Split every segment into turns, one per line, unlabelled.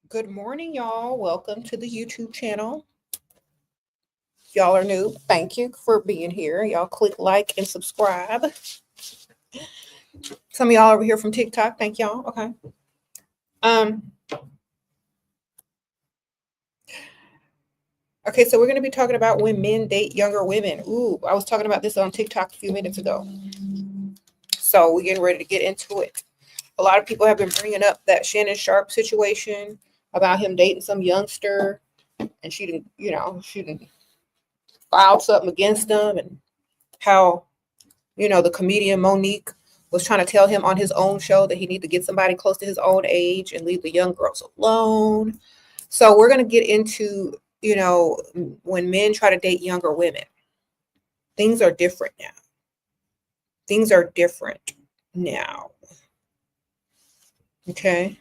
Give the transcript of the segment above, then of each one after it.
Good morning, y'all. Welcome to the YouTube channel. Y'all are new. Thank you for being here. Y'all click like and subscribe. Some of y'all over here from TikTok. Thank y'all. Okay. Okay, so we're going to be talking about when men date younger women. Ooh, I was talking about this on TikTok a few minutes ago. So we're getting ready to get into it. A lot of people have been bringing up that Shannon Sharp situation about him dating some youngster, and she didn't file something against him, and how the comedian Monique was trying to tell him on his own show that he need to get somebody close to his own age and leave the young girls alone. So we're going to get into, when men try to date younger women, things are different now. Things are different now. Okay.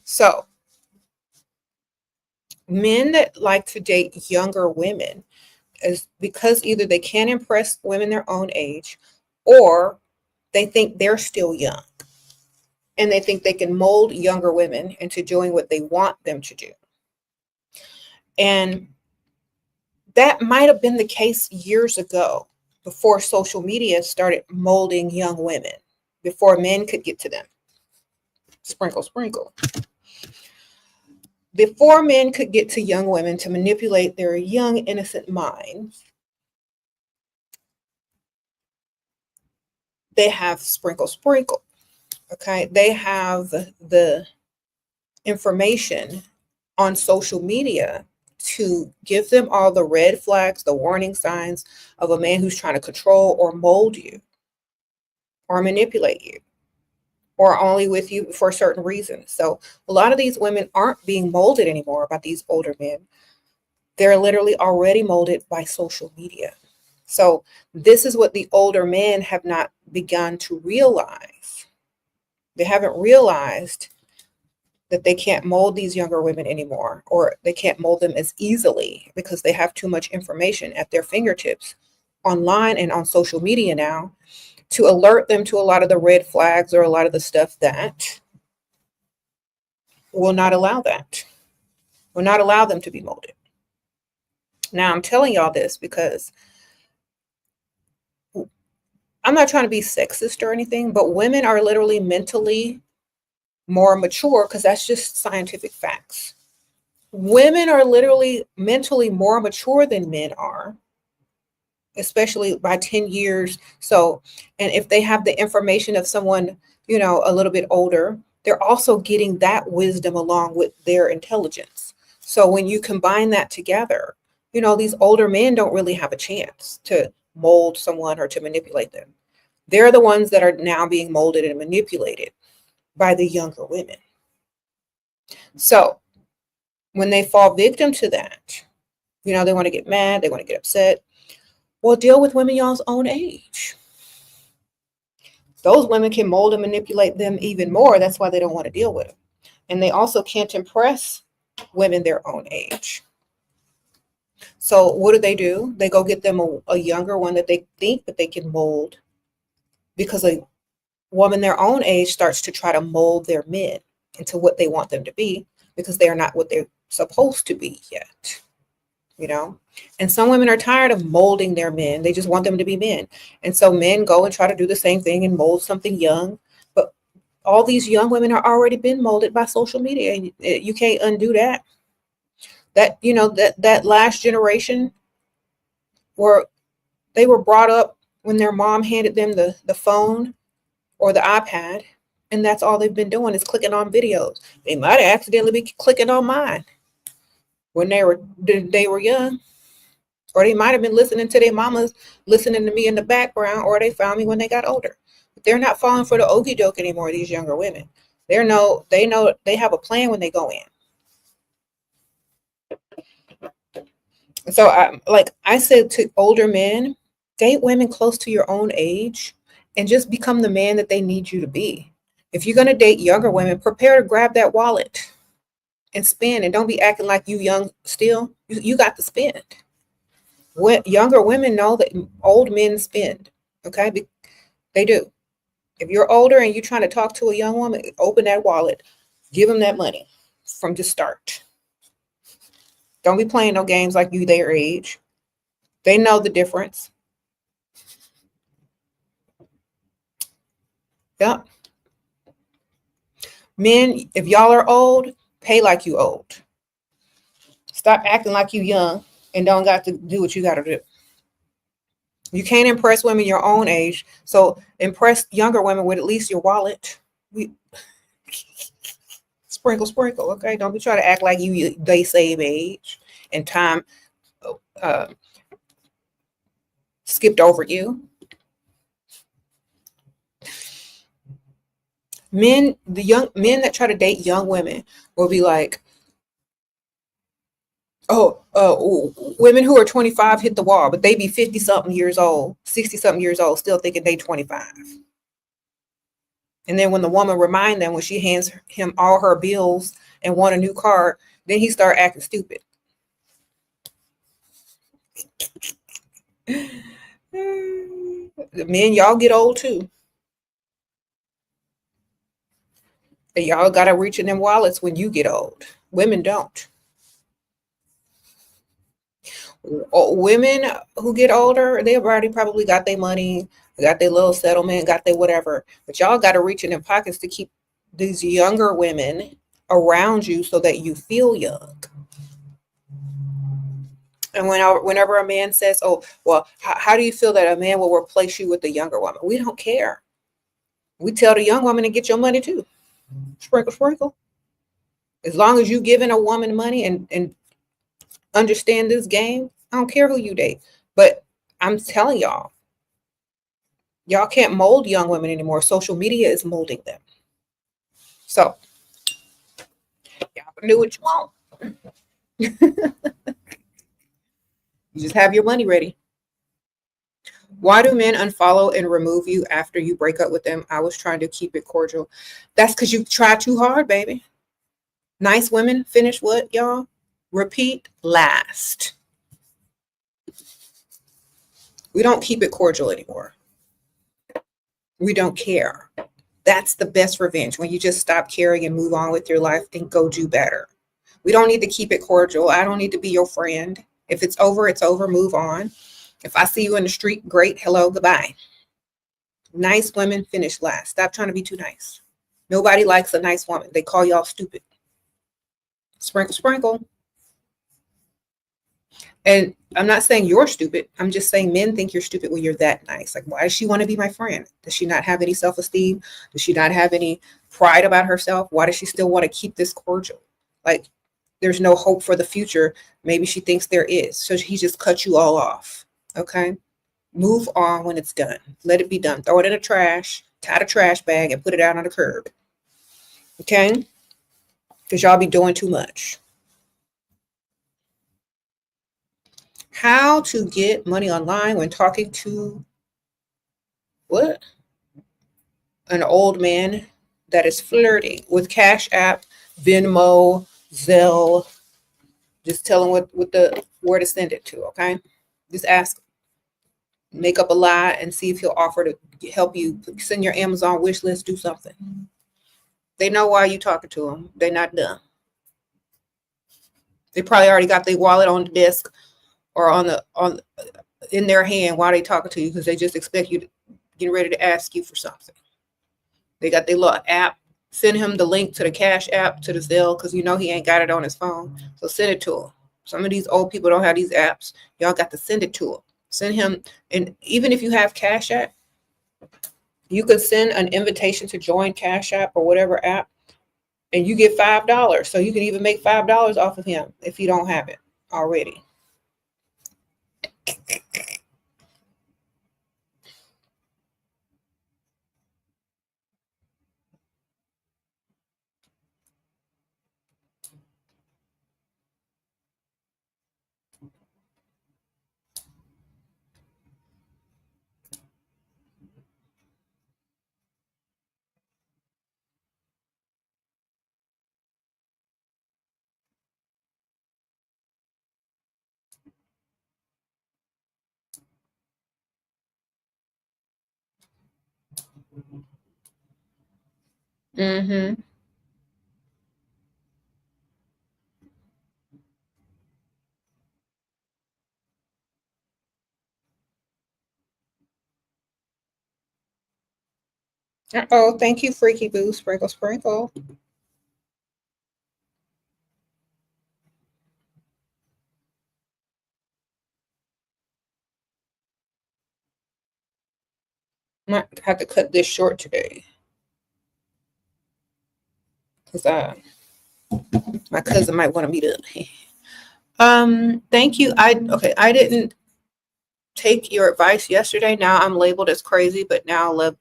So men that like to date younger women is because either they can't impress women their own age, or they think they're still young and they think they can mold younger women into doing what they want them to do. And that might have been the case years ago, before social media started molding young women, before men could get to them. Sprinkle, sprinkle. Before men could get to young women to manipulate their young, innocent minds, they have sprinkle, sprinkle. Okay, they have the information on social media to give them all the red flags, the warning signs of a man who's trying to control or mold you or manipulate you, or only with you for certain reasons. So a lot of these women aren't being molded anymore by these older men. They're literally already molded by social media. So this is what the older men have not begun to realize. They haven't realized that they can't mold these younger women anymore, or they can't mold them as easily because they have too much information at their fingertips online and on social media now to alert them to a lot of the red flags or a lot of the stuff that will not allow them to be molded. Now, I'm telling y'all this because I'm not trying to be sexist or anything, but women are literally mentally more mature, because that's just scientific facts. Women are literally mentally more mature than men are, especially by 10 years. So, and if they have the information of someone, a little bit older, they're also getting that wisdom along with their intelligence. So when you combine that together, these older men don't really have a chance to mold someone or to manipulate them. They're the ones that are now being molded and manipulated by the younger women. So when they fall victim to that, they want to get mad, they want to get upset. Well, deal with women y'all's own age. Those women can mold and manipulate them even more. That's why they don't want to deal with them. And they also can't impress women their own age. So what do? They go get them a younger one that they think that they can mold, because a woman their own age starts to try to mold their men into what they want them to be, because they are not what they're supposed to be yet. And some women are tired of molding their men. They just want them to be men. And so men go and try to do the same thing and mold something young. But all these young women are already been molded by social media. You can't undo that. That last generation, where they were brought up when their mom handed them the phone or the iPad, and that's all they've been doing is clicking on videos. They might have accidentally been clicking on mine when they were young, or they might have been listening to their mamas, listening to me in the background, or they found me when they got older. But they're not falling for the okie doke anymore, these younger women. They know they have a plan when they go in. So I said to older men, date women close to your own age and just become the man that they need you to be. If you're going to date younger women, prepare to grab that wallet and spend, and don't be acting like you young still. You got to spend. Younger women know that old men spend. Okay, they do. If you're older and you're trying to talk to a young woman, open that wallet. Give them that money from the start. Don't be playing no games like you their age. They know the difference. Yep. Men, if y'all are old, pay like you old. Stop acting like you young and don't got to do what you got to do. You can't impress women your own age, so impress younger women with at least your wallet. We sprinkle, sprinkle. Okay, don't be trying to act like they same age and time uh, skipped over you. The young men that try to date young women will be like, oh, women who are 25 hit the wall, but they be 50 something years old, 60 something years old, still thinking they 25. And then when the woman remind them, when she hands him all her bills and want a new car, then he start acting stupid. Men, y'all get old too. And y'all got to reach in them wallets when you get old. Women don't. Women who get older, they've already probably got their money, got their little settlement, got their whatever. But y'all got to reach in their pockets to keep these younger women around you so that you feel young. And whenever a man says, oh, well, how do you feel that a man will replace you with a younger woman? We don't care. We tell the young woman to get your money too. Sprinkle, sprinkle. As long as you giving a woman money and understand this game, I don't care who you date. But I'm telling y'all can't mold young women anymore. Social media is molding them. So y'all can do what you want. You just have your money ready. Why do men unfollow and remove you after you break up with them? I was trying to keep it cordial. That's because you try too hard, baby. Nice women finish what, y'all? Repeat last. We don't keep it cordial anymore. We don't care. That's the best revenge, when you just stop caring and move on with your life and go do better. We don't need to keep it cordial. I don't need to be your friend. If it's over, it's over. Move on. If I see you in the street, great. Hello, goodbye. Nice women finish last. Stop trying to be too nice. Nobody likes a nice woman. They call y'all stupid. Sprinkle, sprinkle. And I'm not saying you're stupid. I'm just saying men think you're stupid when you're that nice. Like, why does she want to be my friend? Does she not have any self-esteem? Does she not have any pride about herself? Why does she still want to keep this cordial? Like, there's no hope for the future. Maybe she thinks there is. So he just cut you all off. Okay? Move on when it's done. Let it be done. Throw it in the trash, tie the trash bag, and put it out on the curb. Okay? Because y'all be doing too much. How to get money online when talking to what? An old man that is flirting with Cash App, Venmo, Zelle. Just tell him where to send it to, okay? Just ask, make up a lie and see if he'll offer to help you. Send your Amazon wish list, do something. They know why you talking to them. They're not dumb. They probably already got their wallet on the desk or in their hand while they talking to you, because they just expect you to get ready to ask you for something. They got their little app. Send him the link to the Cash App, to the Zelle, because you know he ain't got it on his phone. So send it to him. Some of these old people don't have these apps. Y'all got to send it to him. Send him, and even if you have Cash App, you can send an invitation to join Cash App or whatever app, and you get $5. So you can even make $5 off of him if you don't have it already. Mm-hmm. Uh-oh, thank you, Freaky Boo. Sprinkle, sprinkle. Might have to cut this short today. Because my cousin might want to meet up. Thank you. I didn't take your advice yesterday. Now I'm labeled as crazy, but now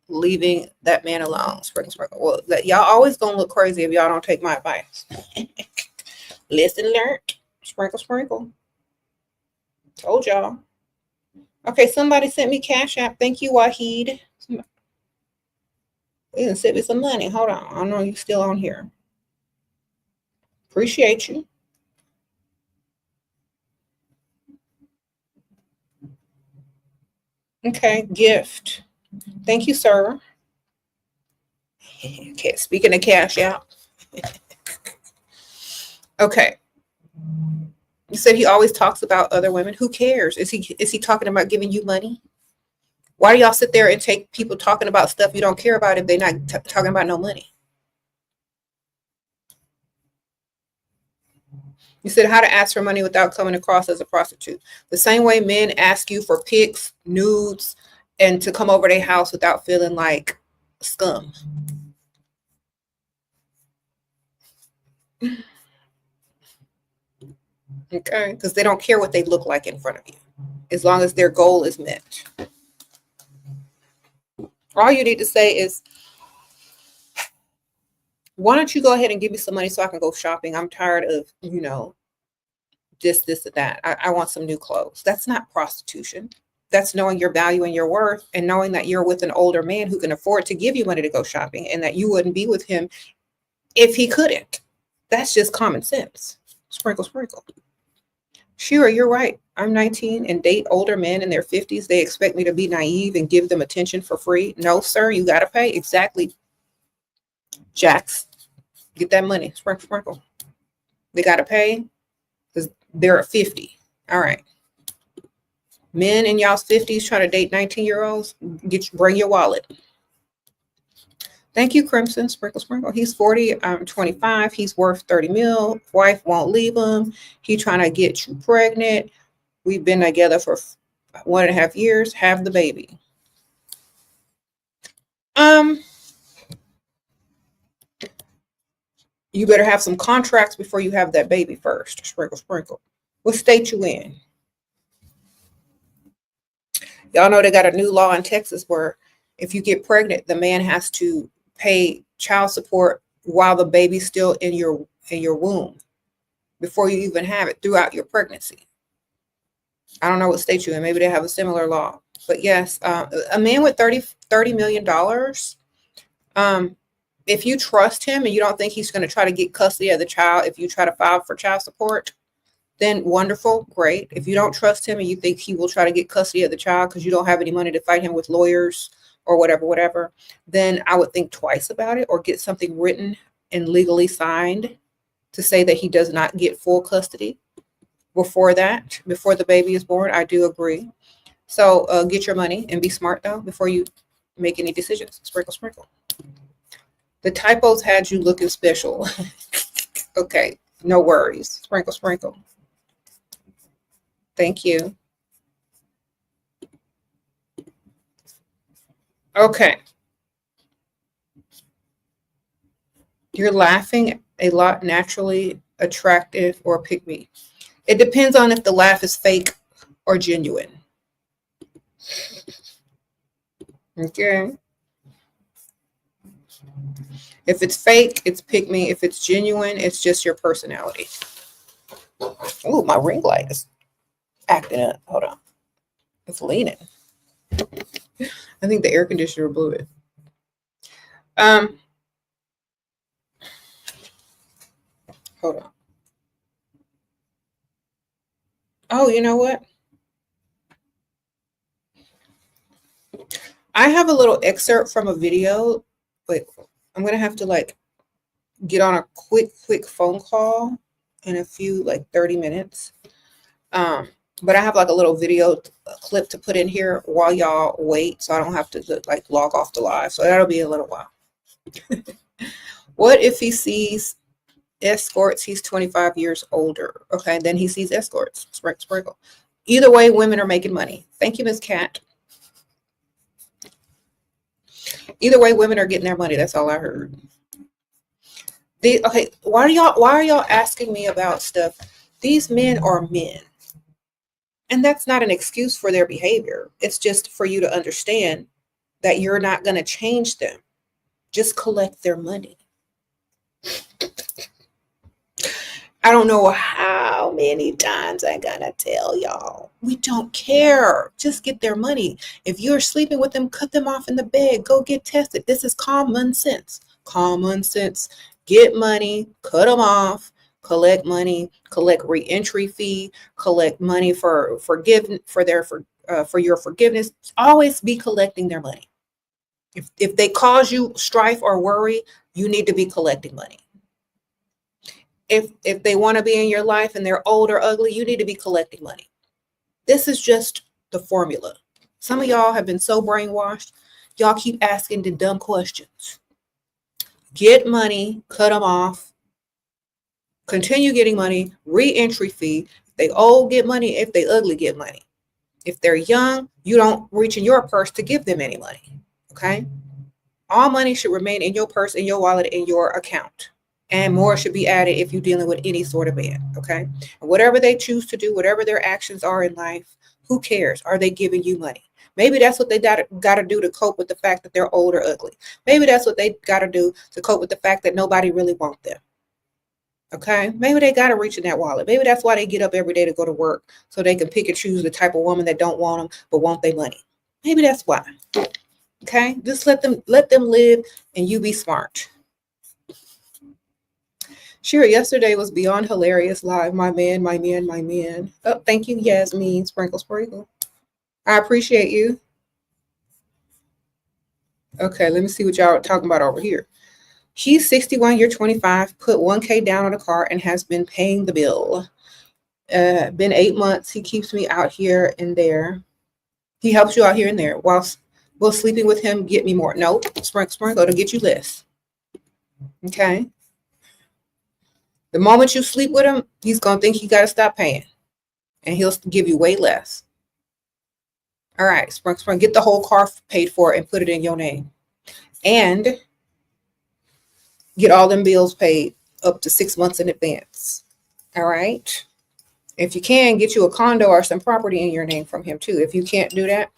leaving that man alone. Sprinkle, sprinkle. Well, y'all always gonna look crazy if y'all don't take my advice. Lesson learned. Sprinkle, sprinkle. Told y'all. Okay, somebody sent me Cash App. Thank you, Wahid. They didn't send me some money. Hold on. I know you still on here. Appreciate you. Okay, gift. Thank you, sir. Okay, speaking of Cash App. Okay. You said he always talks about other women. Who cares? Is he talking about giving you money? Why do y'all sit there and take people talking about stuff you don't care about if they're not talking about no money? You said how to ask for money without coming across as a prostitute. The same way men ask you for pics, nudes, and to come over their house without feeling like scum. Okay, because they don't care what they look like in front of you, as long as their goal is met. All you need to say is, why don't you go ahead and give me some money so I can go shopping? I'm tired of, this, and that. I want some new clothes. That's not prostitution. That's knowing your value and your worth and knowing that you're with an older man who can afford to give you money to go shopping and that you wouldn't be with him if he couldn't. That's just common sense. Sprinkle, sprinkle. Shira, you're right. I'm 19 and date older men in their 50s. They expect me to be naive and give them attention for free. No, sir, you got to pay. Exactly. Jax, get that money. Sprinkle, sprinkle. They got to pay because they're at 50. All right. Men in y'all's 50s trying to date 19-year-olds, bring your wallet. Thank you, Crimson. Sprinkle, sprinkle. He's 40. I'm 25. He's worth 30 mil. Wife won't leave him. He trying to get you pregnant. We've been together for 1.5 years. Have the baby. You better have some contracts before you have that baby first. Sprinkle, sprinkle. What state you in? Y'all know they got a new law in Texas where if you get pregnant, the man has to pay child support while the baby's still in your womb before you even have it throughout your pregnancy. I don't know what state you're in. Maybe they have a similar law. But yes, a man with $30 million, if you trust him and you don't think he's going to try to get custody of the child if you try to file for child support, then wonderful, great. If you don't trust him and you think he will try to get custody of the child because you don't have any money to fight him with lawyers or whatever, then I would think twice about it or get something written and legally signed to say that he does not get full custody before the baby is born. I do agree. So get your money and be smart, though, before you make any decisions. Sprinkle, sprinkle. The typos had you looking special. Okay, no worries. Sprinkle, sprinkle. Thank you. Okay. You're laughing a lot, naturally attractive or pick me. It depends on if the laugh is fake or genuine. Okay. If it's fake, it's pick me. If it's genuine, it's just your personality. Oh, my ring light is acting up. Hold on. It's leaning. I think the air conditioner blew it. Hold on. Oh, you know what? I have a little excerpt from a video. Wait, I'm going to have to get on a quick phone call in a few 30 minutes. But I have like a little video clip to put in here while y'all wait, so I don't have to like log off the live. So that'll be a little while. What if he sees escorts? He's 25 years older. Okay, then he sees escorts. Sprinkle. Either way, women are making money. Thank you, Miss Cat. Either way, women are getting their money. That's all I heard. Okay, why are y'all asking me about stuff? These men are men. And that's not an excuse for their behavior. It's just for you to understand that you're not going to change them. Just collect their money. I don't know how many times I gotta tell y'all. We don't care. Just get their money. If you're sleeping with them, cut them off in the bed. Go get tested. This is common sense. Common sense. Get money, cut them off, collect money, collect re-entry fee, collect money for your forgiveness. Always be collecting their money. If they cause you strife or worry, you need to be collecting money. If they want to be in your life and they're old or ugly, you need to be collecting money. This is just the formula. Some of y'all have been so brainwashed. Y'all keep asking the dumb questions. Get money, cut them off, continue getting money, re-entry fee. If they old, get money. If they ugly, get money. If they're young, you don't reach in your purse to give them any money. Okay? All money should remain in your purse, in your wallet, in your account. And more should be added if you're dealing with any sort of man, okay? And whatever they choose to do, whatever their actions are in life, who cares? Are they giving you money? Maybe that's what they got to do to cope with the fact that they're old or ugly. Maybe that's what they got to do to cope with the fact that nobody really wants them, okay? Maybe they got to reach in that wallet. Maybe that's why they get up every day to go to work, so they can pick and choose the type of woman that don't want them but want their money. Maybe that's why, okay? Just let them live and you be smart. Shira, yesterday was beyond hilarious live. My man. Oh, thank you, Yasmin. Sprinkle. I appreciate you. Okay, let me see what y'all are talking about over here. He's 61, you're 25, put $1K down on a car and has been paying the bill. Been 8 months. He keeps me out here and there. He helps you out here and there. While sleeping with him, get me more. No, sprinkle to get you less. Okay. The moment you sleep with him, he's going to think he got to stop paying. And he'll give you way less. All right, Sprung, get the whole car paid for and put it in your name. And get all them bills paid up to 6 months in advance. All right? If you can, get you a condo or some property in your name from him too. If you can't do that,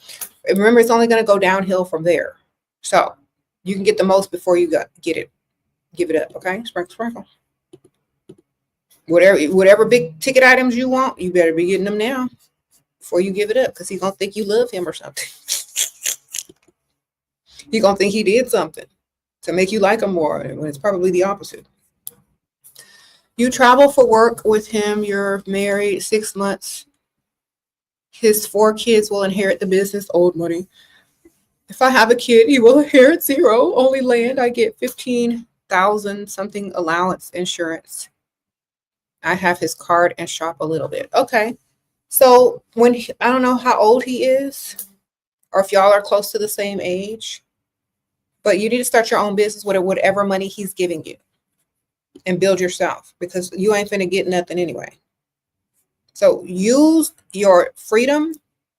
remember it's only going to go downhill from there. So you can get the most before you get it. Give it up, okay? Sprinkle. Whatever big ticket items you want, you better be getting them now before you give it up, because he's going to think you love him or something. He's going to think he did something to make you like him more, when it's probably the opposite. You travel for work with him. You're married 6 months. His 4 kids will inherit the business. Old money. If I have a kid, he will inherit 0. Only land. I get 15,000 something allowance insurance. I have his card and shop a little bit. Okay. So I don't know how old he is, or if y'all are close to the same age, but you need to start your own business with whatever money he's giving you and build yourself, because you ain't finna get nothing anyway. So use your freedom,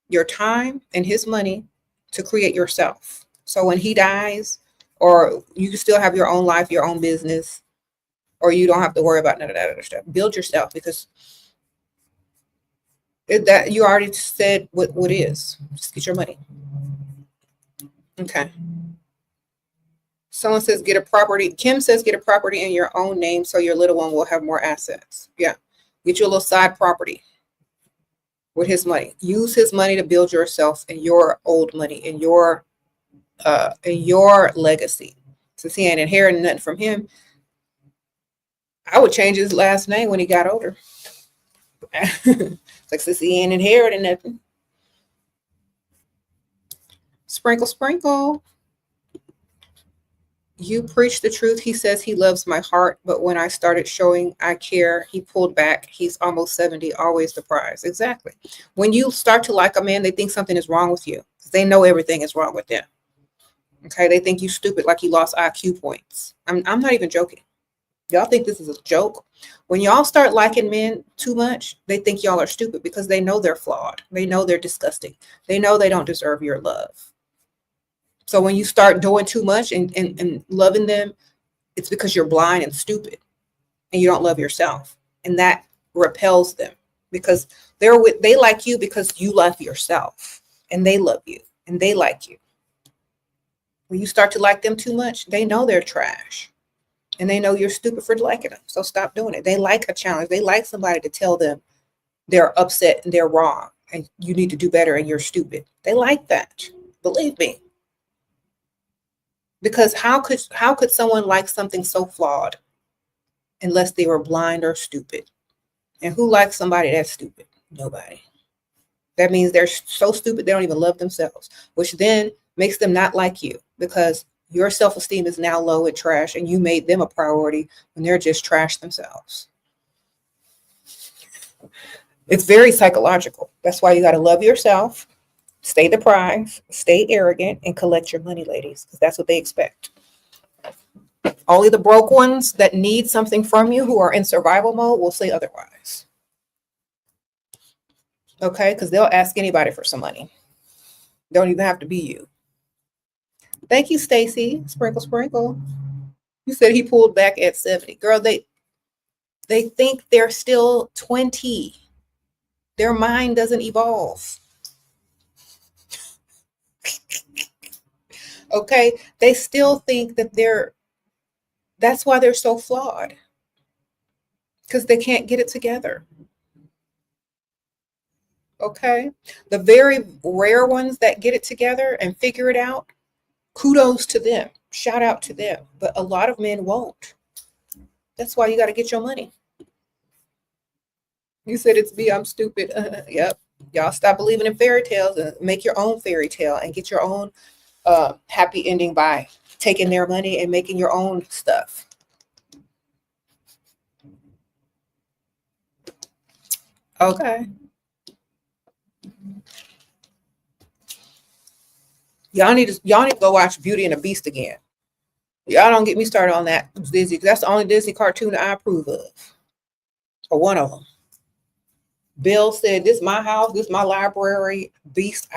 your time, and his money to create yourself. So when he dies, or you can still have your own life, your own business, or you don't have to worry about none of that other stuff. Build yourself, because that you already said what is. Just get your money. Okay. Someone says get a property. Kim says get a property in your own name so your little one will have more assets. Yeah. Get you a little side property with his money. Use his money to build yourself and your old money and your legacy. Since he ain't inheriting nothing from him, I would change his last name when he got older. Like, since he ain't inheriting nothing. Sprinkle. You preach the truth. He says he loves my heart, but when I started showing I care, he pulled back. He's almost 70, always the prize. Exactly. When you start to like a man, they think something is wrong with you. They know everything is wrong with them. Okay, they think you stupid, like you lost IQ points. I'm not even joking. Y'all think this is a joke? When y'all start liking men too much, they think y'all are stupid because they know they're flawed. They know they're disgusting. They know they don't deserve your love. So when you start doing too much and loving them, it's because you're blind and stupid and you don't love yourself. And that repels them because they like you because you love yourself and they love you and they like you. When you start to like them too much, they know they're trash. And they know you're stupid for liking them. So stop doing it. They like a challenge. They like somebody to tell them they're upset and they're wrong and you need to do better and you're stupid. They like that. Believe me. Because how could someone like something so flawed unless they were blind or stupid? And who likes somebody that's stupid? Nobody. That means they're so stupid they don't even love themselves, which then makes them not like you because your self-esteem is now low and trash, and you made them a priority when they're just trash themselves. It's very psychological. That's why you got to love yourself, stay the prize, stay arrogant, and collect your money, ladies, because that's what they expect. Only the broke ones that need something from you who are in survival mode will say otherwise. Okay? Because they'll ask anybody for some money. Don't even have to be you. Thank you, Stacy. Sprinkle, sprinkle. You said he pulled back at 70. Girl, they think they're still 20. Their mind doesn't evolve. Okay? They still think that that's why they're so flawed. Because they can't get it together. Okay? The very rare ones that get it together and figure it out, kudos to them. Shout out to them. But a lot of men won't. That's why you got to get your money. You said it's me, I'm stupid. Yep. Y'all stop believing in fairy tales and make your own fairy tale and get your own happy ending by taking their money and making your own stuff. Okay. Y'all need to go watch Beauty and the Beast again. Y'all don't get me started on that Disney. That's the only Disney cartoon I approve of. Or one of them. Bill said, "This is my house. This is my library. Beast.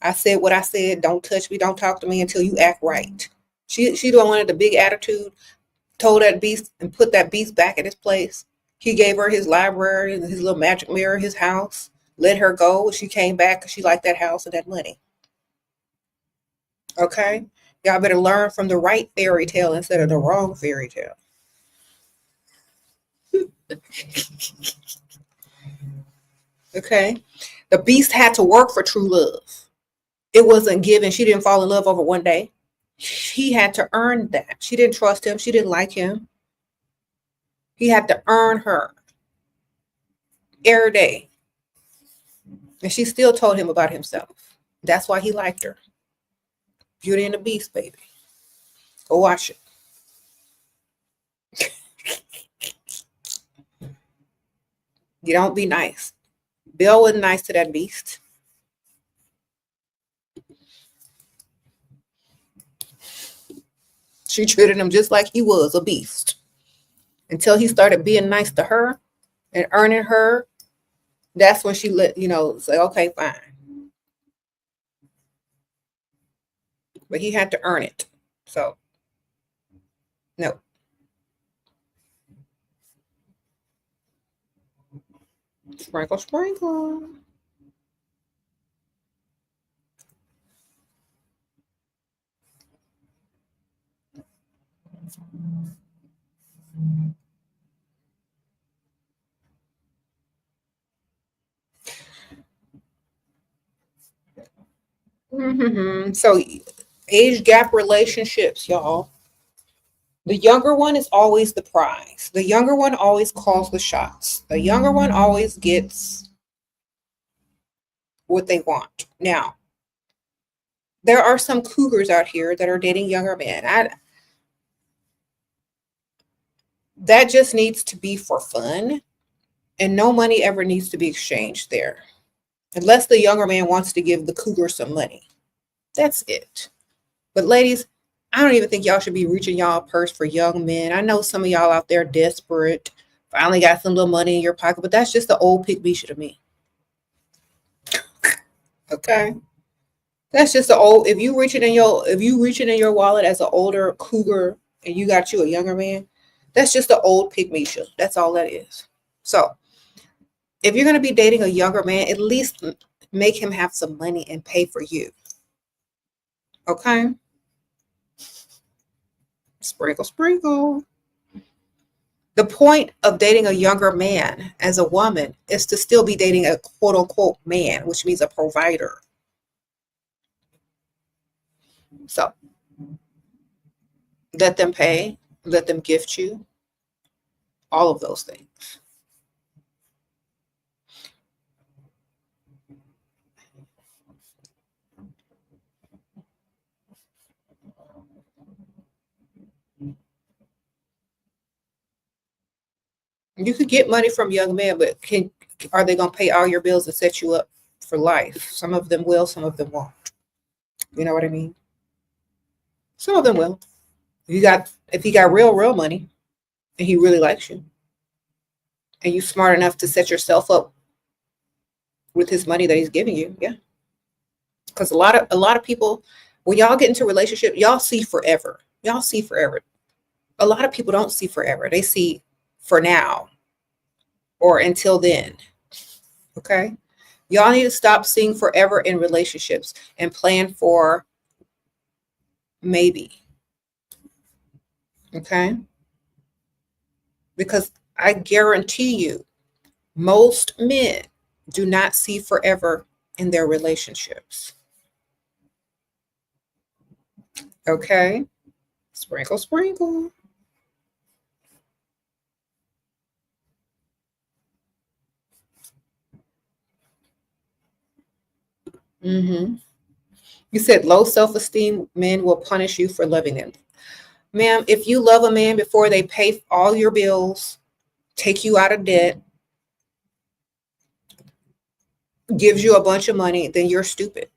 I said what I said. Don't touch me. Don't talk to me until you act right." She the one with the big attitude. Told that beast and put that beast back at his place. He gave her his library and his little magic mirror, his house. Let her go. She came back because she liked that house and that money. Okay? Y'all better learn from the right fairy tale instead of the wrong fairy tale. Okay? The beast had to work for true love. It wasn't given. She didn't fall in love over one day. He had to earn that. She didn't trust him. She didn't like him. He had to earn her every day. And she still told him about himself. That's why he liked her. Beauty and the Beast, baby. Go watch it. You don't be nice. Bill wasn't nice to that beast. She treated him just like he was a beast. Until he started being nice to her and earning her, that's when she let, say, okay, fine. But he had to earn it. So, no. Sprinkle, sprinkle. So, age gap relationships, y'all. The younger one is always the prize. The younger one always calls the shots. The younger one always gets what they want. Now, there are some cougars out here that are dating younger men. that just needs to be for fun, and no money ever needs to be exchanged there. Unless the younger man wants to give the cougar some money. That's it. But ladies, I don't even think y'all should be reaching y'all purse for young men. I know some of y'all out there desperate, finally got some little money in your pocket, but that's just the old pygmy to me. Okay. That's just the old. If you reaching in your wallet as an older cougar and you got you a younger man, that's just the old pygmy. That's all that is. So if you're gonna be dating a younger man, at least make him have some money and pay for you. Okay. Sprinkle, sprinkle. The point of dating a younger man as a woman is to still be dating a quote unquote man, which means a provider. So let them pay, let them gift you, all of those things. You could get money from young men, but are they going to pay all your bills and set you up for life? Some of them will, some of them won't. You know what I mean? Some of them will. If he got real money and he really likes you, and you smart enough to set yourself up with his money that he's giving you, yeah. Because a lot of people, when y'all get into a relationship, y'all see forever. Y'all see forever. A lot of people don't see forever. They see for now or until then. Okay? Y'all need to stop seeing forever in relationships and plan for maybe. Okay? Because I guarantee you, most men do not see forever in their relationships. Okay? Sprinkle, sprinkle. Mm-hmm. You said low self-esteem men will punish you for loving them. Ma'am, if you love a man before they pay all your bills, take you out of debt, gives you a bunch of money, then you're stupid.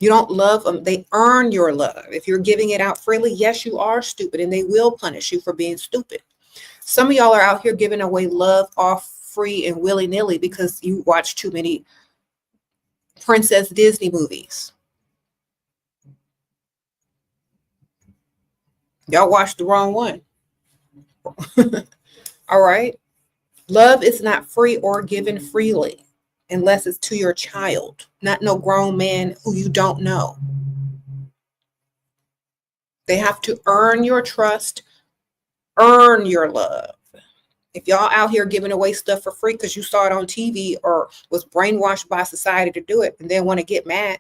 You don't love them. They earn your love. If you're giving it out freely, yes, you are stupid, and they will punish you for being stupid. Some of y'all are out here giving away love off free and willy-nilly because you watch too many Princess Disney movies. Y'all watched the wrong one. All right. Love is not free or given freely unless it's to your child, not no grown man who you don't know. They have to earn your trust, earn your love. If y'all out here giving away stuff for free because you saw it on TV or was brainwashed by society to do it and then want to get mad,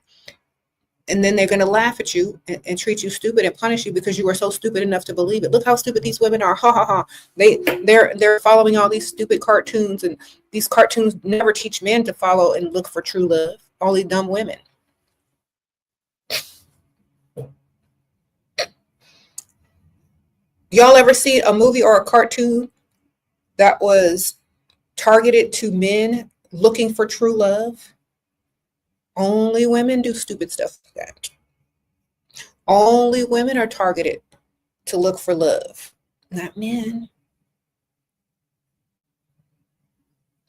and then they're going to laugh at you and treat you stupid and punish you because you were so stupid enough to believe it. Look how stupid these women are. Ha ha ha. They're following all these stupid cartoons, and these cartoons never teach men to follow and look for true love. Only dumb women. Y'all ever see a movie or a cartoon that was targeted to men looking for true love? Only women do stupid stuff like that. Only women are targeted to look for love, not men.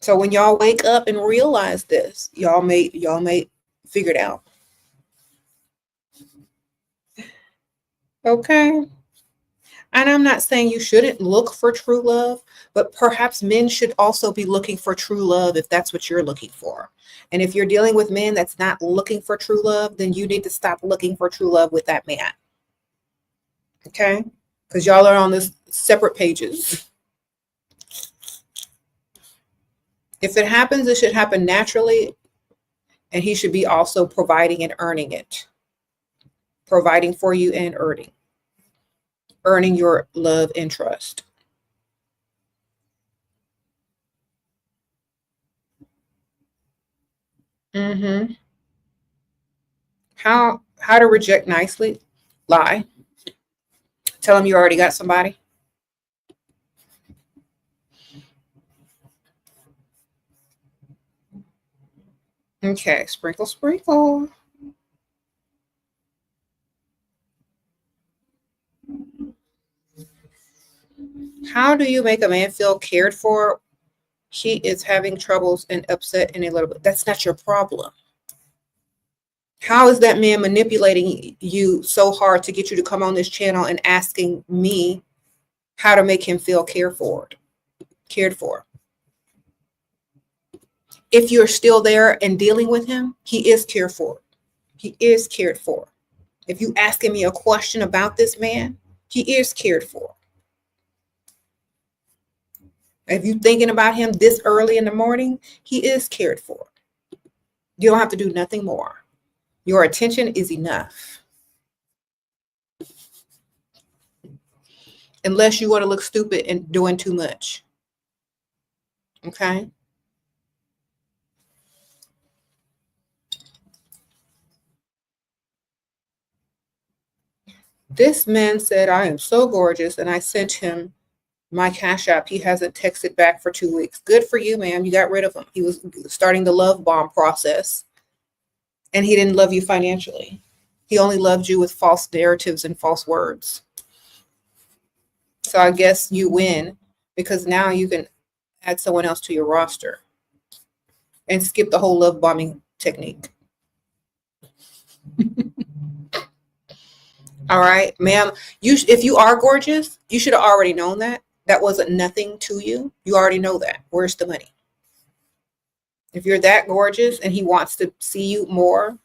So when y'all wake up and realize this, y'all may figure it out. Okay. And I'm not saying you shouldn't look for true love, but perhaps men should also be looking for true love if that's what you're looking for. And if you're dealing with men that's not looking for true love, then you need to stop looking for true love with that man. Okay? Because y'all are on this separate pages. If it happens, it should happen naturally, and he should be also providing and earning it. Providing for you and earning your love and trust. Mm-hmm. How to reject nicely? Lie. Tell them you already got somebody. Okay, sprinkle, sprinkle. How do you make a man feel cared for? He is having troubles and upset in a little bit. That's not your problem. How is that man manipulating you so hard to get you to come on this channel and asking me how to make him feel cared for? If you're still there and dealing with him, he is cared for. He is cared for. If you asking me a question about this man, he is cared for. If you thinking about him this early in the morning, he is cared for. You don't have to do nothing more. Your attention is enough. Unless you want to look stupid and doing too much. Okay? This man said, I am so gorgeous, and I sent him my Cash App. He hasn't texted back for 2 weeks. Good for you, ma'am. You got rid of him. He was starting the love bomb process, and he didn't love you financially. He only loved you with false narratives and false words. So I guess you win, because now you can add someone else to your roster and skip the whole love bombing technique. All right, ma'am. If you are gorgeous, you should have already known that. That wasn't nothing to you. You already know that. Where's the money? If you're that gorgeous and he wants to see you more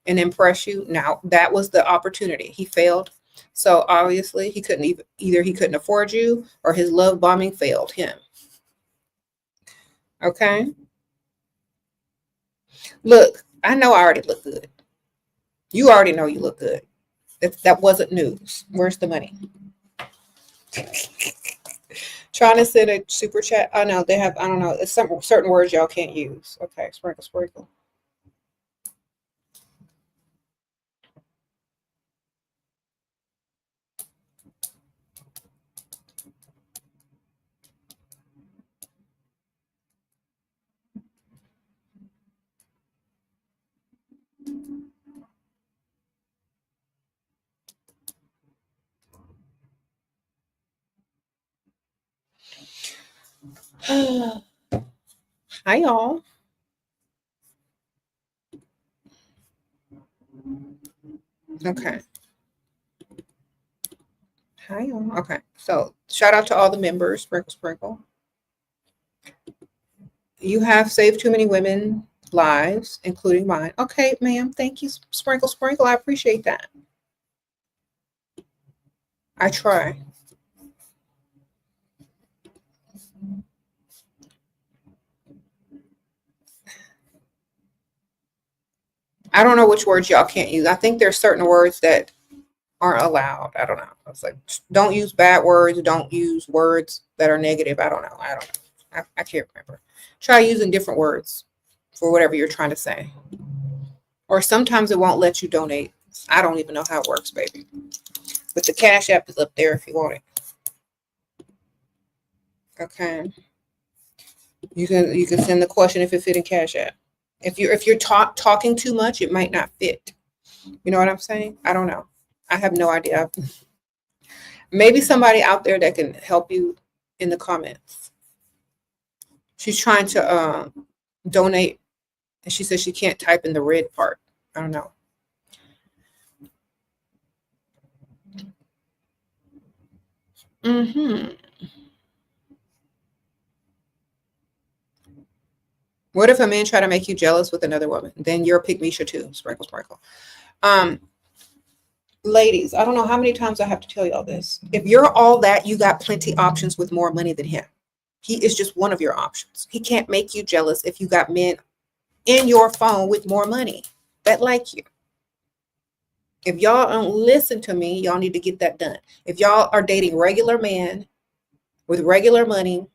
and impress you, now that was the opportunity. He failed. So obviously he couldn't either he couldn't afford you, or his love bombing failed him. Okay. Look, I know I already look good. You already know you look good. That wasn't news. Where's the money? Trying to send a super chat. Oh no, they have, I don't know. It's some certain words y'all can't use. Okay, sprinkle, sprinkle. Hi y'all. Okay. Hi y'all. Okay. So shout out to all the members. Sprinkle, sprinkle. You have saved too many women lives, including mine. Okay, ma'am. Thank you. Sprinkle, sprinkle. I appreciate that. I try. I don't know which words y'all can't use. I think there's certain words that aren't allowed. I don't know. It's like, don't use bad words. Don't use words that are negative. I don't know. I can't remember. Try using different words for whatever you're trying to say. Or sometimes it won't let you donate. I don't even know how it works, baby. But the Cash App is up there if you want it. Okay. You can send the question if it fit in Cash App. If you're talking too much, it might not fit. You know what I'm saying? I don't know. I have no idea. Maybe somebody out there that can help you in the comments. She's trying to donate, and she says she can't type in the red part. I don't know. What if a man try to make you jealous with another woman? Then you're a pygmisha too. Sprinkle, sprinkle. Ladies, I don't know how many times I have to tell y'all this. If you're all that, you got plenty options with more money than him. He is just one of your options. He can't make you jealous if you got men in your phone with more money that like you. If y'all don't listen to me, y'all need to get that done. If y'all are dating regular men with regular money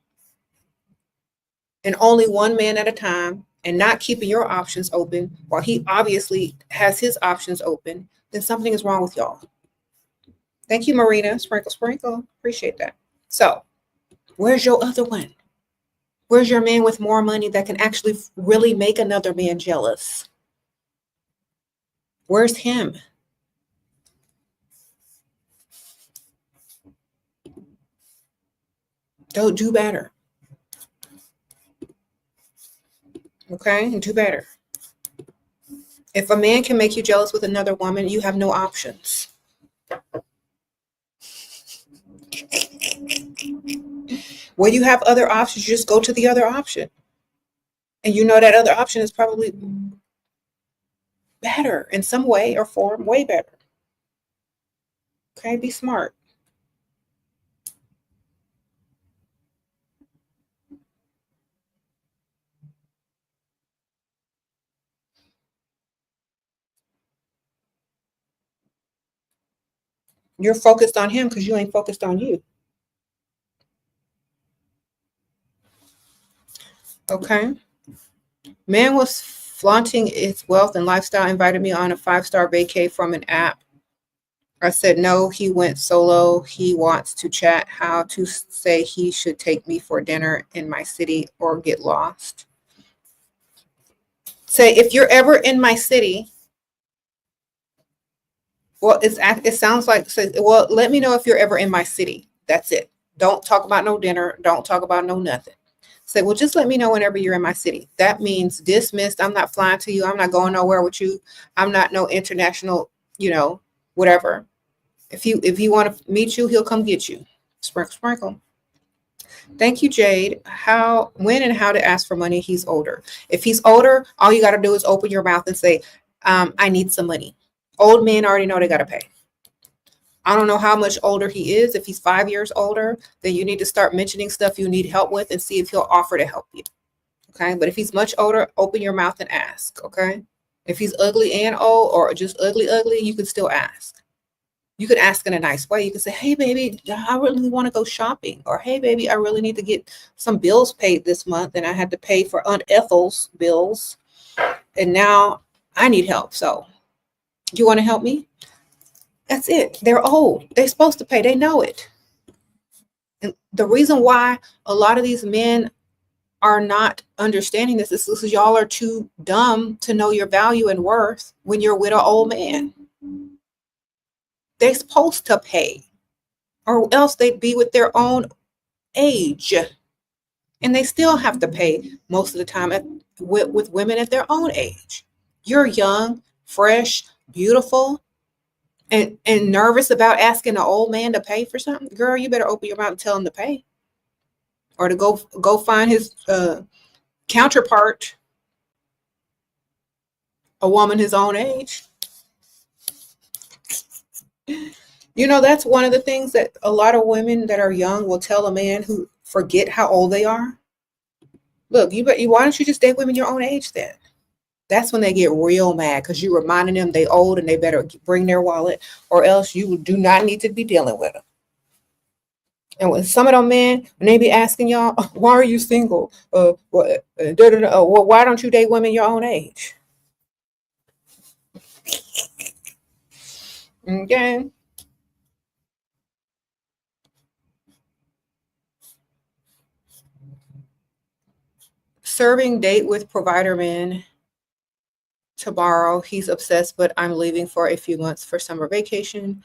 and only one man at a time and not keeping your options open while he obviously has his options open, then something is wrong with y'all. Thank you, Marina. Sprinkle, sprinkle. Appreciate that. So, where's your other one? Where's your man with more money that can actually really make another man jealous? Where's him? Don't do better. Okay? Do better. If a man can make you jealous with another woman, you have no options. When you have other options, you just go to the other option. And you know that other option is probably better in some way or form, way better. Okay? Be smart. You're focused on him because you ain't focused on you. Okay? Man was flaunting its wealth and lifestyle, invited me on a 5-star vacay from an app. I said no, he went solo. He wants to chat how to say he should take me for dinner in my city or get lost. Say, if you're ever in my city, well, it sounds like, say, well, let me know if you're ever in my city. That's it. Don't talk about no dinner. Don't talk about no nothing. Say, well, just let me know whenever you're in my city. That means dismissed. I'm not flying to you. I'm not going nowhere with you. I'm not no international, whatever. If he want to meet you, he'll come get you. Sprinkle, sprinkle. Thank you, Jade. When and how to ask for money? He's older. If he's older, all you got to do is open your mouth and say, I need some money. Old men already know they got to pay. I don't know how much older he is. If he's 5 years older, then you need to start mentioning stuff you need help with and see if he'll offer to help you. Okay. But if he's much older, open your mouth and ask. Okay. If he's ugly and old or just ugly, you can still ask. You could ask in a nice way. You could say, hey, baby, I really want to go shopping. Or, hey, baby, I really need to get some bills paid this month. And I had to pay for Aunt Ethel's bills. And now I need help. So you want to help me? That's it. They're old. They're supposed to pay. They know it. And the reason why a lot of these men are not understanding this is because y'all are too dumb to know your value and worth when you're with an old man. They're supposed to pay, or else they'd be with their own age. And they still have to pay most of the time with women at their own age. You're young, fresh, beautiful, and nervous about asking an old man to pay for something. Girl, you better open your mouth and tell him to pay. Or to go find his counterpart, a woman his own age. That's one of the things that a lot of women that are young will tell a man who forget how old they are. Look, why don't you just date women your own age then? That's when they get real mad because you're reminding them they old and they better bring their wallet, or else you do not need to be dealing with them. And when some of them men, when they be asking y'all, why are you single? Well, why don't you date women your own age? Okay. Serving date with provider man tomorrow. He's obsessed, but I'm leaving for a few months for summer vacation.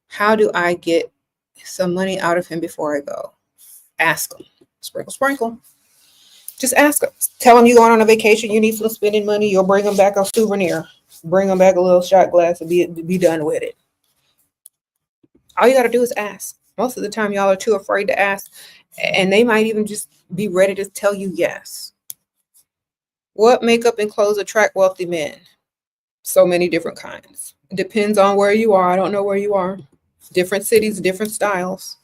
How do I get some money out of him before I go? Ask him. Sprinkle, sprinkle. Just ask him. Tell him you're going on a vacation. You need some spending money. You'll bring him back a souvenir. Bring him back a little shot glass and be done with it. All you got to do is ask. Most of the time, y'all are too afraid to ask, and they might even just be ready to tell you yes. What makeup and clothes attract wealthy men? So many different kinds. It depends on where you are. I don't know where you are. Different cities, different styles.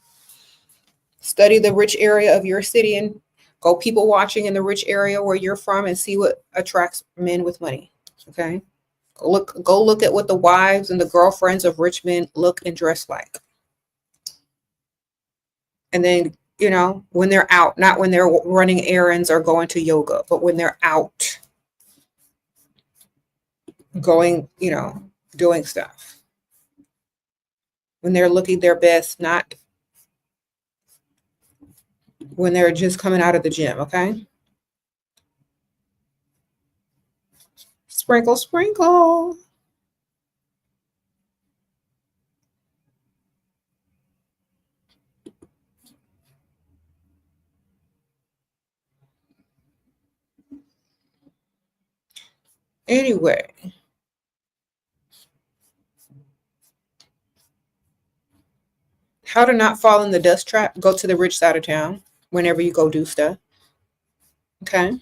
Study the rich area of your city and go people watching in the rich area where you're from and see what attracts men with money. Okay. Go look at what the wives and the girlfriends of rich men look and dress like. And then, when they're out, not when they're running errands or going to yoga, but when they're out going, doing stuff. When they're looking their best, not when they're just coming out of the gym, okay? Sprinkle, sprinkle. Anyway, how to not fall in the dust trap. Go to the rich side of town whenever you go do stuff. Okay?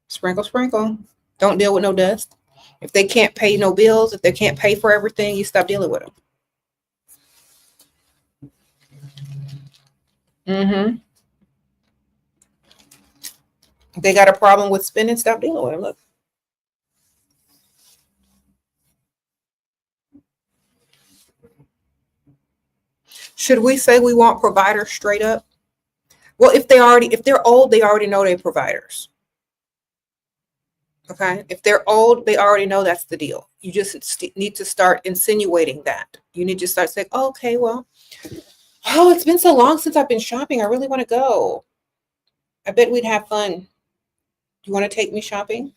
Sprinkle, sprinkle. Don't deal with no dust. If they can't pay no bills, if they can't pay for everything, you stop dealing with them. If they got a problem with spending, stop dealing with them. Look. Should we say we want providers straight up? Well, if they're old, they already know they're providers. Okay. If they're old, they already know that's the deal. You just need to start insinuating that. You need to start saying, oh, okay, well, oh, it's been so long since I've been shopping. I really want to go. I bet we'd have fun. You want to take me shopping?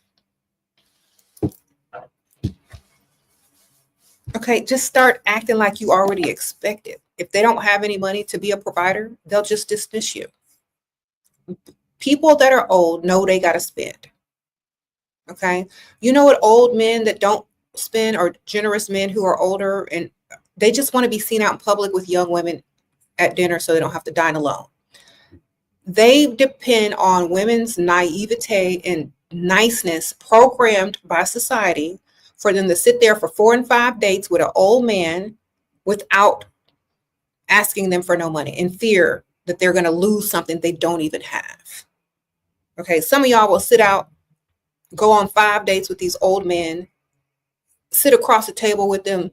Okay, just start acting like you already expect it. If they don't have any money to be a provider, they'll just dismiss you. People that are old know they got to spend. Okay. You know what old men that don't spend, or generous men who are older and they just want to be seen out in public with young women at dinner so they don't have to dine alone. They depend on women's naivete and niceness programmed by society for them to sit there for 4 and 5 dates with an old man without asking them for no money, in fear that they're going to lose something they don't even have. Okay, some of y'all will sit out, go on 5 dates with these old men, sit across the table with them,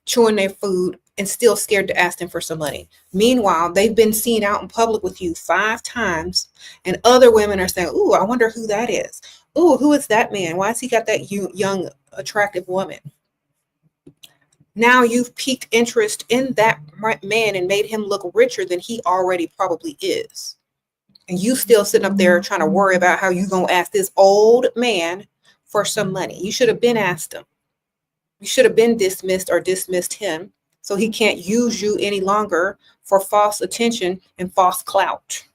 chewing their food, and still scared to ask them for some money. Meanwhile, they've been seen out in public with you 5 times, and other women are saying, ooh, I wonder who that is. Ooh, who is that man? Why has he got that young, attractive woman? Now you've piqued interest in that man and made him look richer than he already probably is. And you still sitting up there trying to worry about how you going to ask this old man for some money. You should have been asked him. You should have been dismissed or dismissed him so he can't use you any longer for false attention and false clout.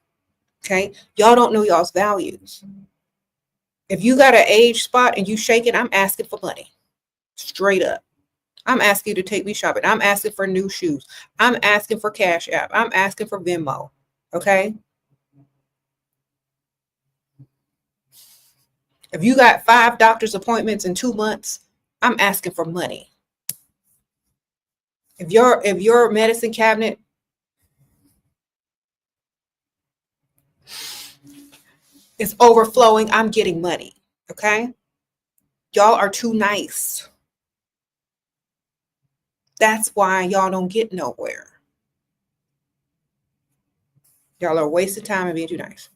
Okay? Y'all don't know y'all's values. If you got an age spot and you shaking, I'm asking for money. Straight up. I'm asking you to take me shopping. I'm asking for new shoes. I'm asking for Cash App. I'm asking for Venmo. Okay? If you got 5 doctor's appointments in 2 months, I'm asking for money. If your medicine cabinet is overflowing, I'm getting money. Okay? Y'all are too nice. That's why y'all don't get nowhere. Y'all are wasting time and being too nice.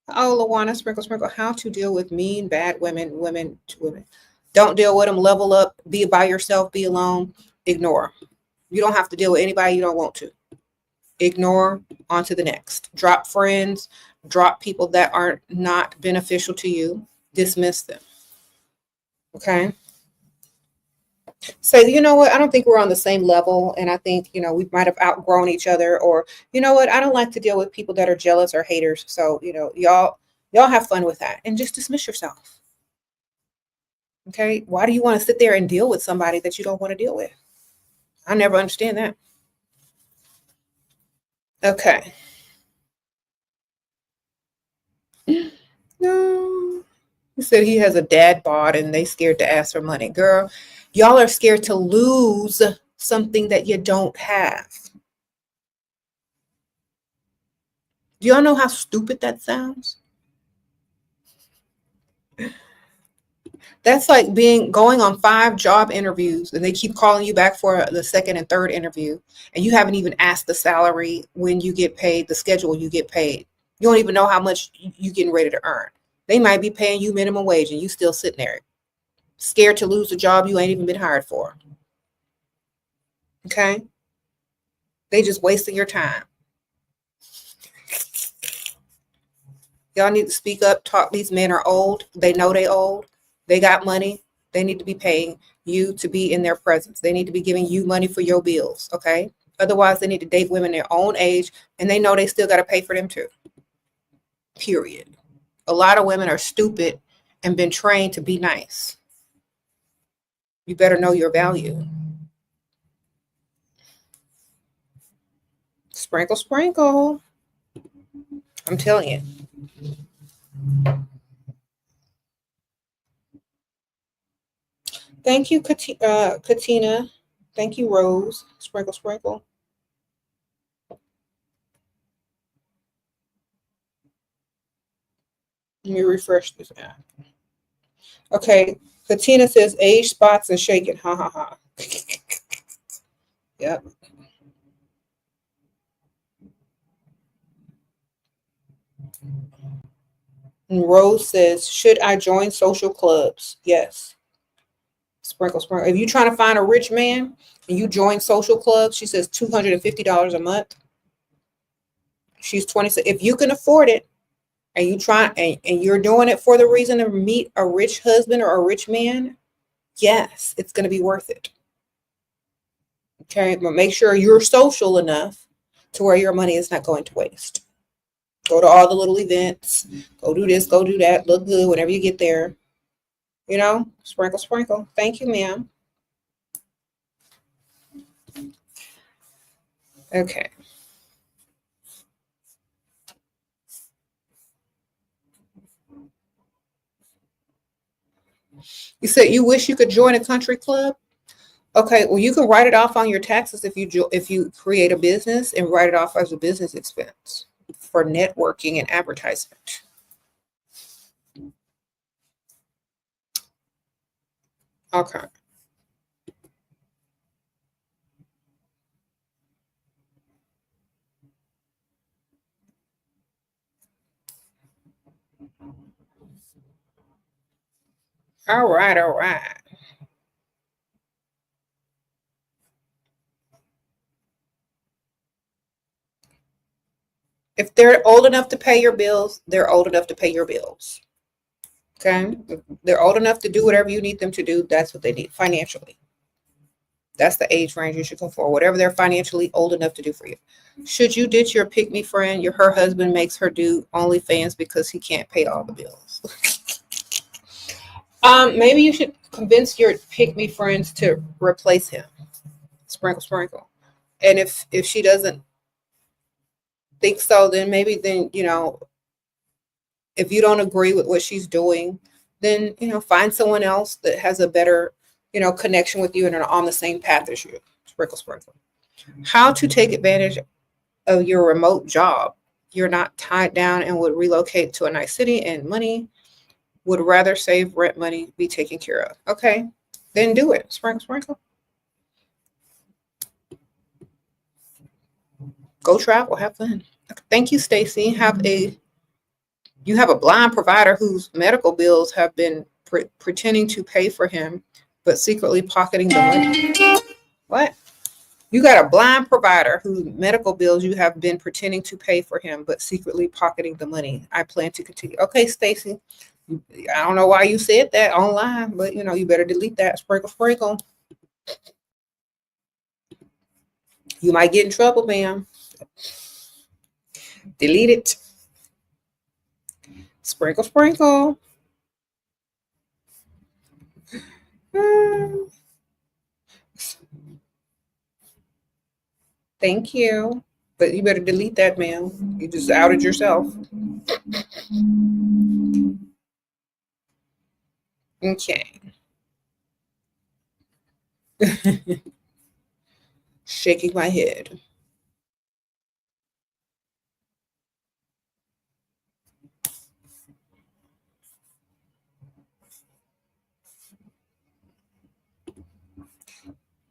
Oh, Lawana, sprinkle, sprinkle. How to deal with mean, bad women to women. Don't deal with them. Level up. Be by yourself. Be alone. Ignore. You don't have to deal with anybody you don't want to. Ignore. On to the next. Drop friends. Drop people that are not beneficial to you. Dismiss them. Okay? Say, you know what? I don't think we're on the same level. And I think, we might have outgrown each other. Or, you know what? I don't like to deal with people that are jealous or haters. So, y'all have fun with that. And just dismiss yourself. Okay? Why do you want to sit there and deal with somebody that you don't want to deal with? I never understand that. Okay. No. He said he has a dad bod and they scared to ask for money. Girl, y'all are scared to lose something that you don't have. Do y'all know how stupid that sounds? That's like going on 5 job interviews and they keep calling you back for the second and third interview, and you haven't even asked the salary, when you get paid, the schedule you get paid. You don't even know how much you getting ready to earn. They might be paying you minimum wage and you still sitting there scared to lose a job you ain't even been hired for. Okay? They just wasting your time. Y'all need to speak up, talk. These men are old. They know they old. They got money. They need to be paying you to be in their presence. They need to be giving you money for your bills, okay? Otherwise, they need to date women their own age, and they know they still got to pay for them too. Period. A lot of women are stupid and been trained to be nice. You better know your value. Sprinkle, sprinkle. I'm telling you. Thank you, Katina. Thank you, Rose. Sprinkle, sprinkle. Let me refresh this app. Okay, Katina says age spots and shaking. Ha ha ha. Yep. And Rose says, should I join social clubs? Yes. Sprinkle, sprinkle. If you're trying to find a rich man and you join social clubs, she says $250 a month. She's 26. If you can afford it and you try and you're doing it for the reason to meet a rich husband or a rich man, yes, it's going to be worth it. Okay, but make sure you're social enough to where your money is not going to waste. Go to all the little events. Go do this, go do that. Look good whenever you get there. You know, sprinkle, sprinkle. Thank you, ma'am. Okay. You said you wish you could join a country club? Okay, well, you can write it off on your taxes if you create a business and write it off as a business expense for networking and advertisement. Okay. All right, all right. If they're old enough to pay your bills, they're old enough to pay your bills. Okay? If they're old enough to do whatever you need them to do, that's what they need financially. That's the age range you should go for, whatever they're financially old enough to do for you. Should you ditch your pick-me friend, her husband makes her do OnlyFans because he can't pay all the bills? Maybe you should convince your pick-me friends to replace him. Sprinkle, sprinkle. And if she doesn't think so, then maybe if you don't agree with what she's doing, then find someone else that has a better connection with you and are on the same path as you. Sprinkle, sprinkle. How to take advantage of your remote job? You're not tied down and would relocate to a nice city and money. Would rather save rent money, be taken care of. Okay, then do it. Sprinkle, sprinkle. Go travel, have fun. Thank you, Stacy. You have a blind provider whose medical bills have been pretending to pay for him, but secretly pocketing the money. What? You got a blind provider whose medical bills you have been pretending to pay for him, but secretly pocketing the money. I plan to continue. Okay, Stacy. I don't know why you said that online, but you better delete that. Sprinkle, sprinkle. You might get in trouble, ma'am. Delete it. Sprinkle, sprinkle. Thank you. But you better delete that, ma'am. You just outed yourself. Okay. Shaking my head.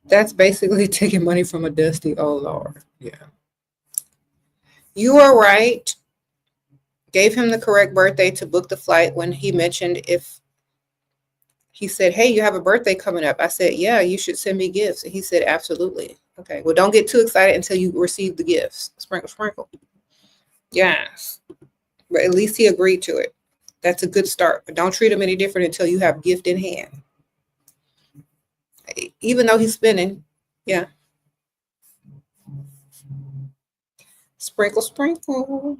That's basically taking money from a dusty old Lord. Yeah. You are right. Gave him the correct birthday to book the flight when he mentioned if he said, hey, you have a birthday coming up. I said, yeah, you should send me gifts. And he said, absolutely. Okay. Well, don't get too excited until you receive the gifts. Sprinkle, sprinkle. Yes. But at least he agreed to it. That's a good start. But don't treat him any different until you have gift in hand. Even though he's spending, yeah. Sprinkle, sprinkle.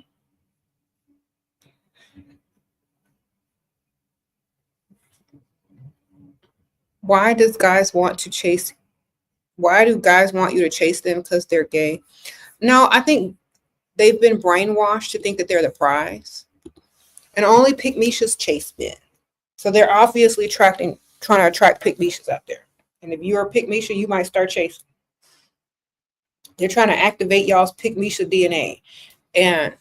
Why do guys want you to chase them? Because they're gay? No, I think they've been brainwashed to think that they're the prize. And only pygmishas chase men. So they're obviously trying to attract pygmishas out there. And if you're a pygmisha, you might start chasing. They're trying to activate y'all's pygmisha DNA. And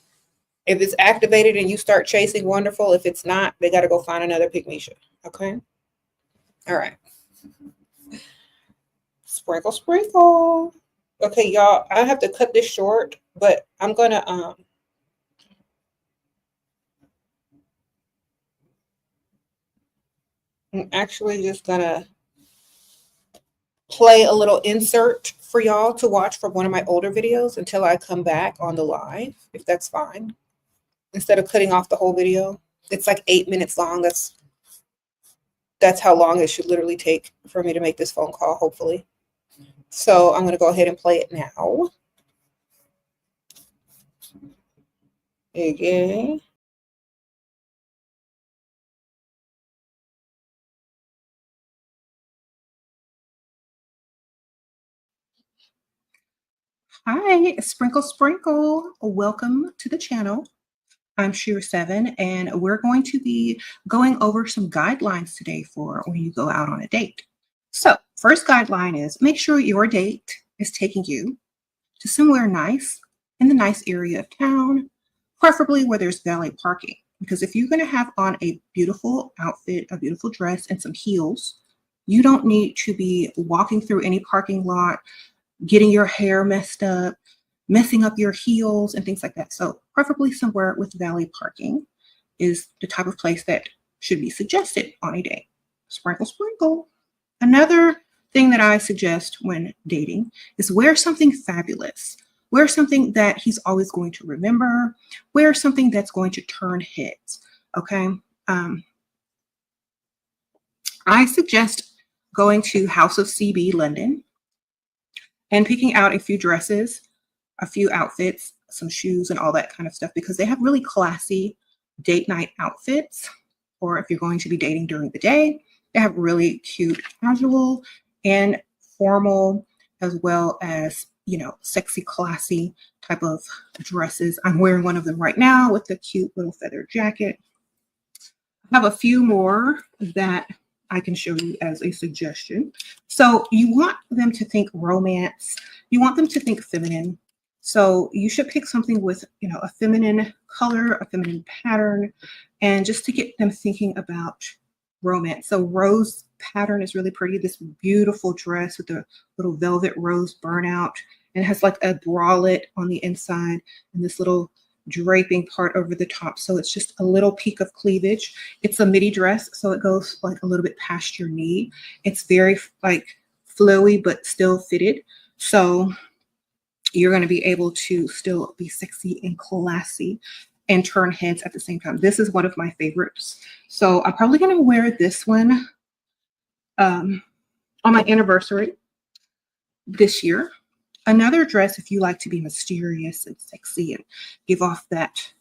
if it's activated and you start chasing, wonderful. If it's not, they got to go find another pygmisha. Okay? All right. Sprinkle, sprinkle. Okay, y'all, I have to cut this short, but I'm going to I'm actually just going to play a little insert for y'all to watch from one of my older videos until I come back on the live, if that's fine. Instead of cutting off the whole video. It's like 8 minutes long. That's how long it should literally take for me to make this phone call, hopefully. So I'm going to go ahead and play it now. Okay. Hi, sprinkle, sprinkle. Welcome to the channel. I'm SheRaSeven, and we're going to be going over some guidelines today for when you go out on a date. So, first guideline is make sure your date is taking you to somewhere nice in the nice area of town, preferably where there's valet parking. Because if you're going to have on a beautiful outfit, a beautiful dress, and some heels, you don't need to be walking through any parking lot, getting your hair messed up, messing up your heels and things like that. So preferably somewhere with valet parking is the type of place that should be suggested on a date. Sprinkle, sprinkle. Another thing that I suggest when dating is wear something fabulous. Wear something that he's always going to remember. Wear something that's going to turn heads. Okay. I suggest going to House of CB London and picking out a few dresses, a few outfits, some shoes, and all that kind of stuff, because they have really classy date night outfits. Or if you're going to be dating during the day, they have really cute casual and formal, as well as, sexy, classy type of dresses. I'm wearing one of them right now with the cute little feather jacket. I have a few more that I can show you as a suggestion. So you want them to think romance. You want them to think feminine. So you should pick something with, a feminine color, a feminine pattern, and just to get them thinking about romance. So rose pattern is really pretty. This beautiful dress with the little velvet rose burnout, and it has like a bralette on the inside and this little draping part over the top. So it's just a little peak of cleavage. It's a midi dress, so it goes like a little bit past your knee. It's very like flowy, but still fitted. So you're going to be able to still be sexy and classy and turn heads at the same time. This is one of my favorites. So I'm probably going to wear this one on my anniversary this year. Another dress, if you like to be mysterious and sexy and give off that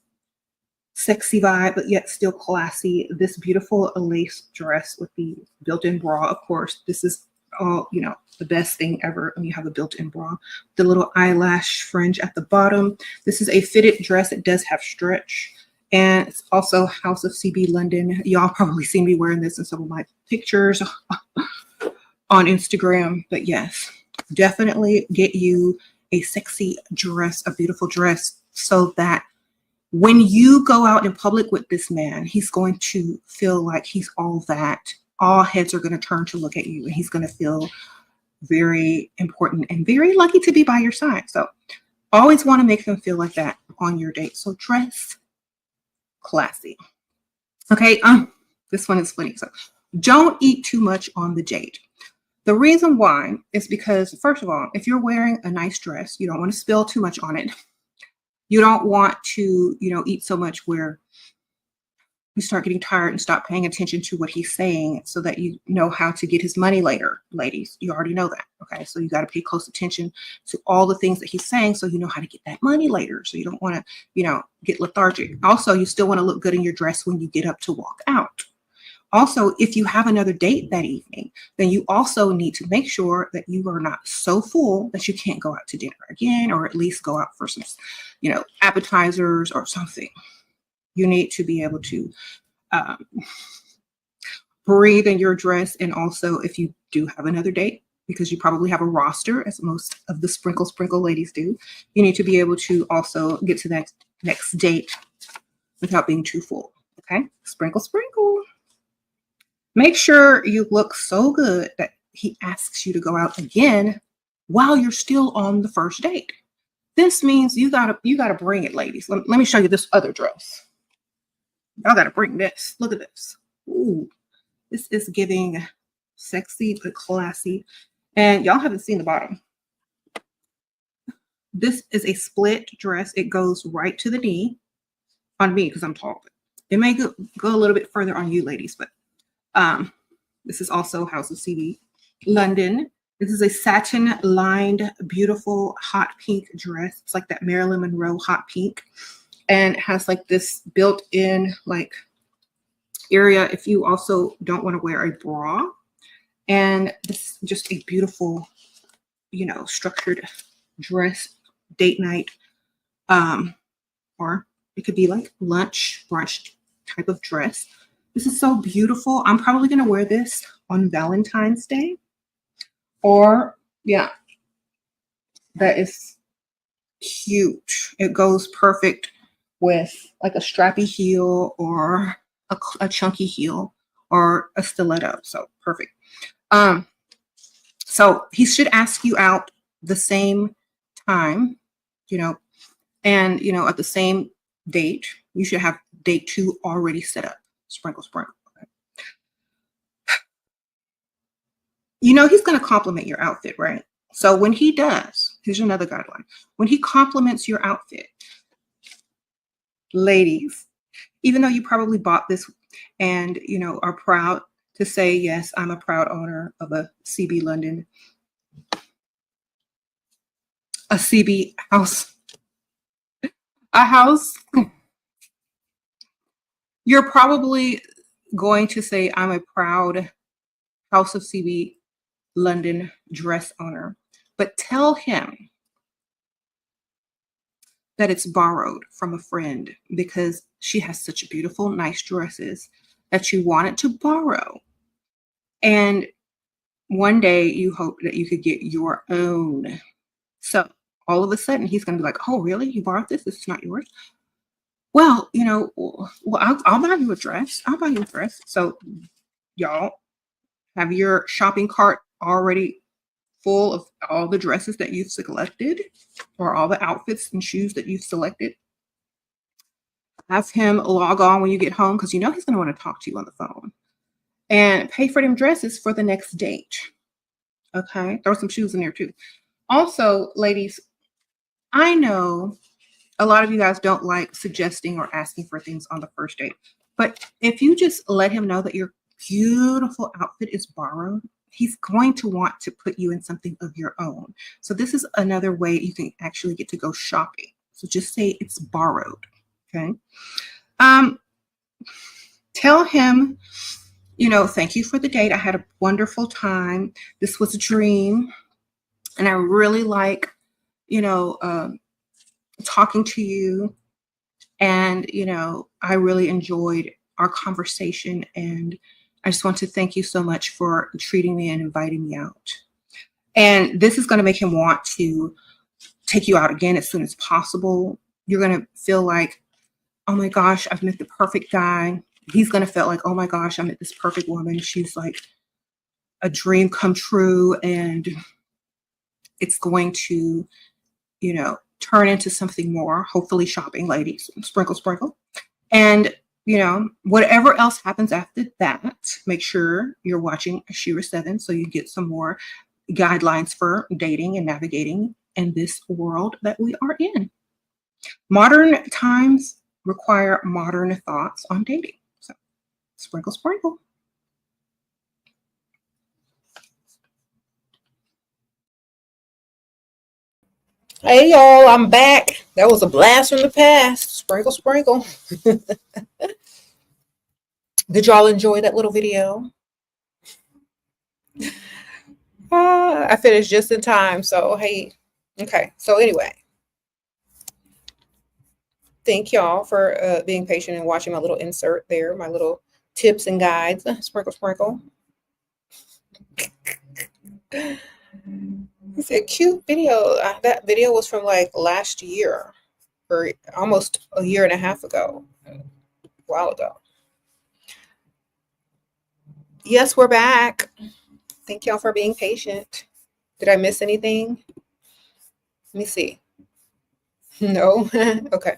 sexy vibe, but yet still classy, this beautiful lace dress with the built-in bra. Of course, this is all, the best thing ever when you have a built-in bra. The little eyelash fringe at the bottom. This is a fitted dress. It does have stretch. And it's also House of CB London. Y'all probably seen me wearing this in some of my pictures on Instagram. But yes, definitely get you a sexy dress, a beautiful dress, so that when you go out in public with this man, he's going to feel like he's all that. All heads are going to turn to look at you, and he's going to feel very important and very lucky to be by your side. So always want to make them feel like that on your date. So dress classy. Okay, this one is funny. So don't eat too much on the date. The reason why is because, first of all, if you're wearing a nice dress, you don't want to spill too much on it. You don't want to, eat so much where you start getting tired and stop paying attention to what he's saying so that you know how to get his money later, ladies. You already know that. Okay. So you got to pay close attention to all the things that he's saying so you know how to get that money later. So you don't want to, get lethargic. Also, you still want to look good in your dress when you get up to walk out. Also, if you have another date that evening, then you also need to make sure that you are not so full that you can't go out to dinner again, or at least go out for some, appetizers or something. You need to be able to breathe in your dress. And also, if you do have another date, because you probably have a roster, as most of the sprinkle ladies do, you need to be able to also get to that next date without being too full. Okay, sprinkle. Make sure you look so good that he asks you to go out again while you're still on the first date. This means you gotta bring it, ladies. Let me show you this other dress. Y'all gotta bring this. Look at this. Ooh, this is giving sexy but classy. And y'all haven't seen the bottom. This is a split dress. It goes right to the knee on me because I'm tall. It may go a little bit further on you, ladies, but this is also House of CB London. This is a satin lined, beautiful hot pink dress. It's like that Marilyn Monroe hot pink, and it has like this built-in like area if you also don't want to wear a bra. And this is just a beautiful, structured dress, date night, or it could be like lunch, brunch type of dress. This is so beautiful. I'm probably going to wear this on Valentine's Day. Or, yeah, that is cute. It goes perfect with like a strappy heel or a chunky heel or a stiletto. So perfect. So he should ask you out the same time, and, at the same date. You should have date 2 already set up. Sprinkle. Okay. He's going to compliment your outfit, right? So when he does, here's another guideline. When he compliments your outfit, ladies, even though you probably bought this and, are proud to say, yes, I'm a proud owner of a CB London, a CB house, a house. You're probably going to say, I'm a proud House of CB London dress owner, but tell him that it's borrowed from a friend because she has such beautiful, nice dresses that you wanted to borrow. And one day you hope that you could get your own. So all of a sudden he's going to be like, oh, really? You borrowed this? This is not yours? Well, I'll buy you a dress. I'll buy you a dress. So y'all have your shopping cart already full of all the dresses that you've selected or all the outfits and shoes that you've selected. Have him log on when you get home because he's going to want to talk to you on the phone, and pay for them dresses for the next date. Okay. Throw some shoes in there too. Also, ladies, I know a lot of you guys don't like suggesting or asking for things on the first date, but if you just let him know that your beautiful outfit is borrowed, he's going to want to put you in something of your own. So this is another way you can actually get to go shopping. So just say it's borrowed. Okay. Tell him, thank you for the date. I had a wonderful time. This was a dream. And I really like, talking to you. And, I really enjoyed our conversation. And I just want to thank you so much for treating me and inviting me out. And this is going to make him want to take you out again as soon as possible. You're going to feel like, oh my gosh, I've met the perfect guy. He's going to feel like, oh my gosh, I met this perfect woman. She's like a dream come true. And it's going to, turn into something more, hopefully shopping, ladies. Sprinkle. And, whatever else happens after that, make sure you're watching SheRaSeven so you get some more guidelines for dating and navigating in this world that we are in. Modern times require modern thoughts on dating. So, sprinkle, sprinkle. Hey, y'all, I'm back. That was a blast from the past. Sprinkle, sprinkle. Did y'all enjoy that little video? I finished just in time. So, hey, okay. So, anyway, thank y'all for being patient and watching my little insert there, my little tips and guides. Sprinkle, sprinkle. It's a cute video. That video was from like last year or almost a year and a half ago, a while ago. Yes, we're back. Thank y'all for being patient. Did I miss anything? Let me see. No? Okay.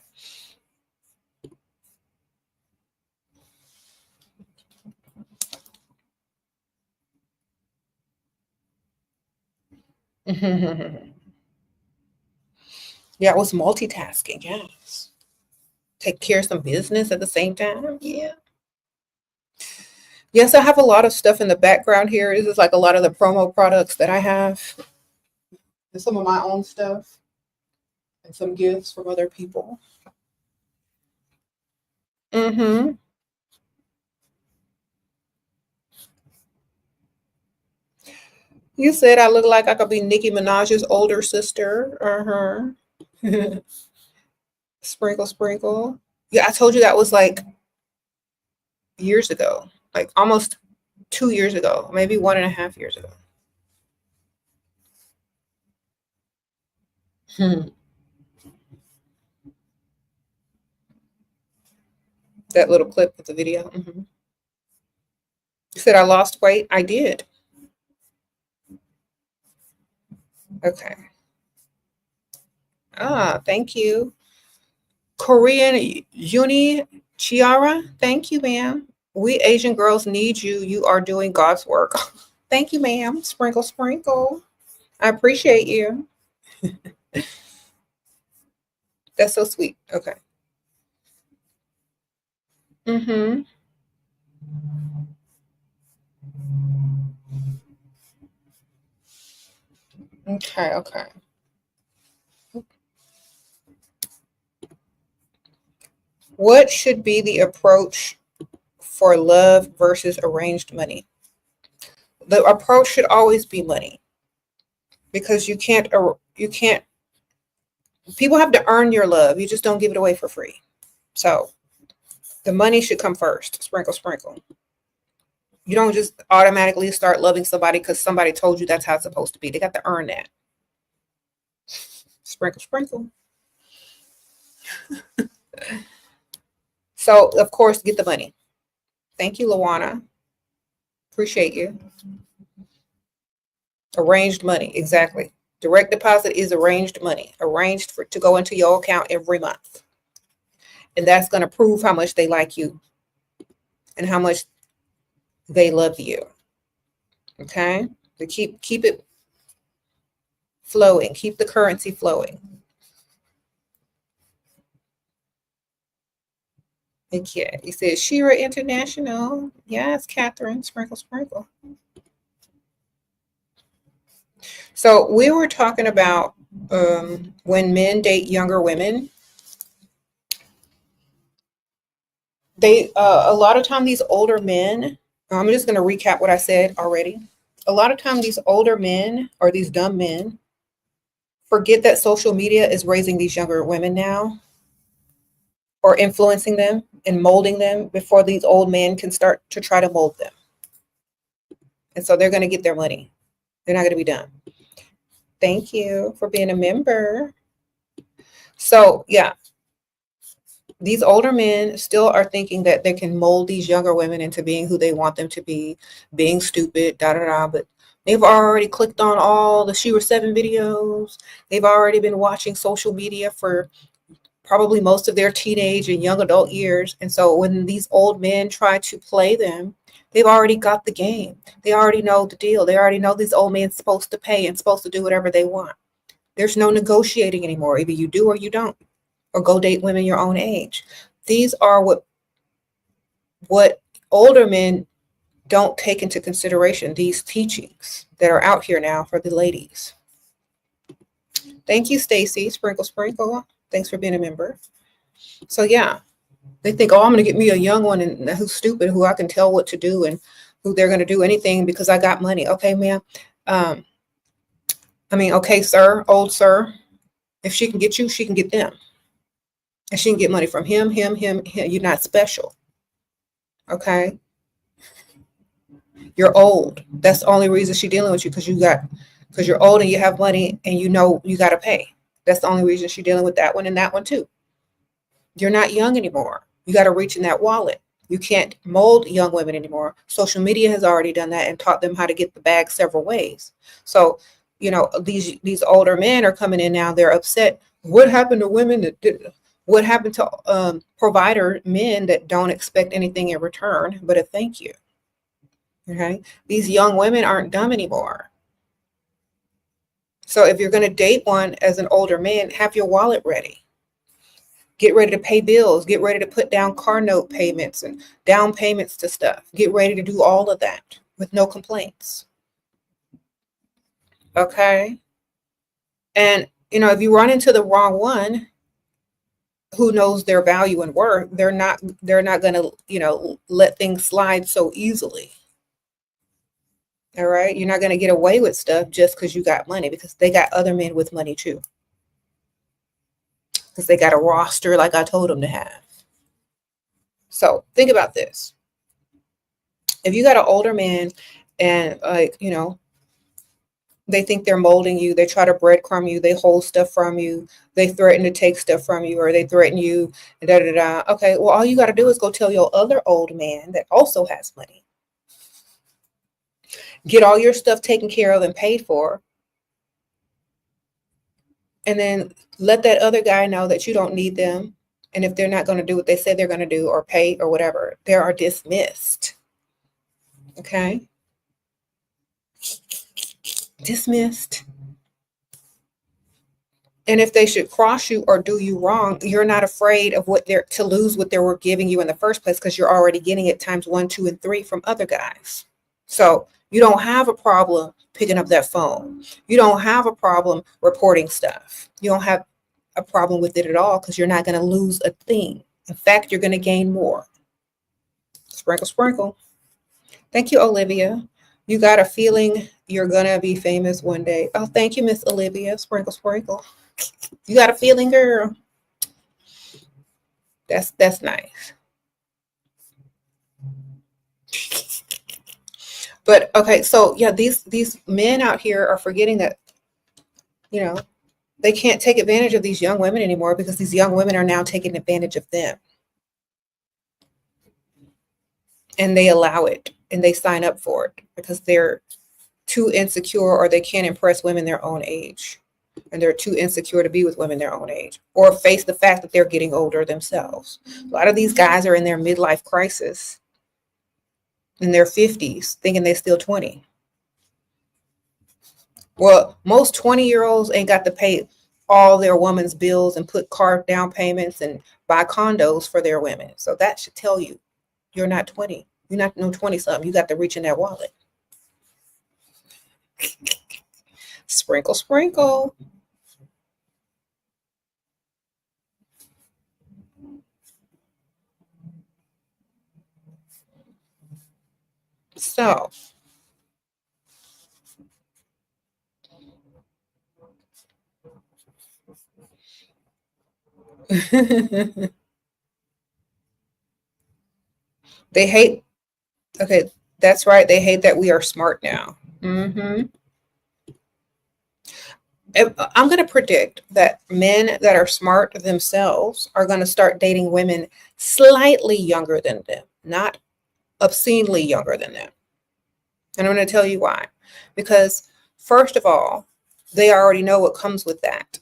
Yeah, it was multitasking. Yes. Take care of some business at the same time. Yeah. Yes, I have a lot of stuff in the background here. This is like a lot of the promo products that I have, and some of my own stuff, and some gifts from other people. Mm-hmm. You said I look like I could be Nicki Minaj's older sister. Uh-huh. Sprinkle, sprinkle. Yeah, I told you that was like years ago, like almost 2 years ago, maybe 1.5 years ago. Hmm. That little clip of the video. Mhm. You said I lost weight. I did. Okay. Ah, thank you. Korean Uni Chiara. Thank you, ma'am. We Asian girls need you. You are doing God's work. Thank you, ma'am. Sprinkle, sprinkle. I appreciate you. That's so sweet. Okay. Mm-hmm. Okay, okay. What should be the approach for love versus arranged money? The approach should always be money because you can't people have to earn your love. You just don't give it away for free. So the money should come first. Sprinkle, sprinkle. You don't just automatically start loving somebody because somebody told you that's how it's supposed to be. They got to earn that. Sprinkle, sprinkle. So of course, get the money. Thank you, Luana. Appreciate you. Arranged money, exactly. Direct deposit is arranged money, arranged for to go into your account every month. And that's going to prove how much they like you and how much they love you. Okay? To keep it flowing, keep the currency flowing. Okay, you said Shira International. Yes, Catherine, sprinkle, sprinkle. So we were talking about when men date younger women, they a lot of time these older men. I'm just going to recap what I said already. A lot of time these older men or these dumb men forget that social media is raising these younger women now or influencing them and molding them before these old men can start to try to mold them. And so they're going to get their money. They're not going to be done. Thank you for being a member. So, yeah, these older men still are thinking that they can mold these younger women into being who they want them to be, being stupid, da da da. But they've already clicked on all the SheRaSeven videos. They've already been watching social media for probably most of their teenage and young adult years. And so when these old men try to play them, they've already got the game. They already know the deal. They already know these old men supposed to pay and supposed to do whatever they want. There's no negotiating anymore. Either you do or you don't. or go date women your own age. These are what older men don't take into consideration, these teachings that are out here now for the ladies. Thank you, Stacy. Sprinkle, sprinkle. Thanks for being a member. So yeah, they think, oh, I'm going to get me a young one and who's stupid, who I can tell what to do and who they're going to do anything because I got money. Okay, ma'am. Okay, sir, old sir. If she can get you, she can get them. And she can get money from him. You're not special. Okay? You're old. That's the only reason she's dealing with you, because you're old and you have money and you know you got to pay. That's the only reason she's dealing with that one and that one too. You're not young anymore. You got to reach in that wallet. You can't mold young women anymore. Social media has already done that and taught them how to get the bag several ways. So, these older men are coming in now. They're upset. What happened to women that did? What happened to provider men that don't expect anything in return but a thank you? Okay, these young women aren't dumb anymore. So if you're going to date one as an older man, have your wallet ready. Get ready to pay bills. Get ready to put down car note payments and down payments to stuff. Get ready to do all of that with no complaints. Okay. And, if you run into the wrong one who knows their value and worth, they're not going to, let things slide so easily. All right. You're not going to get away with stuff just because you got money, because they got other men with money too. Because they got a roster like I told them to have. So think about this. If you got an older man and they think they're molding you, they try to breadcrumb you, they hold stuff from you, they threaten to take stuff from you, or they threaten you, and da da da. Okay, well, all you got to do is go tell your other old man that also has money. Get all your stuff taken care of and paid for. And then let that other guy know that you don't need them. And if they're not going to do what they said they're going to do or pay or whatever, they are dismissed. Okay? Dismissed. And if they should cross you or do you wrong, you're not afraid of to lose what they were giving you in the first place, because you're already getting it times 1, 2, and 3 from other guys. So you don't have a problem picking up that phone. You don't have a problem reporting stuff. You don't have a problem with it at all, because you're not going to lose a thing. In fact, you're going to gain more. Sprinkle, sprinkle. Thank you, Olivia. You got a feeling you're going to be famous one day. Oh, thank you, Miss Olivia. Sprinkle, sprinkle. You got a feeling, girl? That's nice. But okay, so yeah, these men out here are forgetting that, they can't take advantage of these young women anymore, because these young women are now taking advantage of them. And they allow it and they sign up for it because they're too insecure, or they can't impress women their own age. And they're too insecure to be with women their own age, or face the fact that they're getting older themselves. A lot of these guys are in their midlife crisis in their 50s, thinking they're still 20. Well, most 20-year-olds ain't got to pay all their women's bills and put car down payments and buy condos for their women. So that should tell you you're not 20. You're not no 20-something. You got to reach in that wallet. Sprinkle, sprinkle. So they hate, okay, that's right. They hate that we are smart now. Mm-hmm. I'm going to predict that men that are smart themselves are going to start dating women slightly younger than them, not obscenely younger than them. And I'm going to tell you why. Because first of all, they already know what comes with that.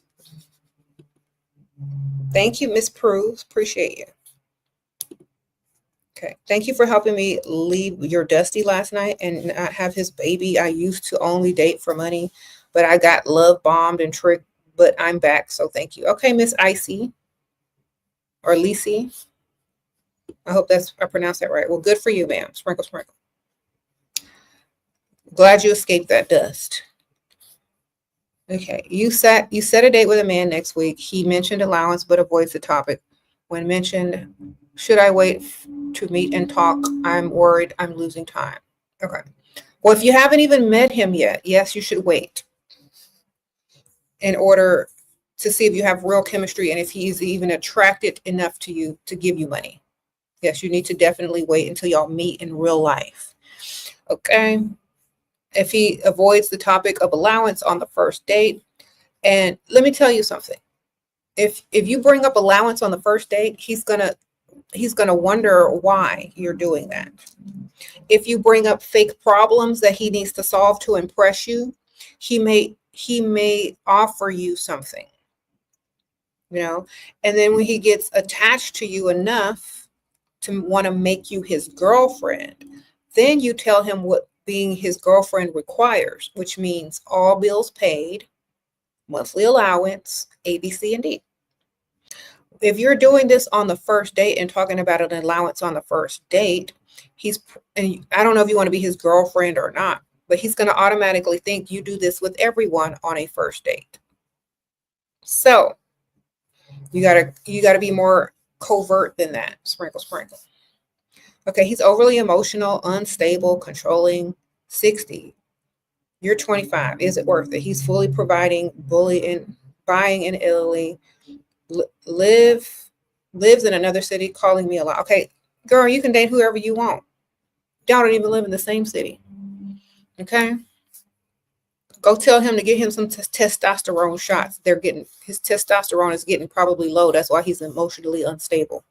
Thank you, Miss Proves. Appreciate you. Okay. Thank you for helping me leave your Dusty last night and not have his baby. I used to only date for money, but I got love bombed and tricked, but I'm back. So thank you. Okay, Miss Icy. or Lisi. I hope I pronounced that right. Well, good for you, ma'am. Sprinkle, sprinkle. Glad you escaped that dust. Okay, you set a date with a man next week. He mentioned allowance but avoids the topic. When mentioned, should I wait to meet and talk? I'm worried I'm losing time. Okay. Well, if you haven't even met him yet, yes, you should wait in order to see if you have real chemistry and if he's even attracted enough to you to give you money. Yes, you need to definitely wait until y'all meet in real life. Okay. If he avoids the topic of allowance on the first date, and let me tell you something. If you bring up allowance on the first date, he's gonna wonder why you're doing that. If you bring up fake problems that he needs to solve to impress you, he may offer you something, and then when he gets attached to you enough to want to make you his girlfriend, then you tell him what being his girlfriend requires, which means all bills paid, monthly allowance, A, B, C, and D. If you're doing this on the first date and talking about an allowance on the first date, and I don't know if you want to be his girlfriend or not, but he's going to automatically think you do this with everyone on a first date. So you gotta be more covert than that. Sprinkle, sprinkle. Okay, he's overly emotional, unstable, controlling. 60. You're 25. Is it worth it? He's fully providing, bullying, buying in Italy. Lives in another city, calling me a lot. Okay, girl, you can date whoever you want. Y'all don't even live in the same city. Okay, go tell him to get him some testosterone shots. His testosterone is getting probably low. That's why he's emotionally unstable.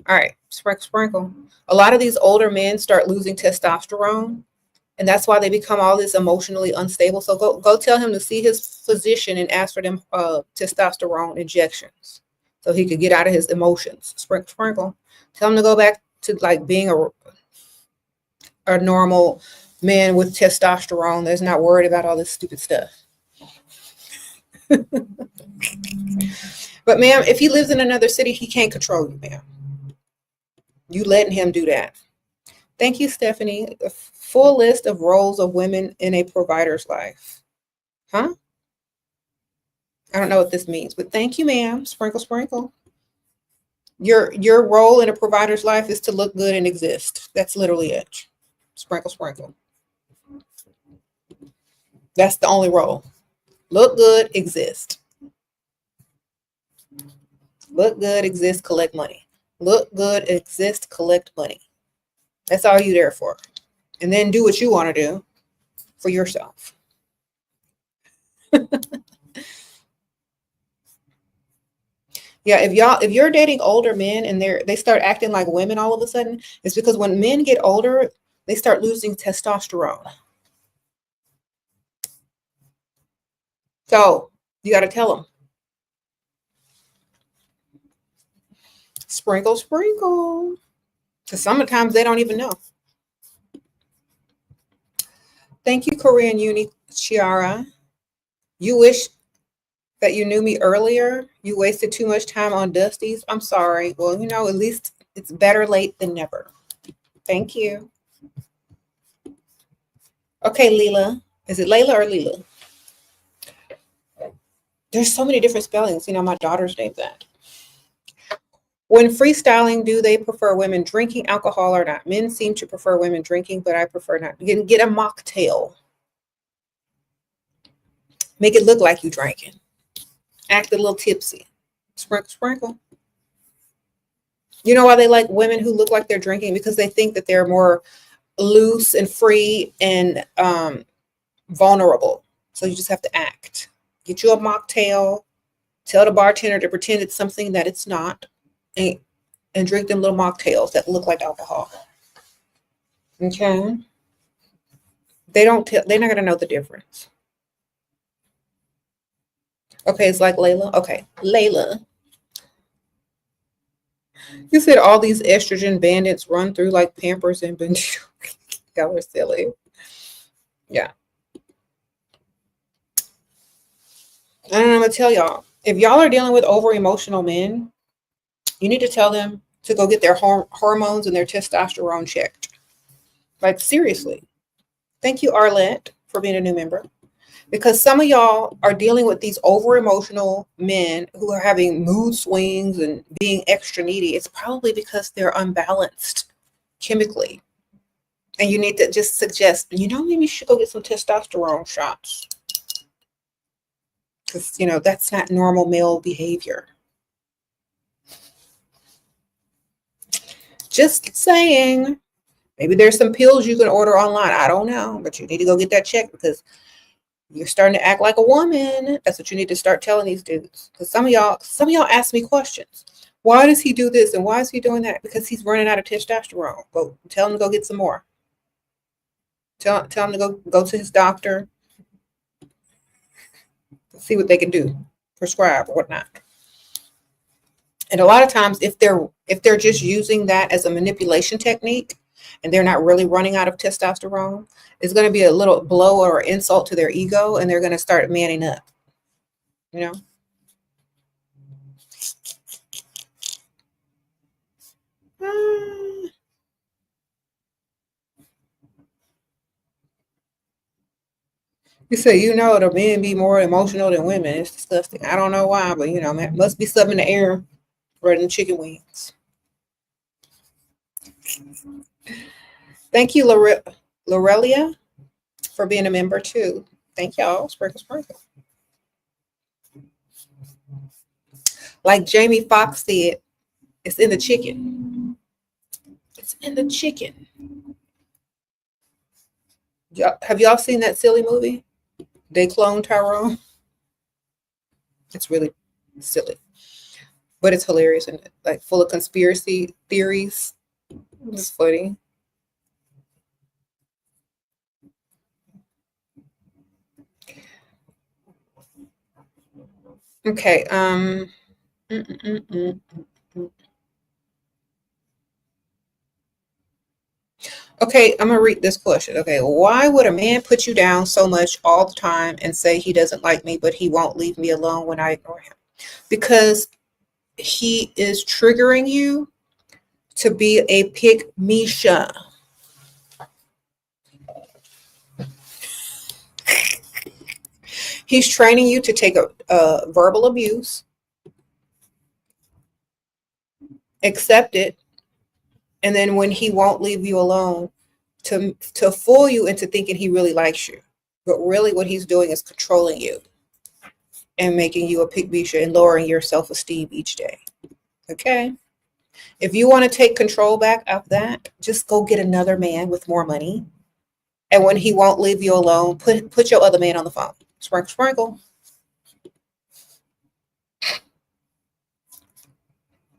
All right, sprinkle, sprinkle. A lot of these older men start losing testosterone, and that's why they become all this emotionally unstable. So go tell him to see his physician and ask for them testosterone injections so he could get out of his emotions. Sprinkle, sprinkle. Tell him to go back to like being a normal man with testosterone that's not worried about all this stupid stuff. But ma'am, if he lives in another city, he can't control you, ma'am. You letting him do that. Thank you, Stephanie. A full list of roles of women in a provider's life. Huh? I don't know what this means, but thank you, ma'am. Sprinkle, sprinkle. Your role in a provider's life is to look good and exist. That's literally it. Sprinkle, sprinkle. That's the only role. Look good, exist. Look good, exist, collect money. Look good, exist, collect money. That's all you're there for. And then do what you want to do for yourself. Yeah, if you're dating older men and they start acting like women all of a sudden, it's because when men get older, they start losing testosterone. So you got to tell them. Sprinkle, sprinkle. Because sometimes they don't even know. Thank you, Korean Uni Chiara. You wish that you knew me earlier. You wasted too much time on Dusties. I'm sorry. Well, at least it's better late than never. Thank you. Okay, Leela. Is it Layla or Leela? There's so many different spellings. My daughter's named that. When freestyling, do they prefer women drinking alcohol or not? Men seem to prefer women drinking, but I prefer not. Get a mocktail. Make it look like you drinking. Act a little tipsy. Sprinkle, sprinkle. You know why they like women who look like they're drinking? Because they think that they're more loose and free and vulnerable. So you just have to act. Get you a mocktail. Tell the bartender to pretend it's something that it's not. And drink them little mocktails that look like alcohol. Okay? They're not going to know the difference. Okay, it's like Layla. Okay, Layla. You said all these estrogen bandits run through like Pampers and Benadryl. Y'all are silly. Yeah. And I'm going to tell y'all, if y'all are dealing with over emotional men, You need to tell them to go get their hormones and their testosterone checked. Like, seriously. Thank you, Arlette, for being a new member. Because some of y'all are dealing with these over emotional men who are having mood swings and being extra needy. It's probably because they're unbalanced chemically. And you need to just suggest, maybe you should go get some testosterone shots. Because, that's not normal male behavior. Just saying. Maybe there's some pills you can order online. I don't know. But you need to go get that checked because you're starting to act like a woman. That's what you need to start telling these dudes. Because some of y'all ask me questions. Why does he do this and why is he doing that? Because he's running out of testosterone. Go tell him to go get some more. Tell him to go to his doctor. See what they can do, prescribe or whatnot. And a lot of times, if they're just using that as a manipulation technique, and they're not really running out of testosterone, it's going to be a little blow or insult to their ego, and they're going to start manning up. You say, the men be more emotional than women. It's disgusting. I don't know why, but man, must be something in the air rather than chicken wings. Thank you, Lorelia, for being a member too. Thank y'all. Sprinkle, sprinkle. Like Jamie Foxx said, it's in the chicken. It's in the chicken. Have y'all seen that silly movie? They cloned Tyrone. It's really silly, but it's hilarious and like full of conspiracy theories. It's funny. Okay. Okay, I'm gonna read this question. Okay, why would a man put you down so much all the time and say he doesn't like me, but he won't leave me alone when I ignore him? Because he is triggering you to be a pick-me-sha. He's training you to take a verbal abuse, accept it, and then when he won't leave you alone, to fool you into thinking he really likes you. But really what he's doing is controlling you and making you a pick-me-sha and lowering your self-esteem each day. Okay? If you want to take control back of that, just go get another man with more money. And when he won't leave you alone, put your other man on the phone. Sprinkle, sprinkle.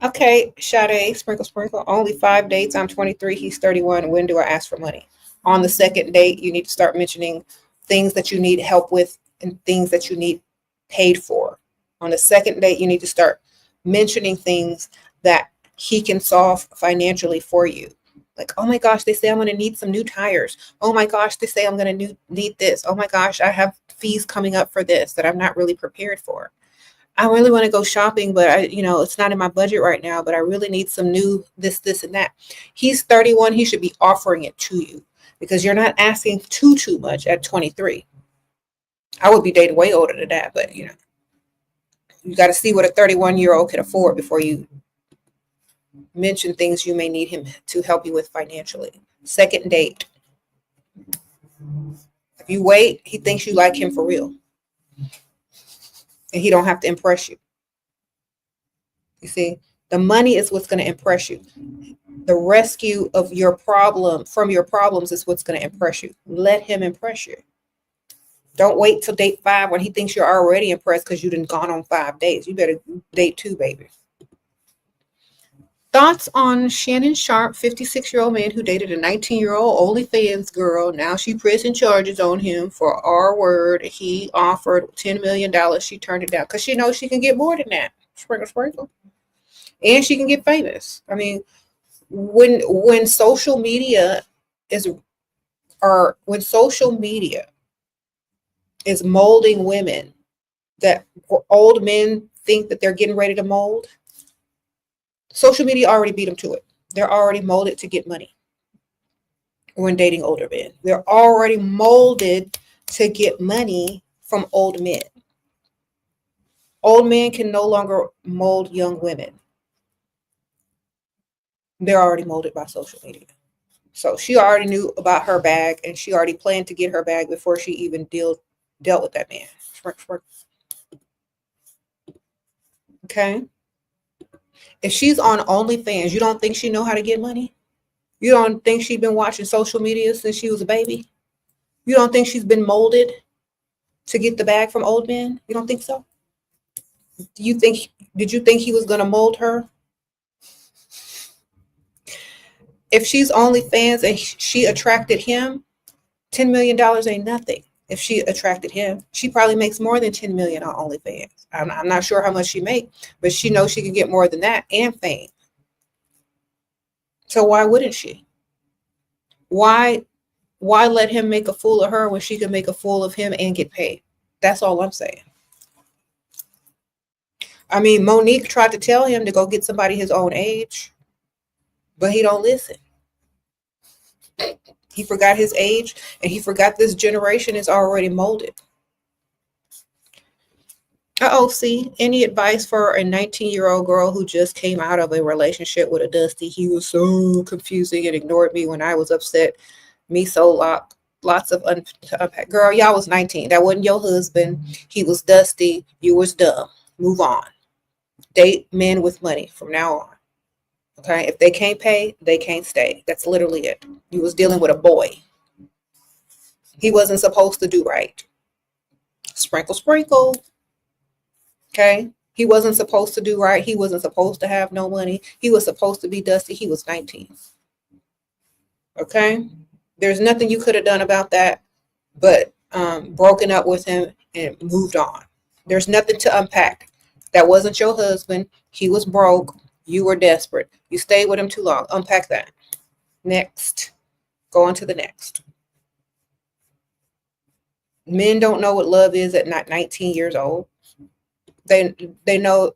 Okay, Sade, sprinkle, sprinkle. Only 5 dates. I'm 23. He's 31. When do I ask for money? On the second date, you need to start mentioning things that you need help with and things that you need paid for. On the second date, you need to start mentioning things that he can solve financially for you. Like, oh my gosh, they say I'm going to need some new tires. Oh my gosh, they say I'm going to need this. Oh my gosh, I have fees coming up for this that I'm not really prepared for. I really want to go shopping, but it's not in my budget right now, but I really need some new this, and that. He's 31. He should be offering it to you because you're not asking too much at 23. I would be dating way older than that, but you got to see what a 31-year-old can afford before you mention things you may need him to help you with financially. Second date. If you wait, he thinks you like him for real. And he don't have to impress you. You see, the money is what's going to impress you. The rescue of from your problems is what's going to impress you. Let him impress you. Don't wait till date 5 when he thinks you're already impressed because you done gone on 5 days. You better date 2, baby. Thoughts on Shannon Sharp, 56-year-old man who dated a 19-year-old OnlyFans girl. Now she pressing charges on him for R-word. He offered $10 million. She turned it down because she knows she can get more than that. Sprinkle, sprinkle. And she can get famous. I mean, when social media is molding women that old men think that they're getting ready to mold, Social media already beat them to it. They're already molded to get money when dating older men. They're already molded to get money from old men. Old men can no longer mold young women. They're already molded by social media. So she already knew about her bag, and she already planned to get her bag before she even dealt with that man. Okay. If she's on OnlyFans, you don't think she know how to get money? You don't think she's been watching social media since she was a baby? You don't think she's been molded to get the bag from old men? You don't think so? Did you think he was going to mold her? If she's OnlyFans and she attracted him, $10 million ain't nothing. If she attracted him, she probably makes more than 10 million on OnlyFans. I'm not sure how much she make, but she knows she can get more than that and fame. So why wouldn't she? Why let him make a fool of her when she could make a fool of him and get paid? That's all I'm saying. I mean, Monique tried to tell him to go get somebody his own age, but he don't listen. He forgot his age, and he forgot this generation is already molded. See, any advice for a 19-year-old girl who just came out of a relationship with a Dusty? He was so confusing and ignored me when I was upset. Me so lots of unpack. Girl, y'all was 19. That wasn't your husband. He was Dusty. You was dumb. Move on. Date men with money from now on. Okay? If they can't pay, they can't stay. That's literally it. You was dealing with a boy. He wasn't supposed to do right. Sprinkle, sprinkle. Okay? He wasn't supposed to do right. He wasn't supposed to have no money. He was supposed to be Dusty. He was 19. Okay? There's nothing you could have done about that but broken up with him and moved on. There's nothing to unpack. That wasn't your husband. He was broke. You were desperate. You stayed with him too long. Unpack that. Next. Go on to the next. Men don't know what love is at not 19 years old. They know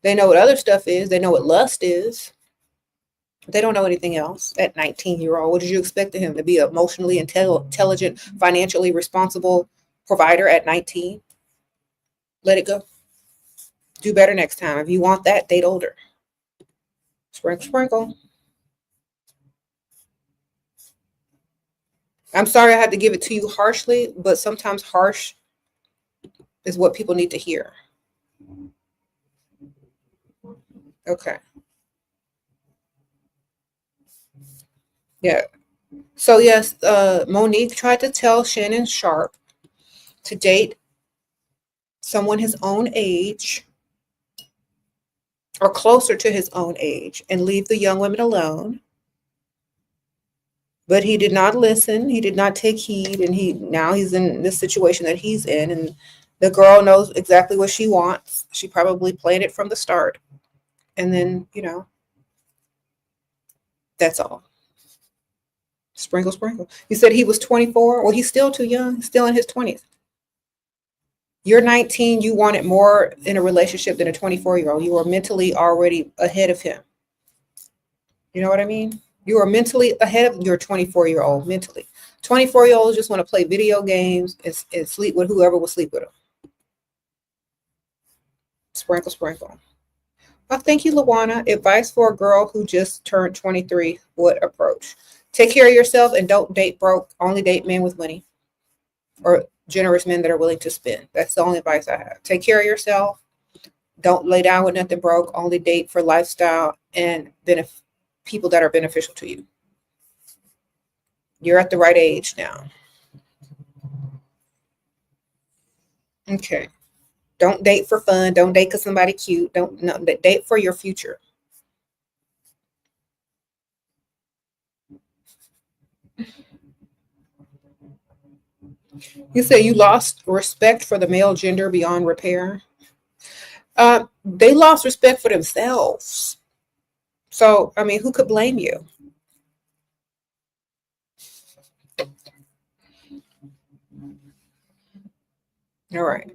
what other stuff is. They know what lust is. They don't know anything else at 19-year-old. What did you expect of him to be an emotionally intelligent, financially responsible provider at 19? Let it go. Do better next time. If you want that, date older. Sprinkle, sprinkle. I'm sorry I had to give it to you harshly, but sometimes harsh is what people need to hear. Okay. Yeah. So yes, Monique tried to tell Shannon Sharp to date someone his own age or closer to his own age and leave the young women alone. But he did not listen. He did not take heed, and he's in this situation that he's in, and the girl knows exactly what she wants. She probably planned it from the start, and then that's all. Sprinkle, sprinkle. You said he was 24. Well, he's still too young. He's still in his 20s. You're 19. You wanted more in a relationship than a 24-year-old. You were mentally already ahead of him. You know what I mean? You are mentally ahead of your 24-year-old mentally. 24-year-olds just want to play video games and sleep with whoever will sleep with them. Sprinkle, sprinkle. Well, thank you, Luana. Advice for a girl who just turned 23. What approach? Take care of yourself and don't date broke. Only date men with money or generous men that are willing to spend. That's the only advice I have. Take care of yourself. Don't lay down with nothing broke. Only date for lifestyle and people that are beneficial to you. You're at the right age now. Okay. Don't date for fun. Don't date because somebody cute. Don't date for your future. You say you lost respect for the male gender beyond repair. They lost respect for themselves. So, I mean, who could blame you? All right.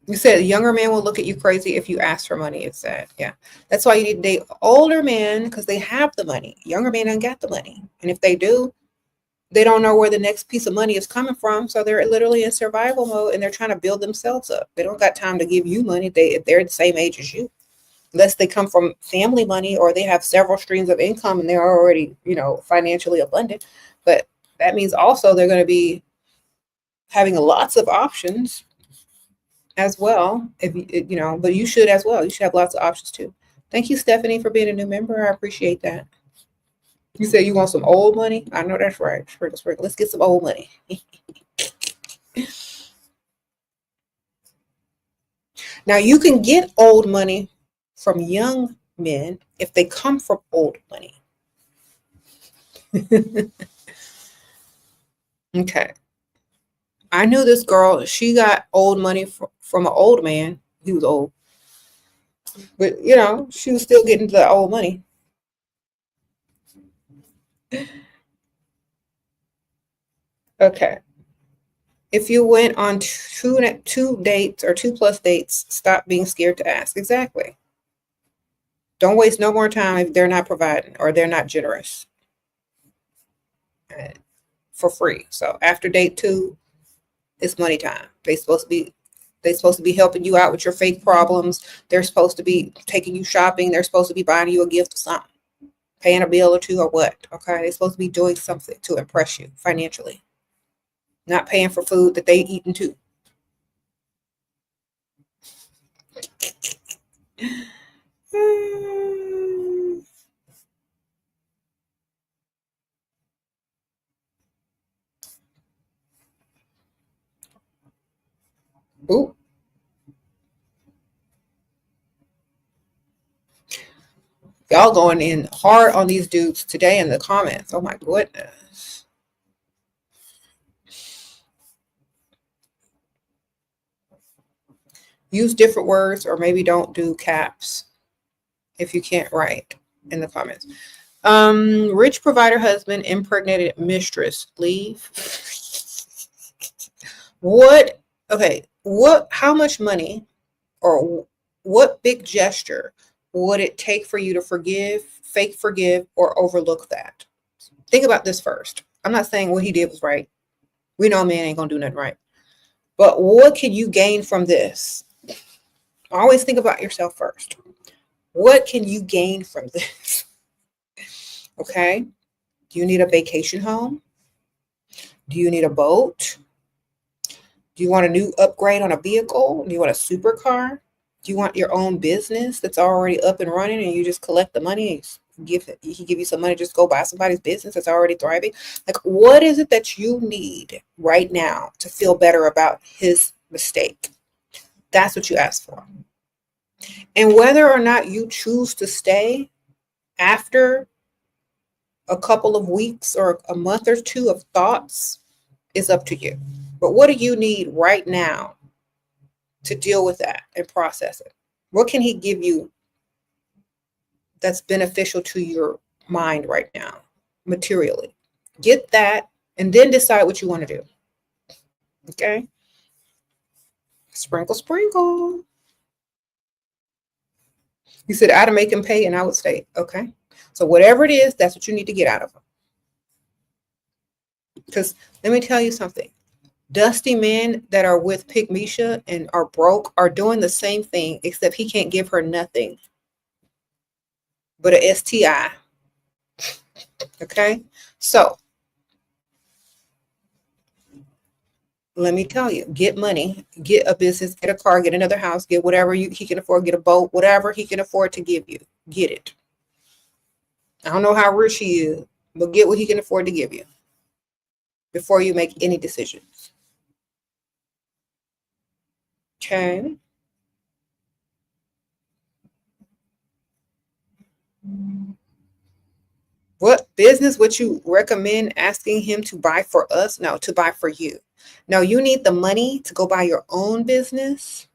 You said a younger man will look at you crazy if you ask for money. It's sad. Yeah. That's why you need to date older men because they have the money. Younger men don't got the money. And if they do, they don't know where the next piece of money is coming from. So they're literally in survival mode and they're trying to build themselves up. They don't got time to give you money if they're the same age as you. Unless they come from family money or they have several streams of income and they're already, financially abundant. But that means also they're going to be having lots of options as well. But you should as well. You should have lots of options too. Thank you, Stephanie, for being a new member. I appreciate that. You said you want some old money? I know that's right. Let's get some old money. Now, you can get old money from young men if they come from old money. Okay. I knew this girl. She got old money from an old man. He was old. But, she was still getting the old money. Okay. If you went on two dates or 2+ dates, stop being scared to ask. Exactly. Don't waste no more time if they're not providing or they're not generous for free. So after date 2, it's money time. They're supposed to be helping you out with your fake problems. They're supposed to be taking you shopping. They're supposed to be buying you a gift or something, paying a bill or two or what. Okay, they're supposed to be doing something to impress you financially, not paying for food that they eating too. Ooh. Y'all going in hard on these dudes today in the comments. Oh my goodness. Use different words or maybe don't do caps if you can't write in the comments. Rich provider husband, impregnated mistress, leave. What? Okay. How much money or what big gesture would it take for you to fake forgive, or overlook that? Think about this first. I'm not saying what he did was right. We know a man ain't gonna do nothing right. But what can you gain from this? Always think about yourself first. What can you gain from this? Okay. Do you need a vacation home? Do you need a boat? Do you want a new upgrade on a vehicle? Do you want a supercar? Do you want your own business that's already up and running and you just collect the money? He give you some money, just go buy somebody's business that's already thriving. Like, what is it that you need right now to feel better about his mistake? That's what you ask for. And whether or not you choose to stay after a couple of weeks or a month or 2 of thoughts is up to you. But what do you need right now to deal with that and process it? What can he give you that's beneficial to your mind right now, materially? Get that and then decide what you want to do. Okay? Sprinkle, sprinkle. You said I'd make him pay and I would stay. Okay. So whatever it is, that's what you need to get out of him. Because let me tell you something. Dusty men that are with Pygmisha and are broke are doing the same thing, except he can't give her nothing but a STI. Okay? So let me tell you, get money, get a business, get a car, get another house, get whatever he can afford, get a boat, whatever he can afford to give you. Get it. I don't know how rich he is, but get what he can afford to give you before you make any decisions. Okay. What business would you recommend asking him to buy for us? No, to buy for you. No, you need the money to go buy your own business.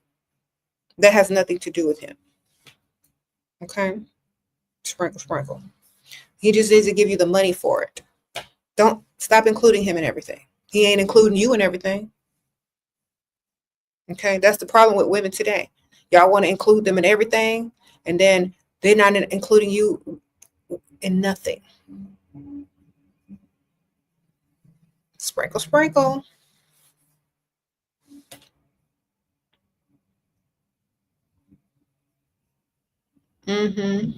That has nothing to do with him. Okay? Sprinkle, sprinkle. He just needs to give you the money for it. Don't stop including him in everything. He ain't including you in everything. Okay, that's the problem with women today. Y'all want to include them in everything, and then they're not including you in nothing. Sprinkle, sprinkle. Mm-hmm.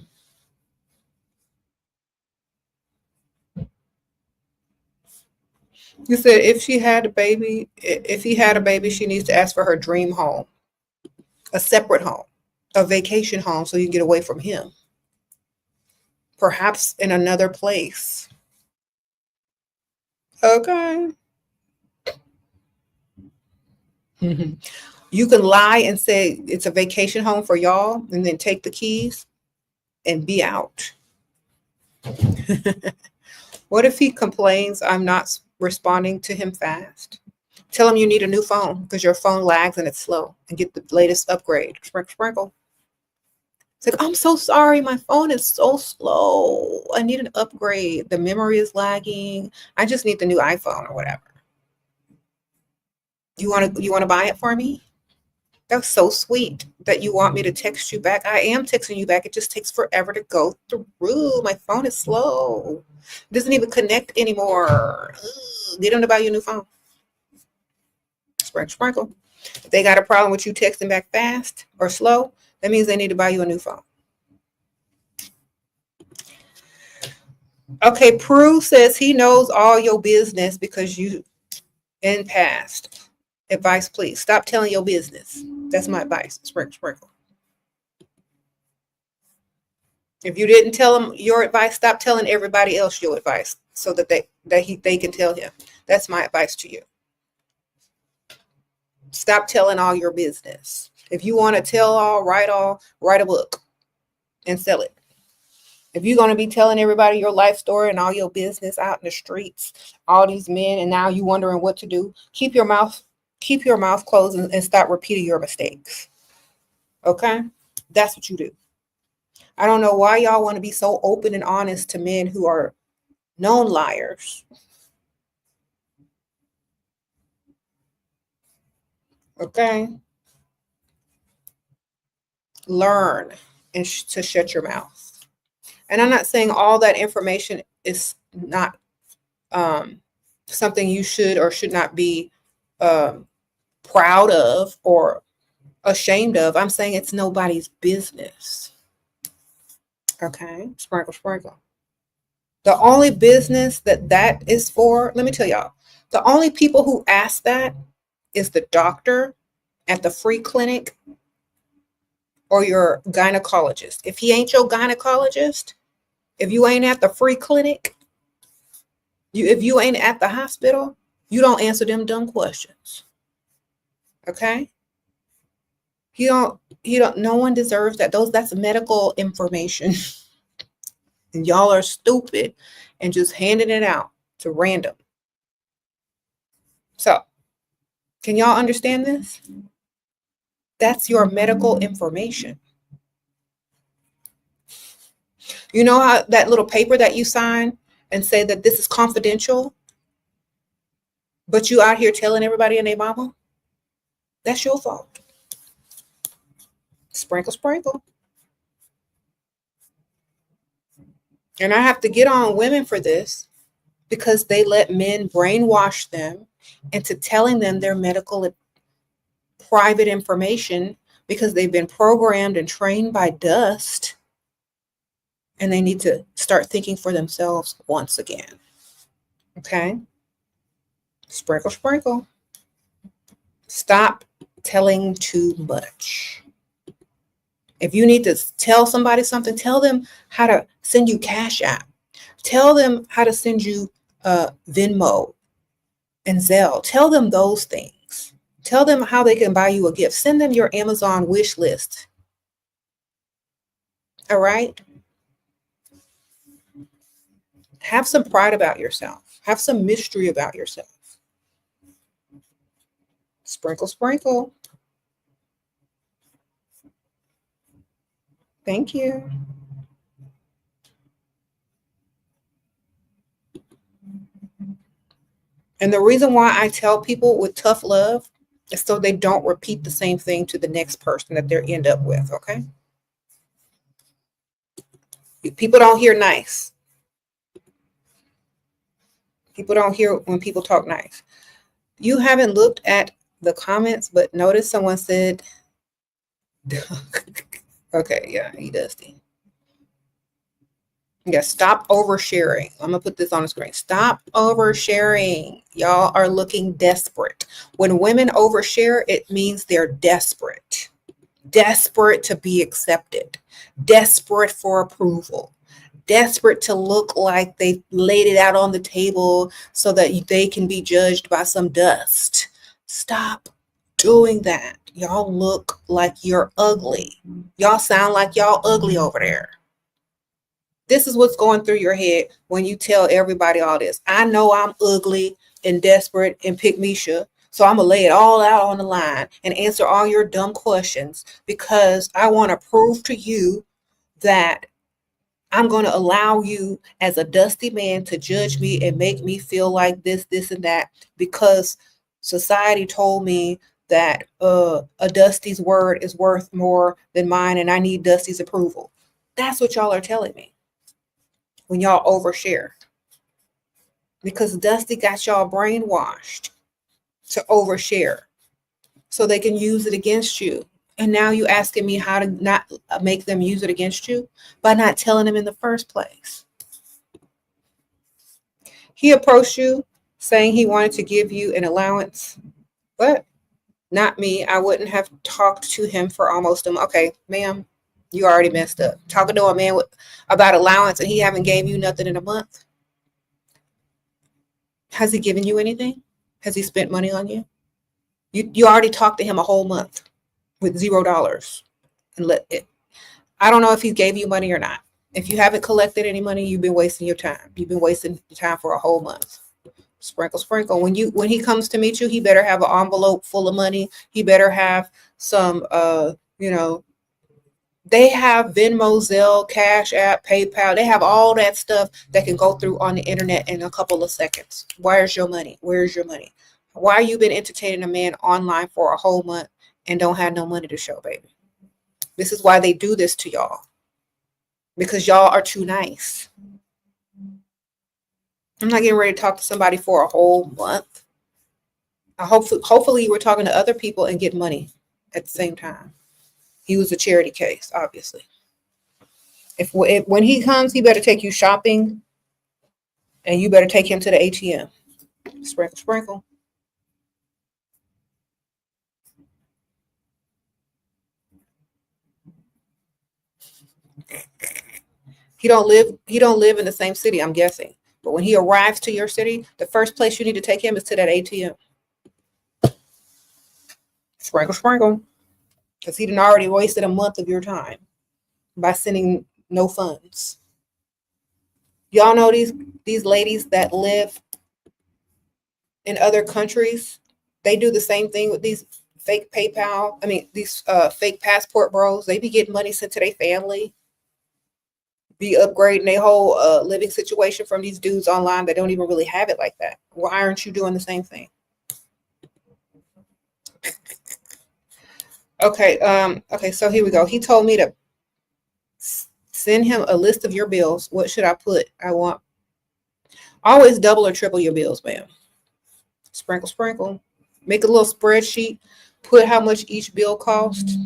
You said if she had a baby, if he had a baby, she needs to ask for her dream home, a separate home, a vacation home, so you can get away from him. Perhaps in another place. Okay. Mhm. You can lie and say it's a vacation home for y'all and then take the keys and be out. What if he complains I'm not responding to him fast? Tell him you need a new phone because your phone lags and it's slow and get the latest upgrade. Sprinkle, sprinkle. It's like, I'm so sorry. My phone is so slow. I need an upgrade. The memory is lagging. I just need the new iPhone or whatever. You want to buy it for me? That's so sweet that you want me to text you back. I am texting you back. It just takes forever to go through. My phone is slow. It doesn't even connect anymore. Get them to buy you a new phone. Sprinkle, sprinkle. If they got a problem with you texting back fast or slow, that means they need to buy you a new phone. Okay, Prue says he knows all your business because you in past. Advice, please. Stop telling your business. That's my advice. Sprinkle, sprinkle. If you didn't tell him your advice, stop telling everybody else your advice so that they can tell him. That's my advice to you. Stop telling all your business. If you want to tell all, write a book and sell it. If you're going to be telling everybody your life story and all your business out in the streets, all these men, and now you wondering what to do, keep your mouth closed and stop repeating your mistakes. Okay? That's what you do. I don't know why y'all want to be so open and honest to men who are known liars. Okay? Learn and to shut your mouth. And I'm not saying all that information is not something you should or should not be um, proud of or ashamed of. I'm saying it's nobody's business. Okay? Sprinkle, sprinkle. The only business that is for, let me tell y'all, the only people who ask that is the doctor at the free clinic or your gynecologist. If he ain't your gynecologist, if you ain't at the free clinic, if you ain't at the hospital, you don't answer them dumb questions. Okay? No one deserves that. That's medical information. And y'all are stupid and just handing it out to random. So, can y'all understand this? That's your medical information. You know how that little paper that you sign and say that this is confidential, but you out here telling everybody and their mama? That's your fault. Sprinkle, sprinkle. And I have to get on women for this because they let men brainwash them into telling them their medical private information because they've been programmed and trained by dust. And they need to start thinking for themselves once again. Okay? Sprinkle, sprinkle. Stop telling too much. If you need to tell somebody something, tell them how to send you Cash App. Tell them how to send you Venmo and Zelle. Tell them those things. Tell them how they can buy you a gift. Send them your Amazon wish list. All right? Have some pride about yourself. Have some mystery about yourself. Sprinkle, sprinkle. Thank you. And the reason why I tell people with tough love so they don't repeat the same thing to the next person that they end up with, okay? People don't hear nice. People don't hear when people talk nice. You haven't looked at the comments, but notice someone said, okay, yeah, he does. Yeah, stop oversharing. I'm gonna put this on the screen. Stop oversharing. Y'all are looking desperate. When women overshare, it means they're desperate. Desperate to be accepted. Desperate for approval. Desperate to look like they laid it out on the table so that they can be judged by some dust. Stop doing that. Y'all look like you're ugly. Y'all sound like y'all ugly over there. This is what's going through your head when you tell everybody all this. I know I'm ugly and desperate and pick Misha, so I'm going to lay it all out on the line and answer all your dumb questions because I want to prove to you that I'm going to allow you as a dusty man to judge me and make me feel like this, and that because society told me that a Dusty's word is worth more than mine and I need Dusty's approval. That's what y'all are telling me when y'all overshare. Because Dusty got y'all brainwashed to overshare so they can use it against you. And now you asking me how to not make them use it against you by not telling them in the first place. He approached you saying he wanted to give you an allowance, but not me. I wouldn't have talked to him for almost a month. Okay, ma'am, you already messed up. Talking to a man about allowance and he haven't gave you nothing in a month. Has he given you anything? Has he spent money on you? You already talked to him a whole month with $0 and let it. I don't know if he gave you money or not. If you haven't collected any money, you've been wasting your time. You've been wasting your time for a whole month. Sprinkle, sprinkle. When he comes to meet you, he better have an envelope full of money. He better have some they have Venmo, Zelle, Cash App, PayPal. They have all that stuff that can go through on the internet in a couple of seconds. Where's your money? Where's your money? Why you been entertaining a man online for a whole month and don't have no money to show, baby? This is why they do this to y'all. Because y'all are too nice. I'm not getting ready to talk to somebody for a whole month. Hopefully you were talking to other people and get money at the same time. He was a charity case, obviously. If when he comes, he better take you shopping and you better take him to the ATM. Sprinkle, sprinkle. He don't live in the same city, I'm guessing. But when he arrives to your city, the first place you need to take him is to that ATM. Sprinkle, sprinkle. Because he done already wasted a month of your time by sending no funds. Y'all know these ladies that live in other countries, they do the same thing with these fake PayPal. I mean, these fake passport bros. They be getting money sent to their family, be upgrading their whole living situation from these dudes online that don't even really have it like that. Why aren't you doing the same thing? Okay, okay, so here we go. He told me to send him a list of your bills. What should I put? I want always double or triple your bills, ma'am. Sprinkle, sprinkle. Make a little spreadsheet. Put how much each bill cost.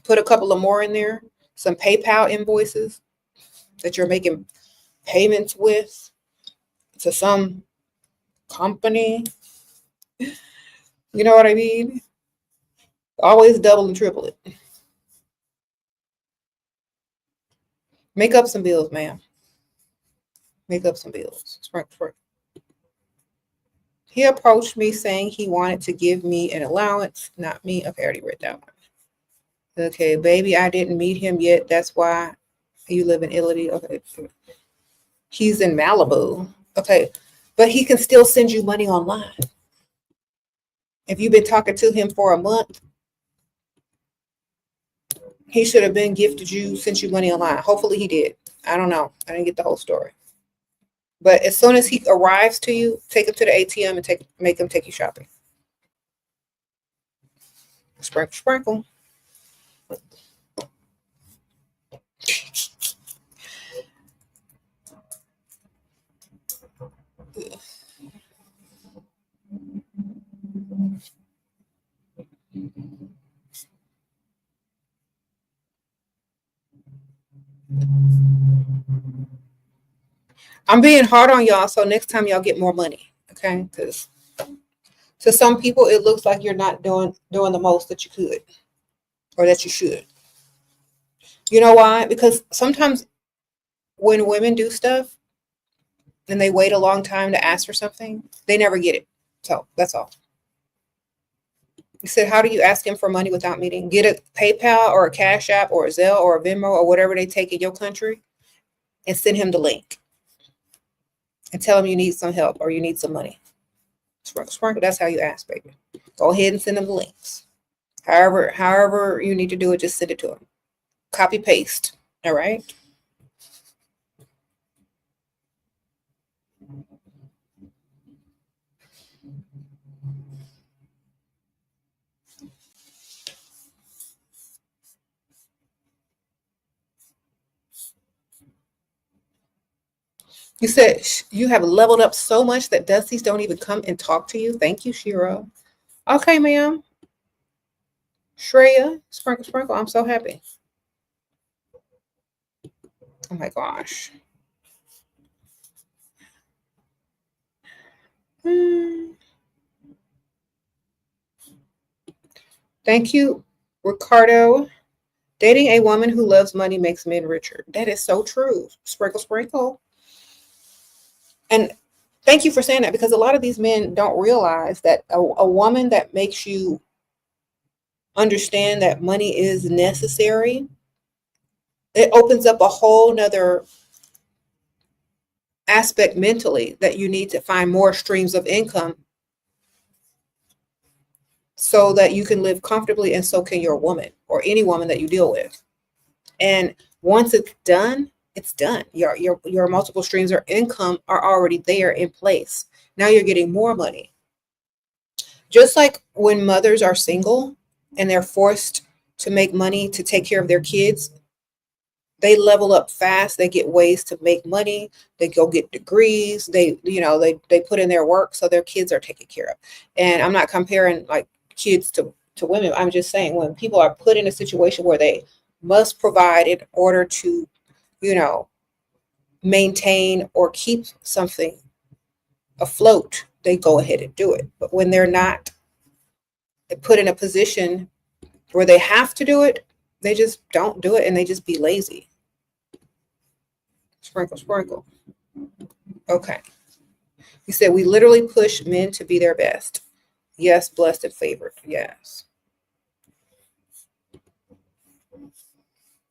Put a couple of more in there. Some PayPal invoices that you're making payments with to some company. You know what I mean? Always double and triple it. Make up some bills, ma'am. Make up some bills. Sprinkle, sprinkle. He approached me saying he wanted to give me an allowance, not me. Okay, I already read that one. Okay, baby, I didn't meet him yet. That's why you live in Italy. Okay. He's in Malibu. Okay, but he can still send you money online. If you've been talking to him for a month, he should have been gifted you, sent you money online. Hopefully he did. I don't know. I didn't get the whole story. But as soon as he arrives to you, take him to the ATM and make him take you shopping. Sprinkle, sprinkle. I'm being hard on y'all, so next time y'all get more money, okay? Because to some people, it looks like you're not doing the most that you could or that you should. You know why? Because sometimes when women do stuff and they wait a long time to ask for something, they never get it. So that's all. He said, how do you ask him for money without meeting? Get a PayPal or a Cash App or a Zelle or a Venmo or whatever they take in your country and send him the link and tell him you need some help or you need some money. Sprinkle, sprinkle. That's how you ask, baby. Go ahead and send them the links. However you need to do it, just send it to him. Copy, paste. All right. You said you have leveled up so much that Dusties don't even come and talk to you. Thank you, Shira. Okay, ma'am. Shreya, sprinkle, sprinkle. I'm so happy. Oh my gosh. Thank you, Ricardo. Dating a woman who loves money makes men richer. That is so true. Sprinkle, sprinkle. And thank you for saying that, because a lot of these men don't realize that a woman that makes you understand that money is necessary, it opens up a whole nother aspect mentally that you need to find more streams of income so that you can live comfortably, and so can your woman or any woman that you deal with. And once it's done, it's done. Your multiple streams of income are already there in place. Now you're getting more money. Just like when mothers are single and they're forced to make money to take care of their kids, they level up fast. They get ways to make money. They go get degrees. They put in their work so their kids are taken care of. And I'm not comparing like kids to women. I'm just saying when people are put in a situation where they must provide in order to, maintain or keep something afloat, they go ahead and do it. But when they're not put in a position where they have to do it, they just don't do it and they just be lazy. Sprinkle, sprinkle. Okay. He said, we literally push men to be their best. Yes, blessed and favored. Yes.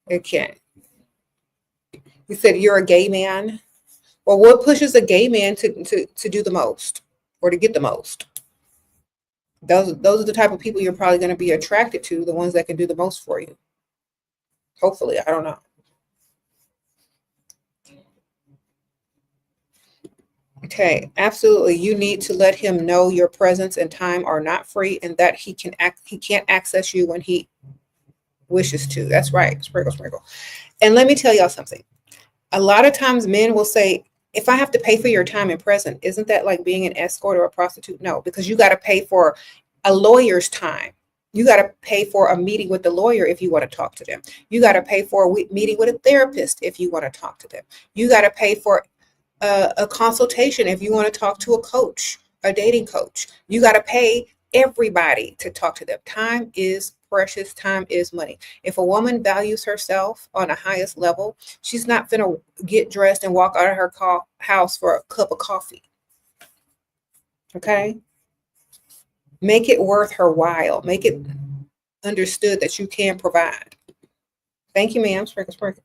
It can. He said, you're a gay man. Well, what pushes a gay man to do the most or to get the most? Those are the type of people you're probably going to be attracted to, the ones that can do the most for you. Hopefully, I don't know. Okay, absolutely. You need to let him know your presence and time are not free, and that he can't access you when he wishes to. That's right. Sprinkle, sprinkle. And let me tell y'all something. A lot of times men will say, if I have to pay for your time and present, isn't that like being an escort or a prostitute? No, because you got to pay for a lawyer's time. You got to pay for a meeting with the lawyer if you want to talk to them. You got to pay for a meeting with a therapist if you want to talk to them. You got to pay for a consultation if you want to talk to a coach, a dating coach. You got to pay everybody to talk to them. Time is precious. Time is money. If a woman values herself on the highest level, she's not going to get dressed and walk out of her house for a cup of coffee. Okay? Make it worth her while. Make it understood that you can provide. Thank you, ma'am. Sprinkle, sprinkle.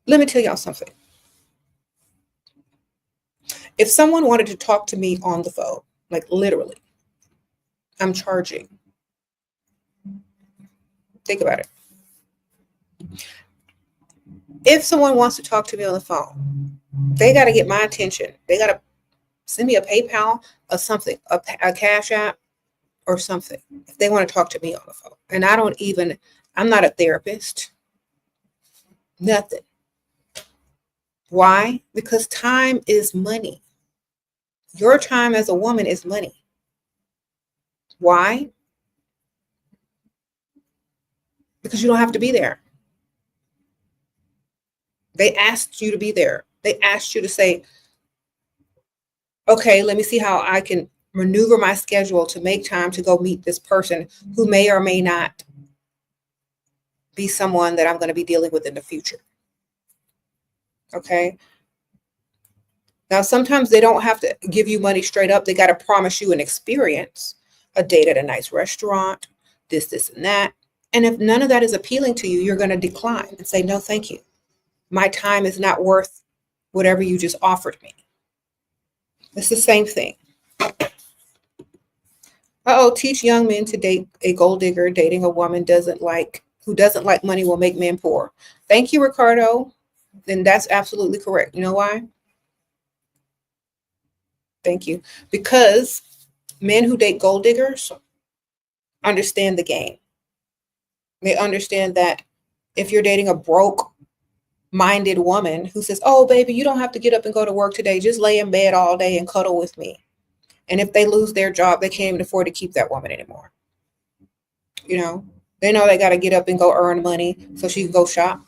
Let me tell y'all something. If someone wanted to talk to me on the phone, like literally, I'm charging. Think about it. If someone wants to talk to me on the phone, they got to get my attention. They got to send me a PayPal or something, a Cash App, or something if they want to talk to me on the phone. And I'm not a therapist. Nothing. Why? Because time is money. Your time as a woman is money. Why? Because you don't have to be there. They asked you to be there. They asked you to say, okay, let me see how I can maneuver my schedule to make time to go meet this person who may or may not be someone that I'm going to be dealing with in the future. Okay. Now, sometimes they don't have to give you money straight up. They got to promise you an experience, a date at a nice restaurant, this, and that. And if none of that is appealing to you, you're going to decline and say, no, thank you. My time is not worth whatever you just offered me. It's the same thing. Teach young men to date a gold digger. Dating a woman who doesn't like money will make men poor. Thank you, Ricardo. Then that's absolutely correct. You know why? Thank you. Because men who date gold diggers understand the game. They understand that if you're dating a broke-minded woman who says, oh, baby, you don't have to get up and go to work today. Just lay in bed all day and cuddle with me. And if they lose their job, they can't even afford to keep that woman anymore. You know, they know they got to get up and go earn money so she can go shop.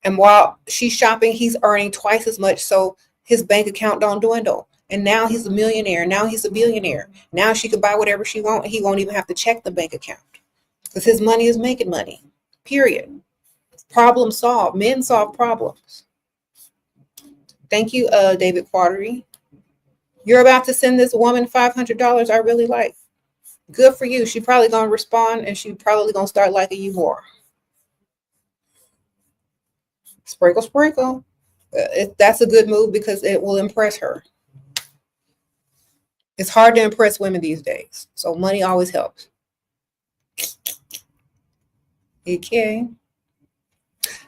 And while she's shopping, he's earning twice as much so his bank account don't dwindle. And now he's a millionaire. Now he's a billionaire. Now she can buy whatever she wants. He won't even have to check the bank account because his money is making money, period. Problem solved. Men solve problems. Thank you, David Quattery. You're about to send this woman $500 I really like. Good for you. She probably going to respond and she probably going to start liking you more. Sprinkle, sprinkle. That's a good move because it will impress her. It's hard to impress women these days. So money always helps. Okay.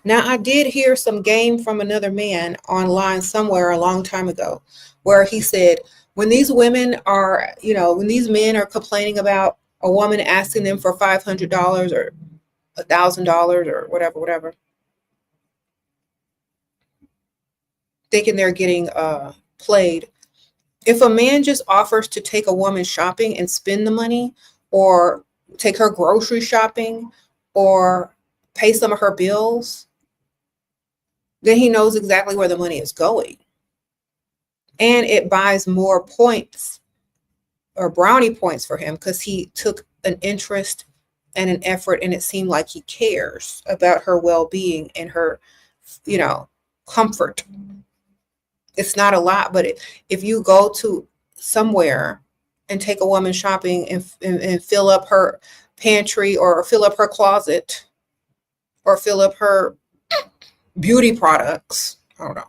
Now, I did hear some game from another man online somewhere a long time ago where he said, when these women are, when these men are complaining about a woman asking them for $500 or $1,000 or whatever, thinking they're getting played. If a man just offers to take a woman shopping and spend the money or take her grocery shopping or pay some of her bills, then he knows exactly where the money is going. And it buys more points or brownie points for him because he took an interest and an effort and it seemed like he cares about her well-being and her, comfort. It's not a lot, but if you go to somewhere and take a woman shopping and fill up her pantry or fill up her closet or fill up her beauty products, I don't know,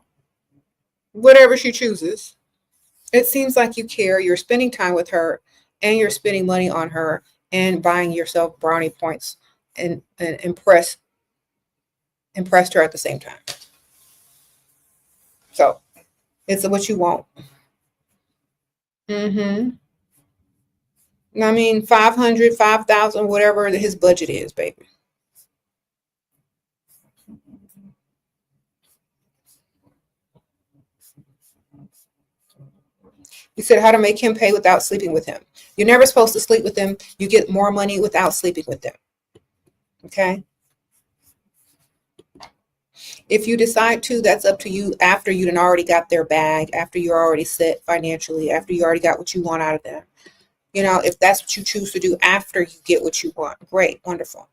whatever she chooses, it seems like you care. You're spending time with her and you're spending money on her and buying yourself brownie points and impressed her at the same time. So it's what you want. I mean, 500, 5,000, whatever his budget is, baby. You said how to make him pay without sleeping with him. You're never supposed to sleep with them. You get more money without sleeping with them. Okay? If you decide to, that's up to you after you done already got their bag, after you're already set financially, after you already got what you want out of them. If that's what you choose to do after you get what you want, great, wonderful.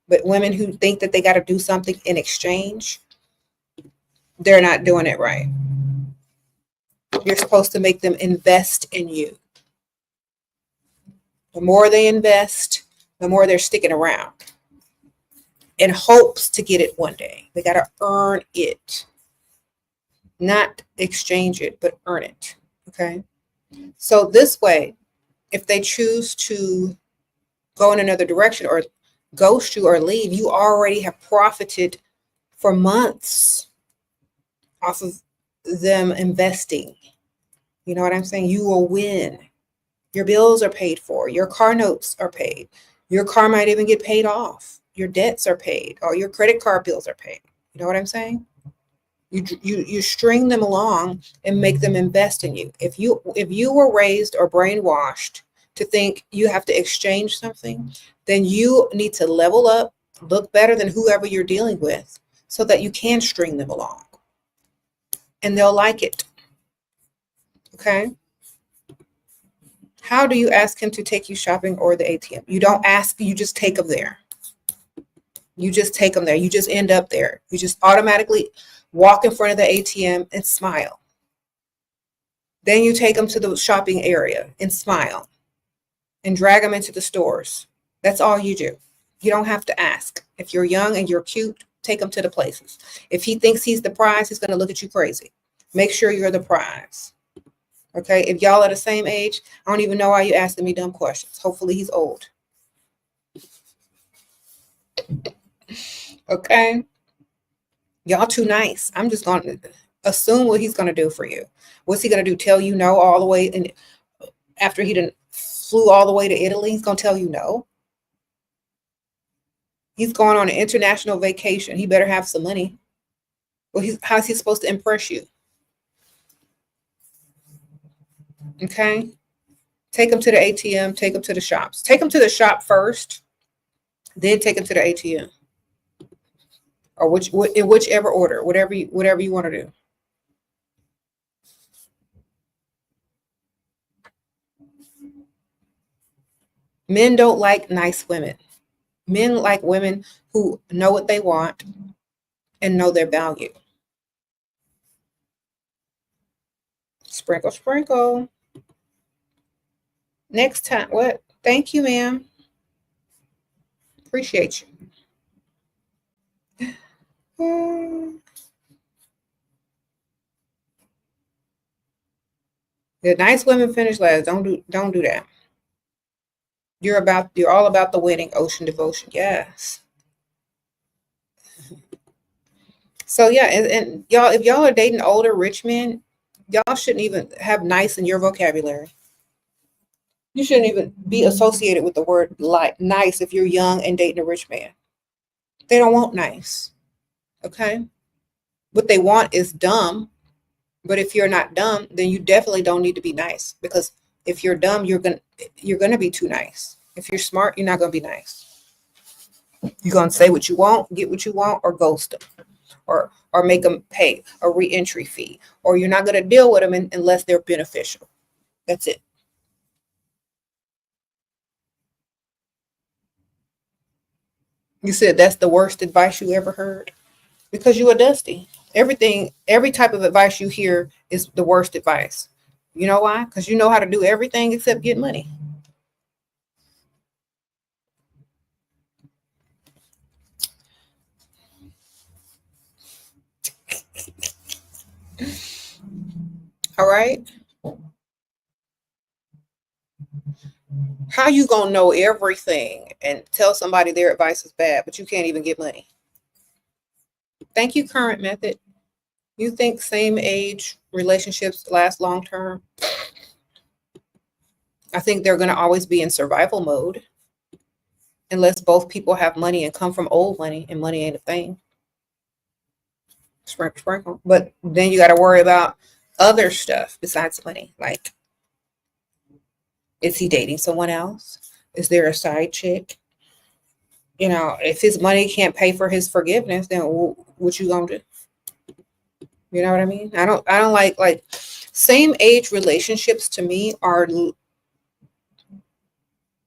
But women who think that they got to do something in exchange, they're not doing it right. You're supposed to make them invest in you. The more they invest, the more they're sticking around in hopes to get it one day. They got to earn it, not exchange it, but earn it. Okay. So this way, if they choose to go in another direction or ghost you or leave, you already have profited for months off of them investing. You know what I'm saying? You will win. Your bills are paid for. Your car notes are paid. Your car might even get paid off. Your debts are paid. All your credit card bills are paid. You know what I'm saying? You string them along and make them invest in you. If you were raised or brainwashed to think you have to exchange something, then you need to level up, look better than whoever you're dealing with, so that you can string them along. And they'll like it. Okay? How do you ask him to take you shopping or the ATM? You don't ask, you just take them there. You just take them there. You just end up there. You just automatically walk in front of the ATM and smile. Then you take them to the shopping area and smile and drag them into the stores. That's all you do. You don't have to ask. If you're young and you're cute, take him to the places. If he thinks he's the prize, he's going to look at you crazy. Make sure you're the prize. Okay? If y'all are the same age, I don't even know why you're asking me dumb questions. Hopefully he's old. Okay? Y'all too nice. I'm just going to assume what he's going to do for you. What's he going to do? Tell you no all the way? And after he done flew all the way to Italy, he's going to tell you no? He's going on an international vacation. He better have some money. Well, how's he supposed to impress you? Okay? Take him to the ATM. Take him to the shops. Take him to the shop first. Then take him to the ATM. Or in whichever order. Whatever you want to do. Men don't like nice women. Men like women who know what they want and know their value. Sprinkle, sprinkle. Next time, what? Thank you, ma'am. Appreciate you. The nice women finish last. Don't do that. You're all about the winning. Ocean devotion. Yes. So yeah, and y'all, if y'all are dating older rich men, y'all shouldn't even have nice in your vocabulary. You shouldn't even be associated with the word like nice if you're young and dating a rich man. They don't want nice. Okay? What they want is dumb. But if you're not dumb, then you definitely don't need to be nice, because if you're dumb, you're gonna be too nice. If you're smart, you're not gonna be nice. You're gonna say what you want, get what you want, or ghost them, or make them pay a re-entry fee, or you're not gonna deal with them unless they're beneficial. That's it. You said that's the worst advice you ever heard? Because you are dusty. Every type of advice you hear is the worst advice. You know why? Because you know how to do everything except get money. All right. How you gonna know everything and tell somebody their advice is bad, but you can't even get money? Thank you, current method. You think same age relationships last long term? I think they're gonna always be in survival mode unless both people have money and come from old money, and money ain't a thing. Sprinkle, sprinkle. But then you got to worry about other stuff besides money. Like, is he dating someone else? Is there a side chick? You know, if his money can't pay for his forgiveness, then what you gonna do? You know what I mean? I don't like same age relationships. To me are,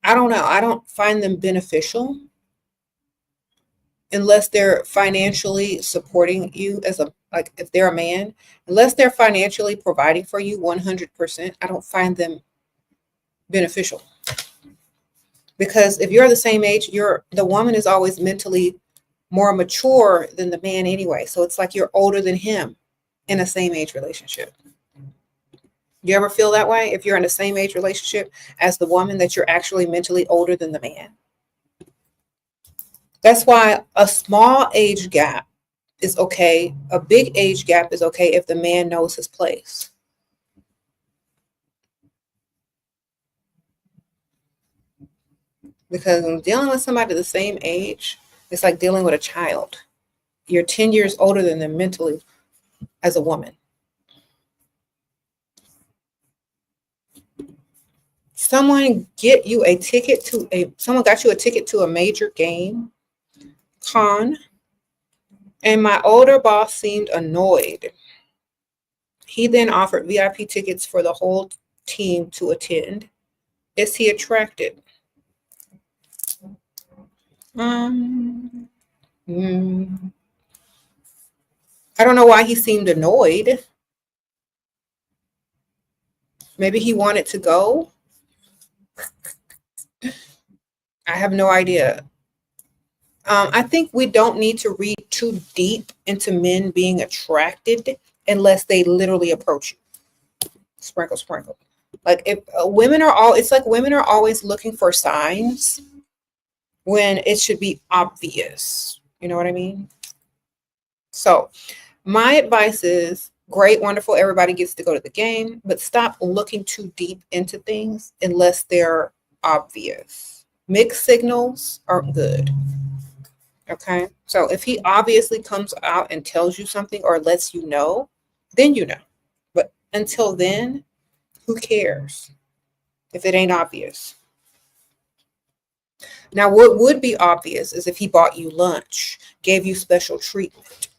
I don't know. I don't find them beneficial unless they're financially supporting you like if they're a man, unless they're financially providing for you 100%, I don't find them beneficial. Because if you're the same age, the woman is always mentally more mature than the man anyway. So it's like you're older than him in a same age relationship. You ever feel that way? If you're in a same age relationship as the woman, that you're actually mentally older than the man? That's why a small age gap is okay. A big age gap is okay if the man knows his place. Because when dealing with somebody the same age, it's like dealing with a child. You're 10 years older than them mentally as a woman. Someone got you a ticket to a major game con, and my older boss seemed annoyed. He then offered VIP tickets for the whole team to attend. Is he attracted? Um, mm, I don't know why he seemed annoyed. Maybe he wanted to go. I have no idea. I think we don't need to read too deep into men being attracted unless they literally approach you. Sprinkle, sprinkle. Like if it's like women are always looking for signs when it should be obvious. You know what I mean? So my advice is great, wonderful. Everybody gets to go to the game, but stop looking too deep into things unless they're obvious. Mixed signals aren't good. Okay. So if he obviously comes out and tells you something or lets you know, then you know. But until then, who cares if it ain't obvious? Now, what would be obvious is if he bought you lunch, gave you special treatment,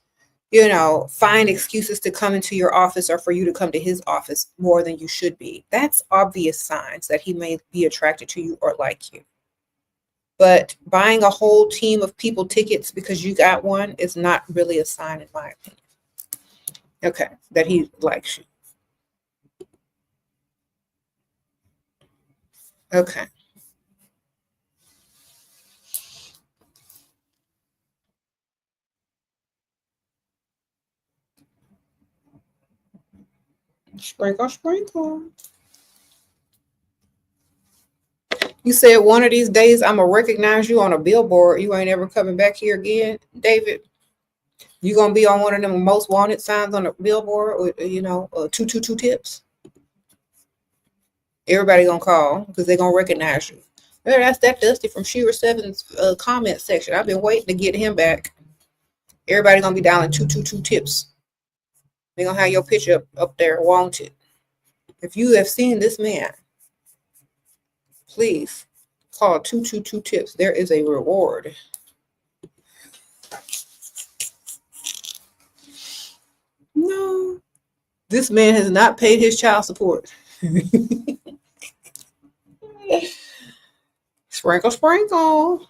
find excuses to come into your office or for you to come to his office more than you should be. That's obvious signs that he may be attracted to you or like you. But buying a whole team of people tickets because you got one is not really a sign, in my opinion. Okay, that he likes you. Okay. Sprinkle, sprinkle. You said one of these days I'm going to recognize you on a billboard. You ain't ever coming back here again, David. You going to be on one of them most wanted signs on a billboard with, 222 tips. Everybody going to call because they're going to recognize you. Well, that's that Dusty from SheRaSeven's comment section. I've been waiting to get him back. Everybody going to be dialing 222 tips. They're going to have your picture up there wanted. If you have seen this man, please call 222 tips. There is a reward. No, this man has not paid his child support. Sprinkle, sprinkle.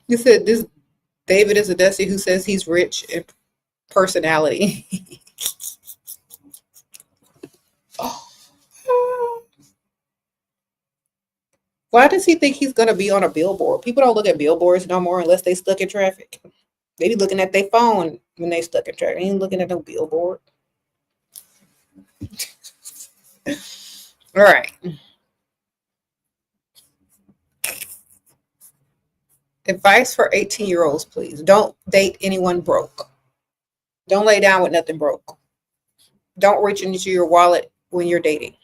You said this David is a Dusty who says he's rich in personality. Why does he think he's going to be on a billboard? People don't look at billboards no more unless they stuck in traffic. They be looking at their phone when they stuck in traffic. They ain't looking at no billboard. All right. Advice for 18-year-olds, please. Don't date anyone broke. Don't lay down with nothing broke. Don't reach into your wallet when you're dating.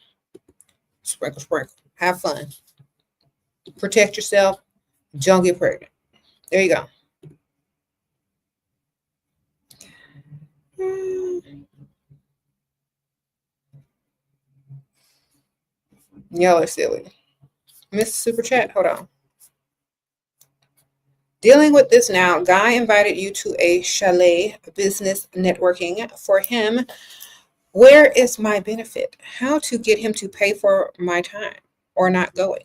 Sprinkle, sprinkle. Have fun. Protect yourself. Don't get pregnant. There you go. Y'all are silly. Miss Super Chat, hold on. Dealing with this now. Guy invited you to a chalet business networking for him. Where is my benefit? How to get him to pay for my time or not going?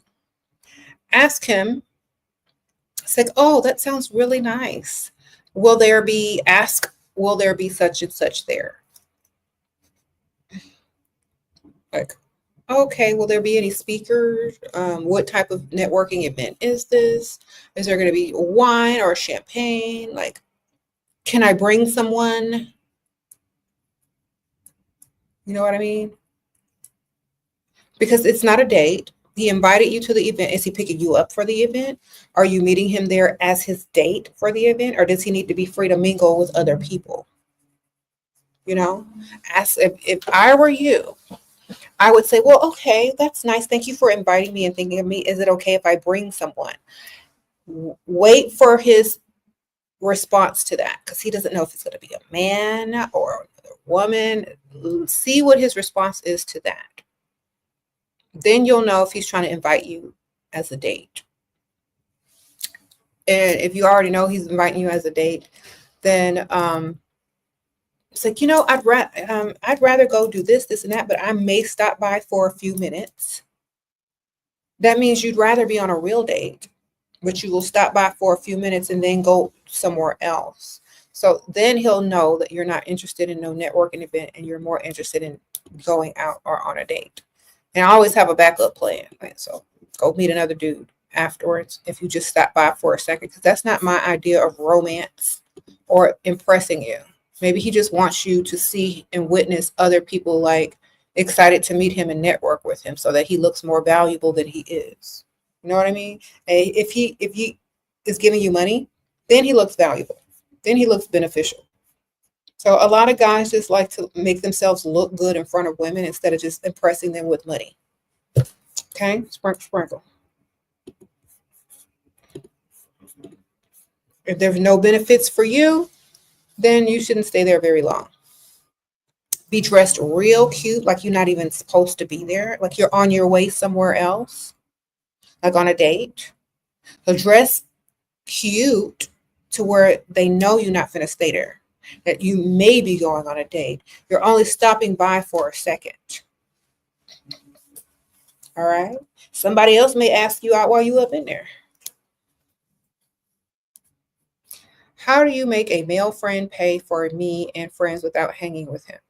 Ask him. It's like, oh, that sounds really nice. Will there be such and such there? Like, okay, will there be any speakers? What type of networking event is this? Is there going to be wine or champagne? Like, can I bring someone? You know what I mean? Because it's not a date. He invited you to the event. Is he picking you up for the event? Are you meeting him there as his date for the event? Or does he need to be free to mingle with other people? You know, ask if I were you, I would say, well, okay, that's nice. Thank you for inviting me and thinking of me. Is it okay if I bring someone? Wait for his response to that because he doesn't know if it's going to be a man or a woman. See what his response is to that. Then you'll know if he's trying to invite you as a date. And if you already know he's inviting you as a date, then it's like, I'd rather go do this, this, and that, but I may stop by for a few minutes. That means you'd rather be on a real date, but you will stop by for a few minutes and then go somewhere else. So then he'll know that you're not interested in no networking event and you're more interested in going out or on a date. And I always have a backup plan. Right? So go meet another dude afterwards if you just stop by for a second, because that's not my idea of romance or impressing you. Maybe he just wants you to see and witness other people like excited to meet him and network with him so that he looks more valuable than he is. You know what I mean? And if he is giving you money, then he looks valuable. Then he looks beneficial. So a lot of guys just like to make themselves look good in front of women instead of just impressing them with money. Okay? Sprinkle, sprinkle. If there's no benefits for you, then you shouldn't stay there very long. Be dressed real cute, like you're not even supposed to be there, like you're on your way somewhere else, like on a date. So dress cute to where they know you're not going to stay there, that you may be going on a date. You're only stopping by for a second. All right? Somebody else may ask you out while you up in there. How do you make a male friend pay for me and friends without hanging with him?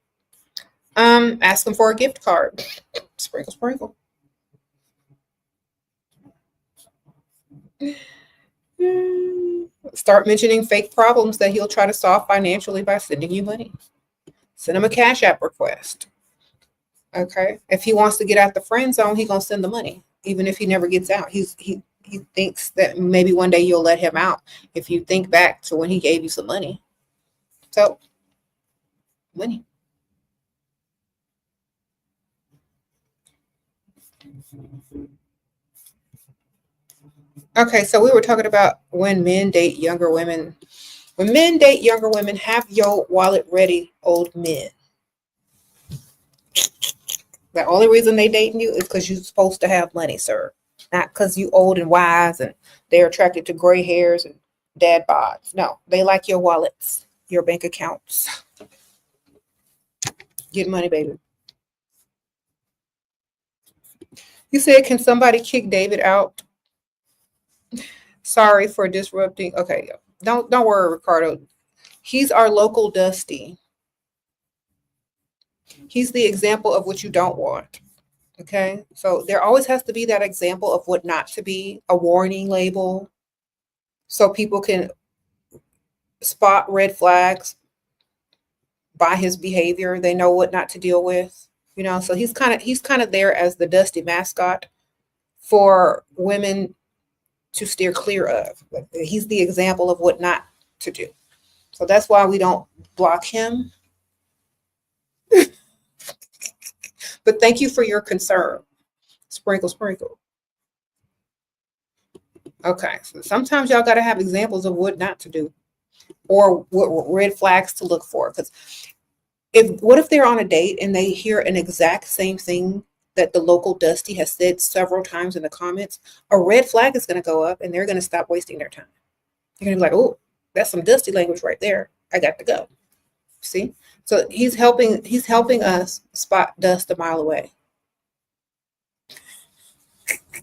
Ask them for a gift card. Sprinkle, sprinkle. Start mentioning fake problems that he'll try to solve financially by sending you money. Send him a Cash App request. Okay. If he wants to get out the friend zone, he's gonna send the money, even if he never gets out. He thinks that maybe one day you'll let him out if you think back to when he gave you some money. So, money. Okay, so we were talking about when men date younger women. When men date younger women, have your wallet ready, old men. The only reason they dating you is because you're supposed to have money, sir. Not because you old and wise and they're attracted to gray hairs and dad bods. No, they like your wallets, your bank accounts. Get money, baby. You said, can somebody kick David out? Sorry for disrupting. Okay, don't worry, Ricardo. He's our local Dusty. He's the example of what you don't want. Okay, so there always has to be that example of what not to be, a warning label, so people can spot red flags by his behavior. They know what not to deal with. So he's kind of there as the Dusty mascot for women to steer clear of. He's the example of what not to do. So that's why we don't block him. But thank you for your concern. Sprinkle, sprinkle. Okay, so sometimes y'all got to have examples of what not to do or what red flags to look for. Because what if they're on a date and they hear an exact same thing that the local Dusty has said several times in the comments? A red flag is going to go up and they're going to stop wasting their time. They're going to be like, oh, that's some Dusty language right there. I got to go. See? So he's helping us spot dust a mile away.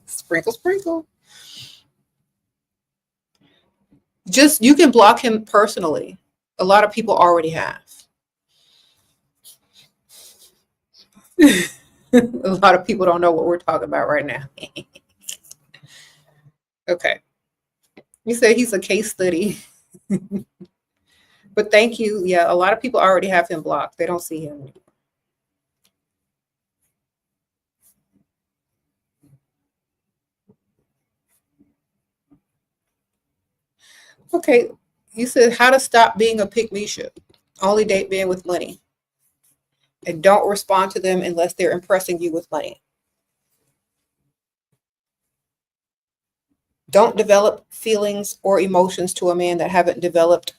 Sprinkle, sprinkle. Just, you can block him personally. A lot of people already have. A lot of people don't know what we're talking about right now. Okay. You say he's a case study. But thank you. Yeah, a lot of people already have him blocked. They don't see him anymore. Okay. You said how to stop being a pick-me-ship. Only date men with money. And don't respond to them unless they're impressing you with money. Don't develop feelings or emotions to a man that haven't developed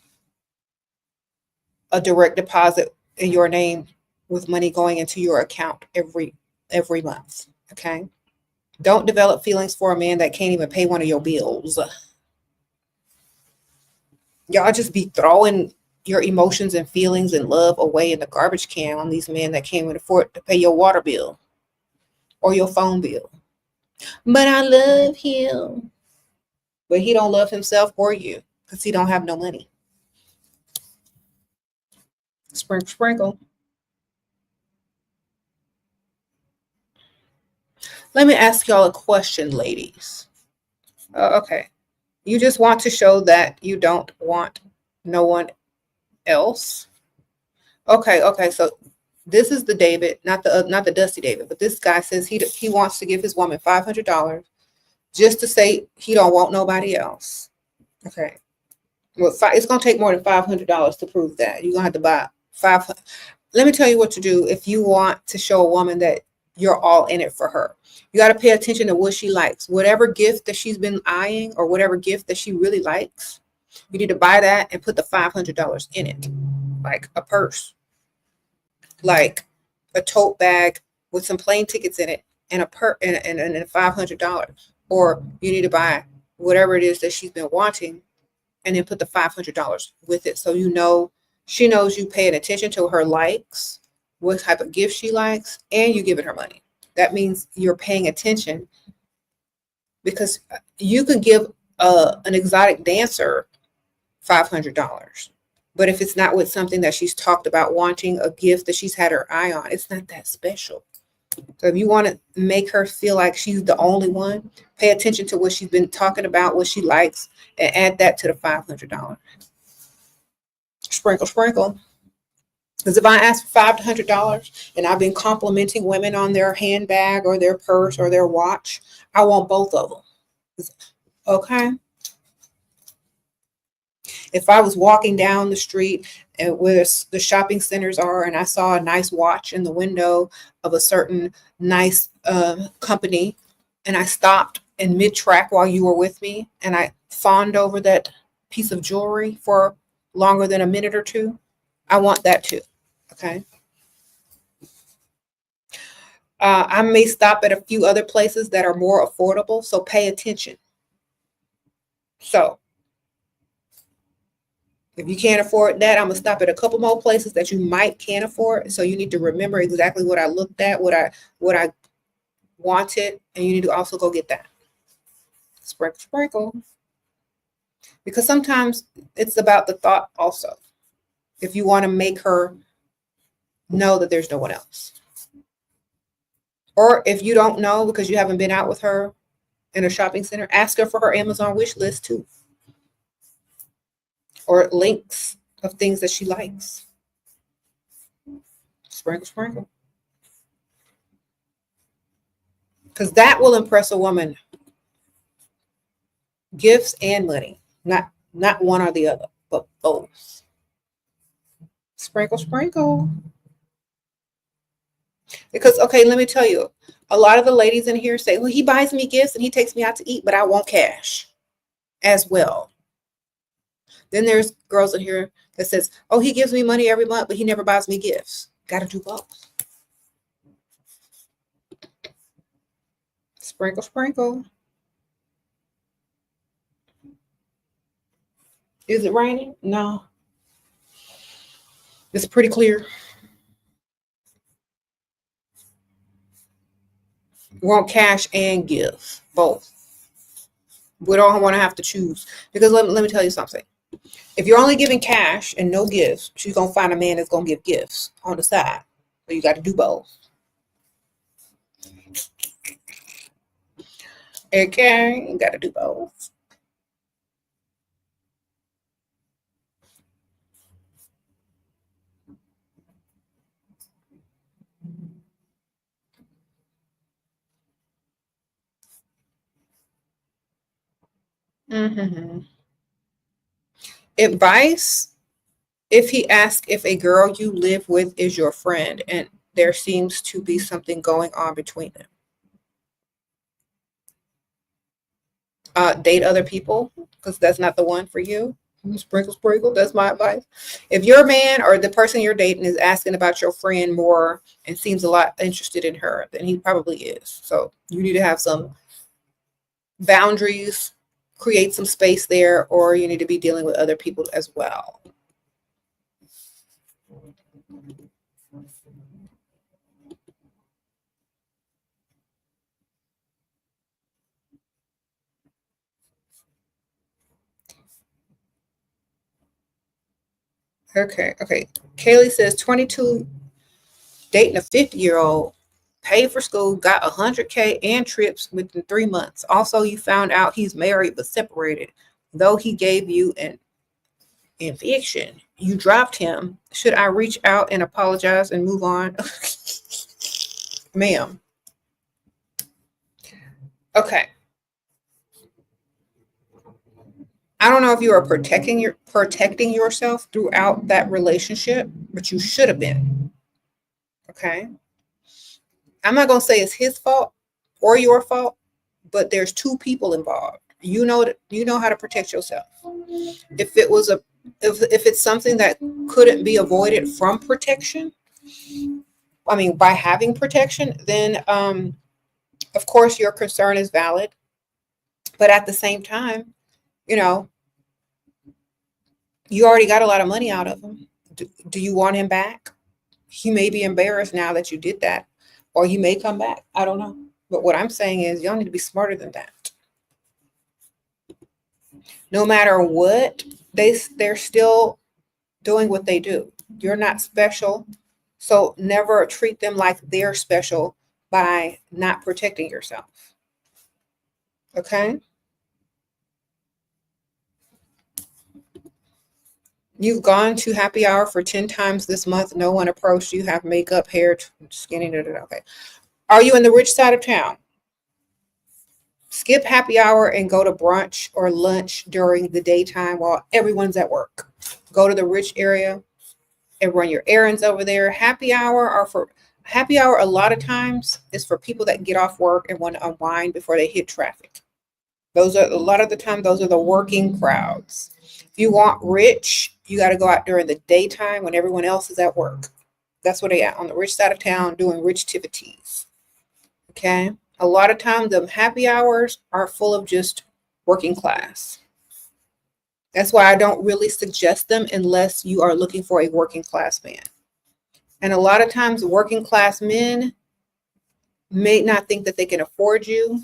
a direct deposit in your name with money going into your account every month. Okay. Don't develop feelings for a man that can't even pay one of your bills. Y'all just be throwing your emotions and feelings and love away in the garbage can on these men that can't even afford to pay your water bill or your phone bill. But I love him. But he don't love himself or you because he don't have no money. Sprinkle, sprinkle. Let me ask y'all a question, ladies. Okay. You just want to show that you don't want no one else. Okay. So this is the David, not the Dusty David, but this guy says he wants to give his woman $500 just to say he don't want nobody else. Okay. Well, it's gonna take more than $500 to prove that. You're gonna have to buy 500. Let me tell you what to do if you want to show a woman that you're all in it for her. You got to pay attention to what she likes. Whatever gift that she's been eyeing or whatever gift that she really likes, you need to buy that and put the $500 in it, like a purse, like a tote bag with some plane tickets in it and and $500. Or you need to buy whatever it is that she's been wanting and then put the $500 with it. So she knows you paying attention to her likes, what type of gift she likes, and you giving her money. That means you're paying attention, because you can give an exotic dancer $500. But if it's not with something that she's talked about wanting, a gift that she's had her eye on, it's not that special. So if you want to make her feel like she's the only one, pay attention to what she's been talking about, what she likes, and add that to the $500. Sprinkle, sprinkle. Because if I ask for $500 and I've been complimenting women on their handbag or their purse or their watch, I want both of them. Okay. If I was walking down the street and where the shopping centers are and I saw a nice watch in the window of a certain nice company, and I stopped in mid-track while you were with me and I fawned over that piece of jewelry for longer than a minute or two, I want that too. Okay. I may stop at a few other places that are more affordable, so pay attention. So if you can't afford that, I'm gonna stop at a couple more places that you might can't afford. So you need to remember exactly what I looked at, what I wanted, and you need to also go get that. Sprinkle, sprinkle. Because sometimes it's about the thought also. If you want to make her know that there's no one else. Or if you don't know because you haven't been out with her in a shopping center, ask her for her Amazon wish list too. Or links of things that she likes. Sprinkle, sprinkle. Because that will impress a woman. Gifts and money. Not one or the other, but both. Sprinkle, sprinkle. Because, okay, let me tell you, a lot of the ladies in here say, well, he buys me gifts and he takes me out to eat, but I want cash as well. Then there's girls in here that says, oh, he gives me money every month, but he never buys me gifts. Got to do both. Sprinkle, sprinkle. Is it raining? No. It's pretty clear. We want cash and give, both. We don't want to have to choose. Because let me tell you something. If you're only giving cash and no gifts, she's going to find a man that's going to give gifts on the side. So you got to do both. Okay, you got to do both. Mm-hmm. Advice If he asks if a girl you live with is your friend and there seems to be something going on between them, date other people because that's not the one for you. Sprinkle, sprinkle. That's my advice. If your man or the person you're dating is asking about your friend more and seems a lot interested in her, then he probably is. So you need to have some boundaries, create some space there, or you need to be dealing with other people as well. Okay. Kaylee says 22 dating a 50-year-old, paid for school, got 100K and trips within 3 months. Also, you found out he's married but separated, though he gave you an eviction. You dropped him. Should I reach out and apologize and move on? Ma'am. Okay. I don't know if you are protecting yourself throughout that relationship, but you should have been. Okay. I'm not gonna say it's his fault or your fault, but there's two people involved. You know how to protect yourself. If it was a if it's something that couldn't be avoided from protection, I mean by having protection, then of course your concern is valid. But at the same time, you know, you already got a lot of money out of him. Do you want him back? He may be embarrassed now that you did that, or he may come back. I don't know. But what I'm saying is, y'all need to be smarter than that. No matter what, they're still doing what they do. You're not special, so never treat them like they're special by not protecting yourself. Okay? You've gone to happy hour for 10 times this month. No one approached you. Have makeup, hair, skinny. Okay. Are you in the rich side of town? Skip happy hour and go to brunch or lunch during the daytime while everyone's at work. Go to the rich area and run your errands over there. Happy hour a lot of times is for people that get off work and want to unwind before they hit traffic. Those are a lot of the time those are the working crowds. If you want rich, you got to go out during the daytime when everyone else is at work. That's what they at on the rich side of town doing rich activities. Okay. A lot of times the happy hours are full of just working class. That's why I don't really suggest them unless you are looking for a working class man. And a lot of times working class men may not think that they can afford you,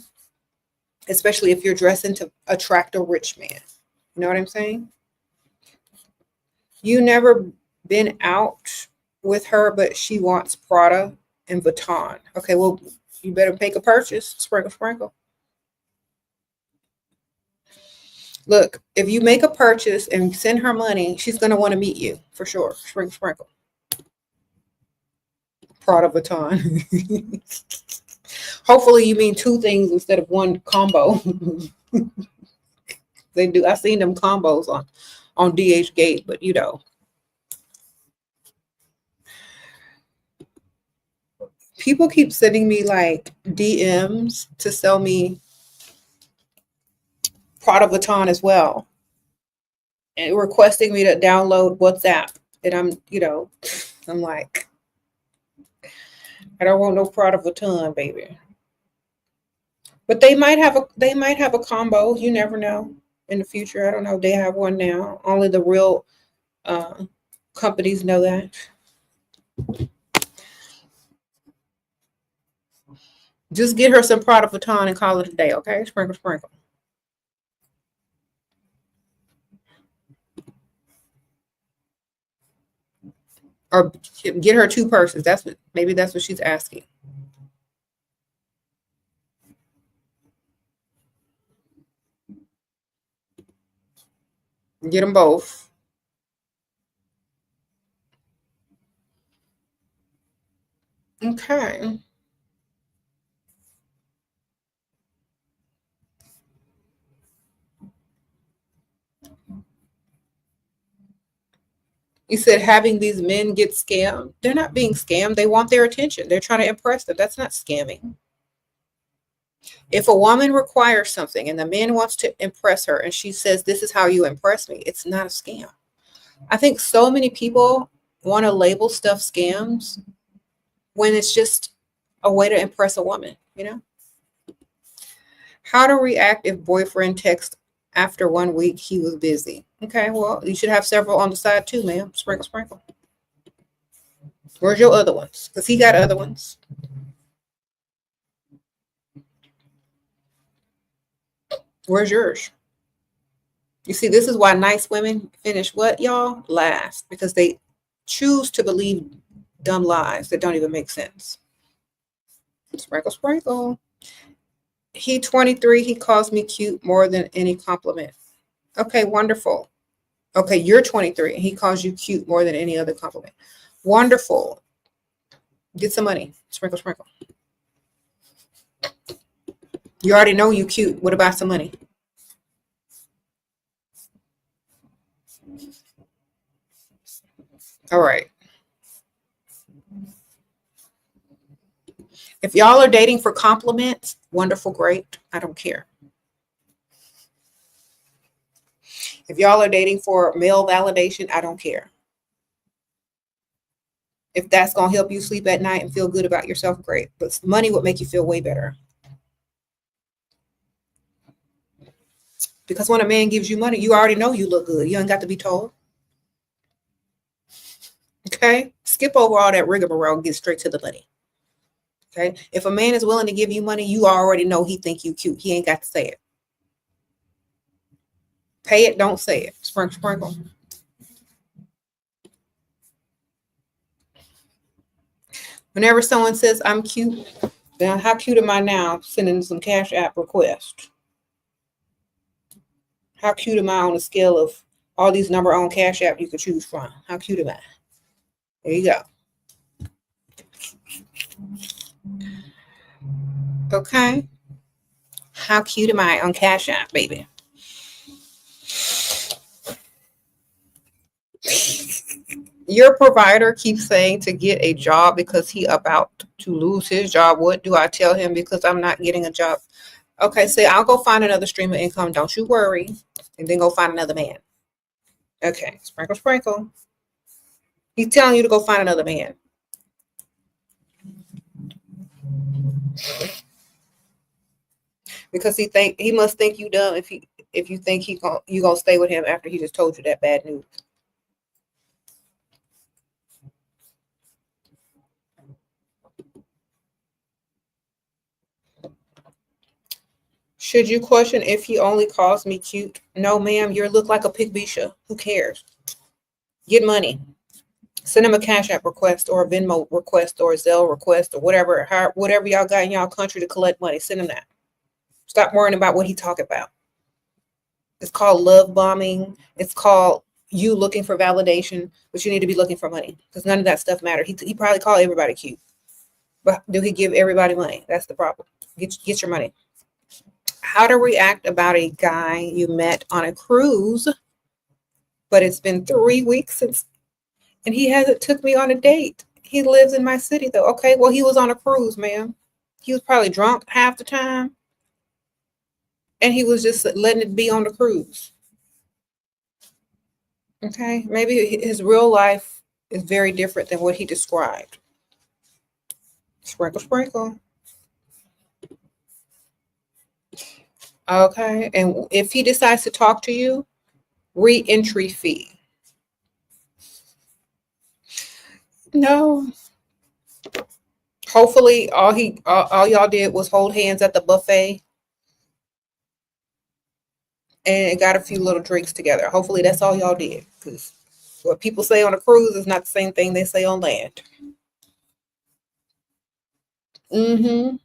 especially if you're dressing to attract a rich man. You know what I'm saying? You never been out with her, but she wants Prada and Vuitton. Okay, well, you better make a purchase. Sprinkle, sprinkle. Look, if you make a purchase and send her money, she's going to want to meet you for sure. Sprinkle, sprinkle. Prada Vuitton. Hopefully, you mean two things instead of one combo. They do. I've seen them combos on DH Gate, but you know. People keep sending me like DMs to sell me Prada Vuitton as well, and requesting me to download WhatsApp. And I'm like, I don't want no Prada Vuitton, baby. But they might have a combo. You never know in the future. I don't know. They have one now. Only the real uh, companies know that. Just get her some Prada Vuitton and call it a day, okay? Sprinkle, sprinkle. Or get her two purses. That's what she's asking. Get them both. Okay. You said having these men get scammed. They're not being scammed. They want their attention. They're trying to impress them. That's not scamming. If a woman requires something and the man wants to impress her and she says, this is how you impress me, it's not a scam. I think so many people want to label stuff scams when it's just a way to impress a woman, you know? How to react if boyfriend texts after 1 week he was busy. Okay, well, you should have several on the side too, ma'am. Sprinkle, sprinkle. Where's your other ones? Because he got other ones. Where's yours? You see, this is why nice women finish what, y'all? Last. Because they choose to believe dumb lies that don't even make sense. Sprinkle, sprinkle. He 23. He calls me cute more than any compliment. Okay, wonderful. Okay, you're 23 and he calls you cute more than any other compliment. Wonderful. Get some money. Sprinkle, sprinkle. You already know you cute. What about some money? All right. If y'all are dating for compliments, wonderful, great. I don't care. If y'all are dating for male validation, I don't care. If that's going to help you sleep at night and feel good about yourself, great. But money would make you feel way better. Because when a man gives you money, you already know you look good. You ain't got to be told. Okay? Skip over all that rigmarole and get straight to the money. Okay? If a man is willing to give you money, you already know he think you cute. He ain't got to say it. Pay it, don't say it. Sprinkle, sprinkle. Whenever someone says I'm cute, then how cute am I now? Sending some Cash App request. How cute am I on a scale of all these number on Cash App you could choose from? How cute am I? There you go. Okay. How cute am I on Cash App, baby? Your provider keeps saying to get a job because he about to lose his job. What do I tell him because I'm not getting a job? Okay, say I'll go find another stream of income. Don't you worry. And then go find another man. Okay, sprinkle, sprinkle. He's telling you to go find another man. Because he must think you dumb if you think you gonna stay with him after he just told you that bad news. Should you question if he only calls me cute? No, ma'am, you look like a pig bisha. Who cares? Get money. Send him a Cash App request or a Venmo request or a Zelle request or whatever y'all got in y'all country to collect money. Send him that. Stop worrying about what he talk about. It's called love bombing. It's called you looking for validation, but you need to be looking for money because none of that stuff matters. He probably call everybody cute, but do he give everybody money? That's the problem. Get your money. How to react about a guy you met on a cruise, but it's been 3 weeks since, and he hasn't took me on a date. He lives in my city though. Okay, well, he was on a cruise, ma'am. He was probably drunk half the time, and he was just letting it be on the cruise. Okay, maybe his real life is very different than what he described. Sprinkle, sprinkle. Okay, and if he decides to talk to you, re-entry fee. No. Hopefully, all y'all did was hold hands at the buffet and got a few little drinks together. Hopefully, that's all y'all did. Because what people say on a cruise is not the same thing they say on land. Mm-hmm.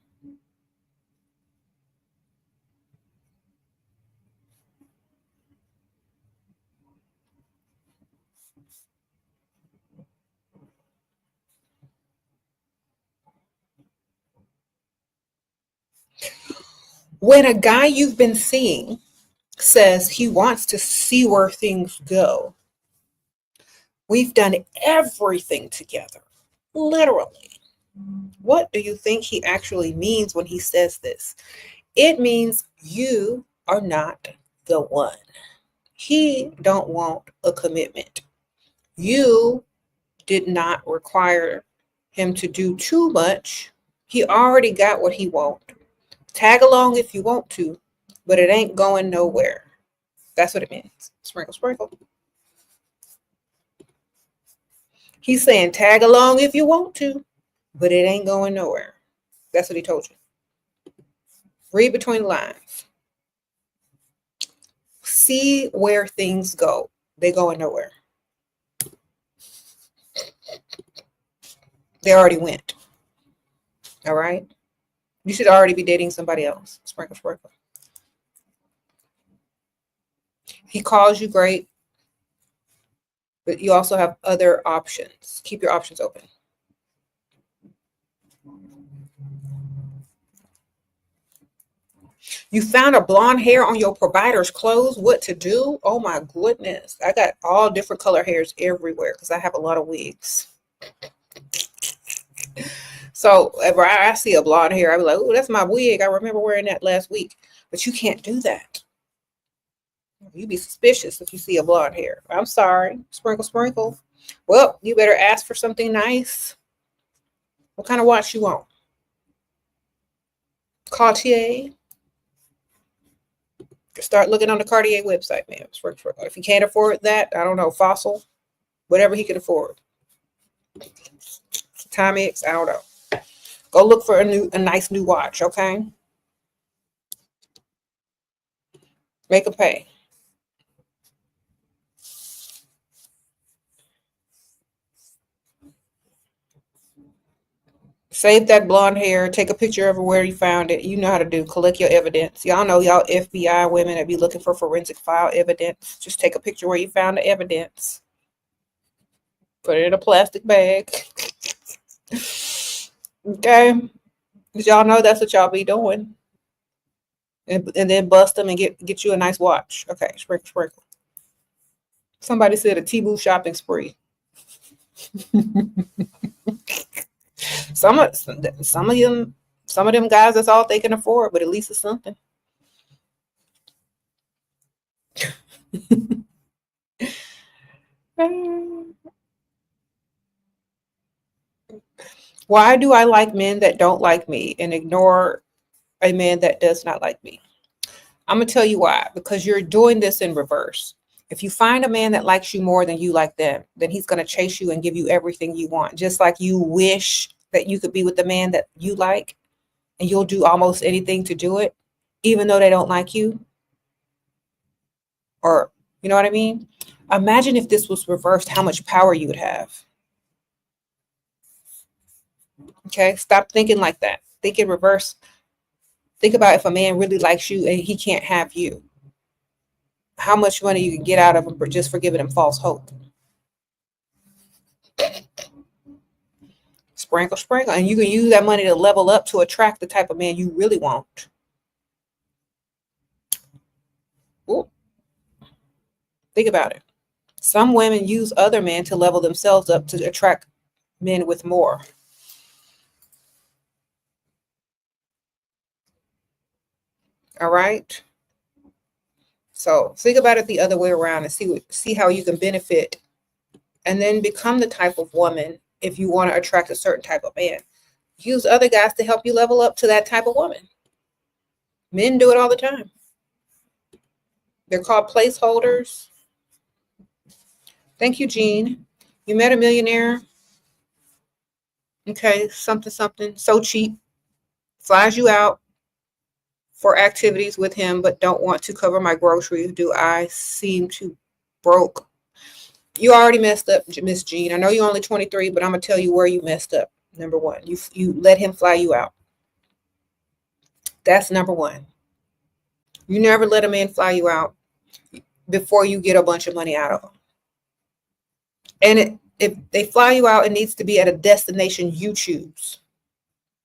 When a guy you've been seeing says he wants to see where things go, We've done everything together, literally. What do you think he actually means when he says this? It means you are not the one. He don't want a commitment. You did not require him to do too much. He already got what he wants. Tag along if you want to, but it ain't going nowhere. That's what it means. Sprinkle, sprinkle. He's saying tag along if you want to, but it ain't going nowhere. That's what he told you. Read between the lines. See where things go. They going nowhere. They already went. All right? You should already be dating somebody else. Sprinkle, sprinkle. He calls you great, but you also have other options. Keep your options open. You found a blonde hair on your provider's clothes. What to do? Oh my goodness. I got all different color hairs everywhere because I have a lot of wigs. So if I see a blonde hair, I'll be like, oh, that's my wig. I remember wearing that last week. But you can't do that. You be suspicious if you see a blonde hair. I'm sorry. Sprinkle, sprinkle. Well, you better ask for something nice. What kind of watch you want? Cartier. Start looking on the Cartier website, man. If you can't afford that, I don't know, Fossil, whatever he can afford. Timex, I don't know. Go look for a nice new watch, okay? Make him pay. Save that blonde hair. Take a picture of where you found it. You know how to do. Collect your evidence. Y'all know y'all FBI women that be looking for forensic file evidence. Just take a picture where you found the evidence. Put it in a plastic bag. Okay? Because y'all know that's what y'all be doing. And then bust them and get you a nice watch. Okay, sprinkle, sprinkle. Somebody said a Temu shopping spree. Some of them guys, that's all they can afford, but at least it's something. Why do I like men that don't like me and ignore a man that does not like me? I'm going to tell you why. Because you're doing this in reverse. If you find a man that likes you more than you like them, then he's going to chase you and give you everything you want. Just like you wish that you could be with the man that you like, and you'll do almost anything to do it, even though they don't like you. Or, you know what I mean? Imagine if this was reversed, how much power you would have. Okay, stop thinking like that. Think in reverse. Think about if a man really likes you and he can't have you. How much money you can get out of him just for giving him false hope. Sprinkle, sprinkle. And you can use that money to level up to attract the type of man you really want. Ooh. Think about it. Some women use other men to level themselves up to attract men with more. All right. So think about it the other way around and see how you can benefit and then become the type of woman if you want to attract a certain type of man. Use other guys to help you level up to that type of woman. Men do it all the time. They're called placeholders. Thank you, Jean. You met a millionaire. Okay, something, so cheap. Flies you out for activities with him, but don't want to cover my groceries. Do I seem too broke? You already messed up, Miss Jean. I know you're only 23, but I'm going to tell you where you messed up. Number one, you let him fly you out. That's number one. You never let a man fly you out before you get a bunch of money out of them. And if they fly you out, it needs to be at a destination you choose,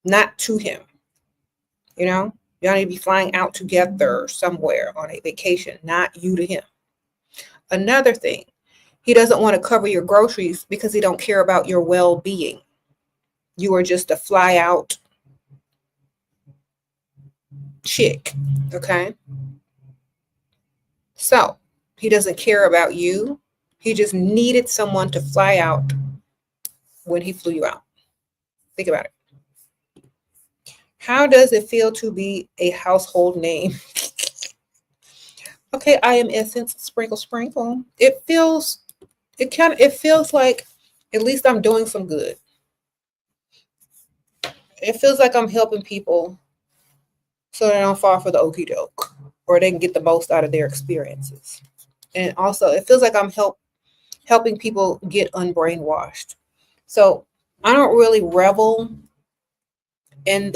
not to him. You know, y'all need to be flying out together somewhere on a vacation, not you to him. Another thing, He doesn't want to cover your groceries because he don't care about your well-being. You are just a fly out chick, okay? So he doesn't care about you. He just needed someone to fly out when he flew you out. Think about it. How does it feel to be a household name? Okay, I am Essence, sprinkle, sprinkle. It feels like at least I'm doing some good. It feels like I'm helping people so they don't fall for the okie doke, or they can get the most out of their experiences. And also, it feels like I'm helping people get unbrainwashed. So I don't really revel in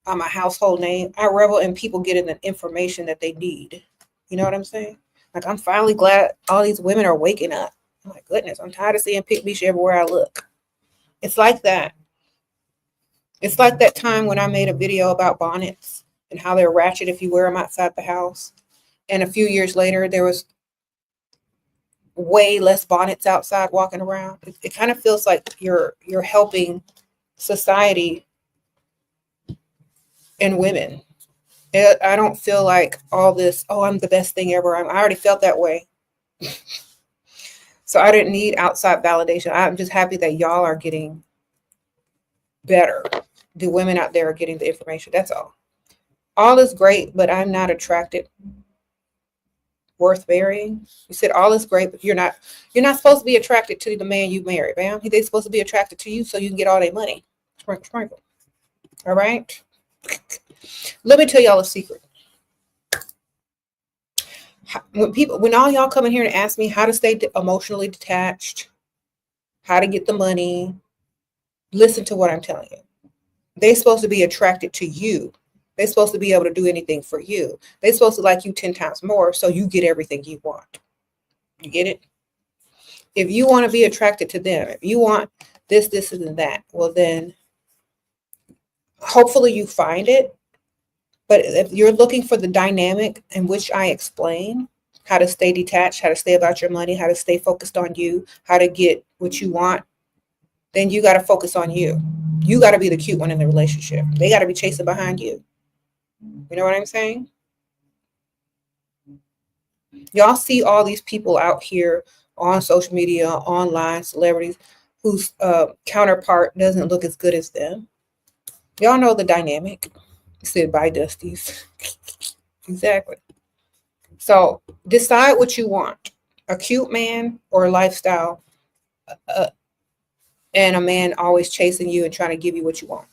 I'm a household name. I revel in people getting the information that they need. You know what I'm saying? Like, I'm finally glad all these women are waking up. Oh my goodness, I'm tired of seeing pick-me-shit everywhere I look. It's like that. It's like that time when I made a video about bonnets and how they're ratchet if you wear them outside the house. And a few years later, there was way less bonnets outside walking around. It kind of feels like you're helping society and women. I don't feel like all this, oh, I'm the best thing ever. I already felt that way. So I didn't need outside validation. I'm just happy that y'all are getting better. The women out there are getting the information. That's all. All is great, but I'm not attracted. Worth marrying. You said all is great, but you're not supposed to be attracted to the man you marry, bam. They're supposed to be attracted to you so you can get all their money. Sprinkle, sprinkle. All right. Let me tell y'all a secret. When all y'all come in here and ask me how to stay emotionally detached, how to get the money, listen to what I'm telling you. They're supposed to be attracted to you. They're supposed to be able to do anything for you. They're supposed to like you 10 times more so you get everything you want. You get it? If you want to be attracted to them, if you want this, and that, well then hopefully you find it. But if you're looking for the dynamic in which I explain, how to stay detached, how to stay about your money, how to stay focused on you, how to get what you want, then you got to focus on you. You got to be the cute one in the relationship. They got to be chasing behind you. You know what I'm saying? Y'all see all these people out here on social media, online, celebrities, whose counterpart doesn't look as good as them. Y'all know the dynamic. You said bye, Dusties. Exactly. So decide what you want. A cute man or a lifestyle, and a man always chasing you and trying to give you what you want.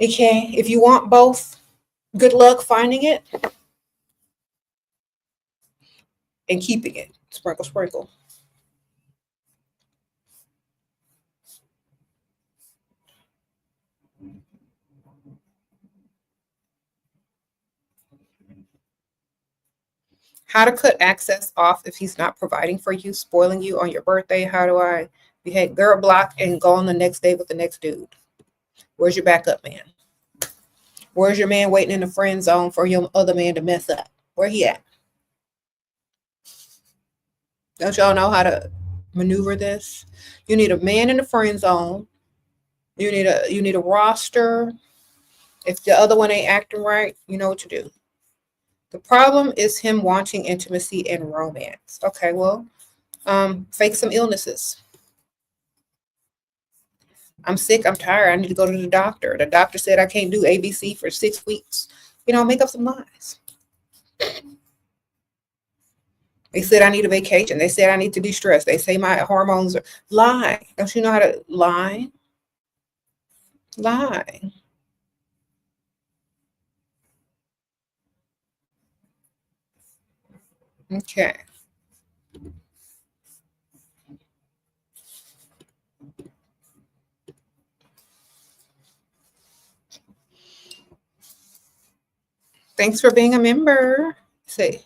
Okay, if you want both, good luck finding it and keeping it. Sprinkle, sprinkle. How to cut access off if he's not providing for you, spoiling you on your birthday. How do I behave? Girl, block and go on the next day with the next dude. Where's your backup man? Where's your man waiting in the friend zone for your other man to mess up? Where he at? Don't y'all know how to maneuver this? You need a man in the friend zone. You need a roster. If the other one ain't acting right, you know what to do. The problem is him wanting intimacy and romance. Okay, well, fake some illnesses. I'm sick, I'm tired, I need to go to the doctor. The doctor said I can't do ABC for 6 weeks. Make up some lies. They said I need a vacation. They said I need to de-stress. They say my hormones are lie. Don't you know how to lie? Lie. Okay. Thanks for being a member. Say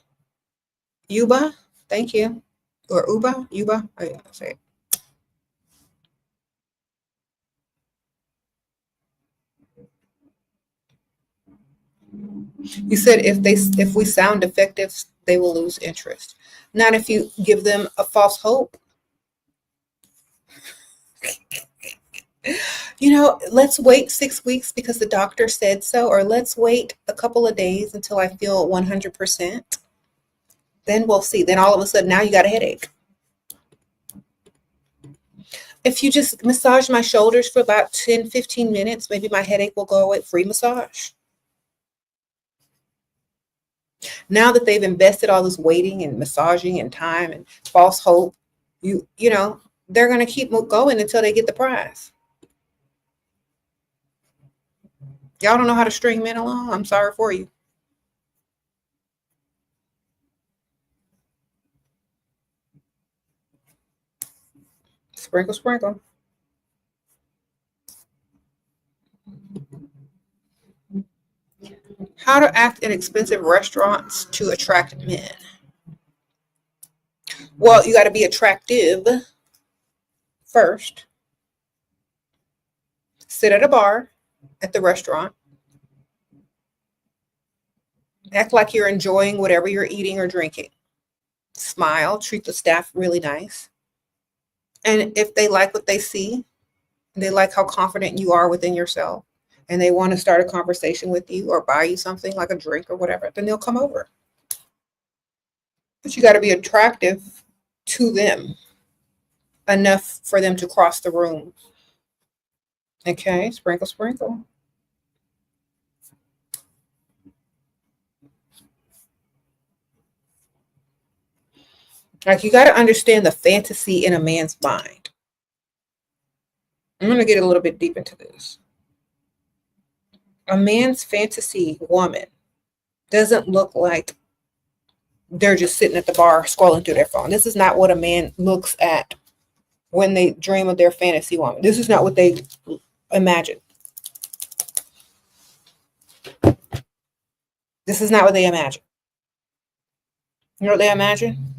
Yuba. Thank you. Or Uba. Yuba. Oh, yeah, say it. You said if we sound effective, they will lose interest. Not if you give them a false hope. Let's wait 6 weeks because the doctor said so, or let's wait a couple of days until I feel 100%. Then we'll see. Then all of a sudden now you got a headache. If you just massage my shoulders for about 10, 15 minutes, maybe my headache will go away. Free massage. Now that they've invested all this waiting and massaging and time and false hope, they're going to keep going until they get the prize. Y'all don't know how to string men along? I'm sorry for you. Sprinkle, sprinkle. How to act in expensive restaurants to attract men. Well, you got to be attractive first. Sit at a bar at the restaurant. Act like you're enjoying whatever you're eating or drinking. Smile, treat the staff really nice. And if they like what they see, they like how confident you are within yourself, and they want to start a conversation with you or buy you something like a drink or whatever, then they'll come over. But you got to be attractive to them enough for them to cross the room. Okay, sprinkle, sprinkle. Like, you got to understand the fantasy in a man's mind. I'm going to get a little bit deep into this. A man's fantasy woman doesn't look like they're just sitting at the bar scrolling through their phone. This is not what a man looks at when they dream of their fantasy woman. This is not what they imagine. This is not what they imagine. You know what they imagine?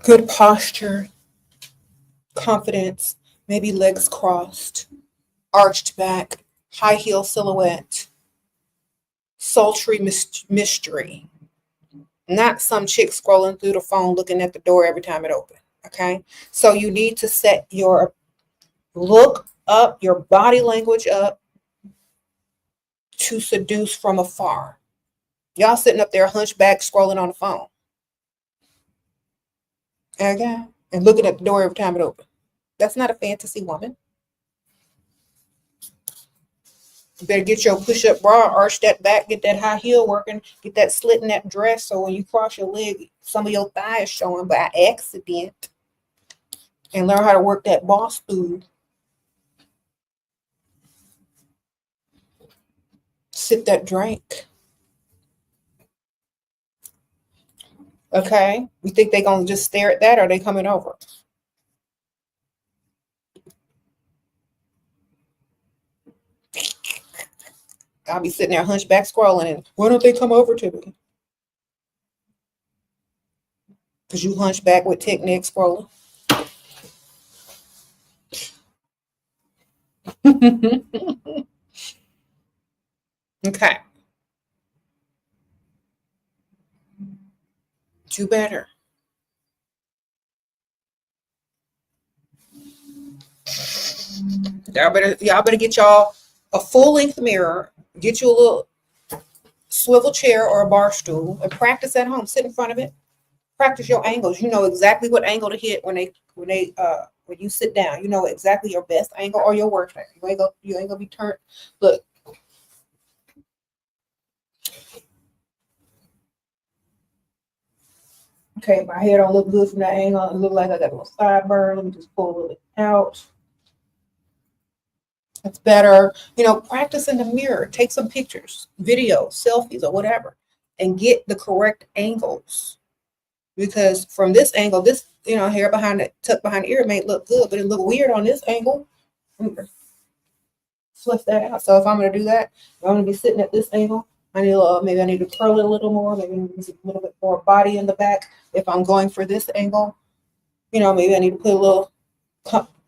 Good posture, confidence, maybe legs crossed, arched back, high heel silhouette, sultry mystery. Not some chick scrolling through the phone looking at the door every time it opens. Okay? So you need to set your look up, your body language up to seduce from afar. Y'all sitting up there hunchback scrolling on the phone. Okay? And looking at the door every time it opens. That's not a fantasy woman. You better get your push-up bra, arch that back, get that high heel working, get that slit in that dress so when you cross your leg, some of your thigh is showing by accident. And learn how to work that boss food. Sip that drink. Okay? You think they're going to just stare at that, or are they coming over? I'll be sitting there hunchback scrolling, and why don't they come over to me? Because you hunchback with tick neck scrolling. Okay. Do better. Y'all better get y'all a full-length mirror, get you a little swivel chair or a bar stool, and practice at home. Sit in front of it. Practice your angles. You know exactly what angle to hit when you sit down. You know exactly your best angle or your worst angle. You ain't gonna be turned. Look. Okay, my hair don't look good from that angle. It look like I got a little sideburn. Let me just pull a little bit out. It's better. Practice in the mirror. Take some pictures, videos, selfies, or whatever, and get the correct angles. Because from this angle, this, hair tucked behind the ear may look good, but it look weird on this angle. Fluff that out. So if I'm going to do that, I'm going to be sitting at this angle. Maybe I need to curl it a little more. Maybe a little bit more body in the back. If I'm going for this angle, maybe I need to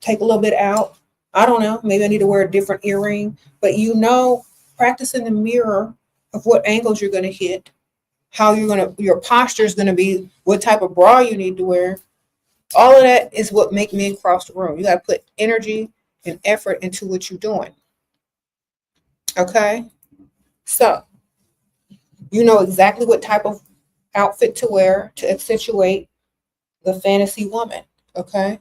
take a little bit out. I don't know. Maybe I need to wear a different earring. But Practice in the mirror of what angles you're going to hit, how your posture is going to be, what type of bra you need to wear. All of that is what make men cross the room. You got to put energy and effort into what you're doing. Okay? So, you know exactly what type of outfit to wear to accentuate the fantasy woman. Okay?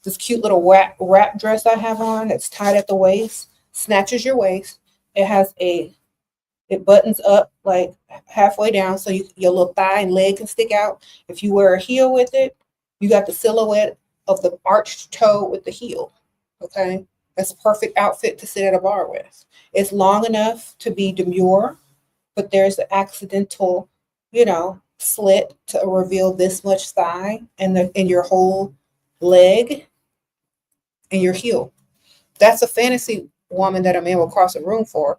This cute little wrap dress I have on that's tied at the waist, snatches your waist. It buttons up like halfway down so your little thigh and leg can stick out. If you wear a heel with it, you got the silhouette of the arched toe with the heel. Okay? That's a perfect outfit to sit at a bar with. It's long enough to be demure, but there's an accidental, slit to reveal this much thigh and your whole leg and your heel. That's a fantasy woman that a man will cross a room for,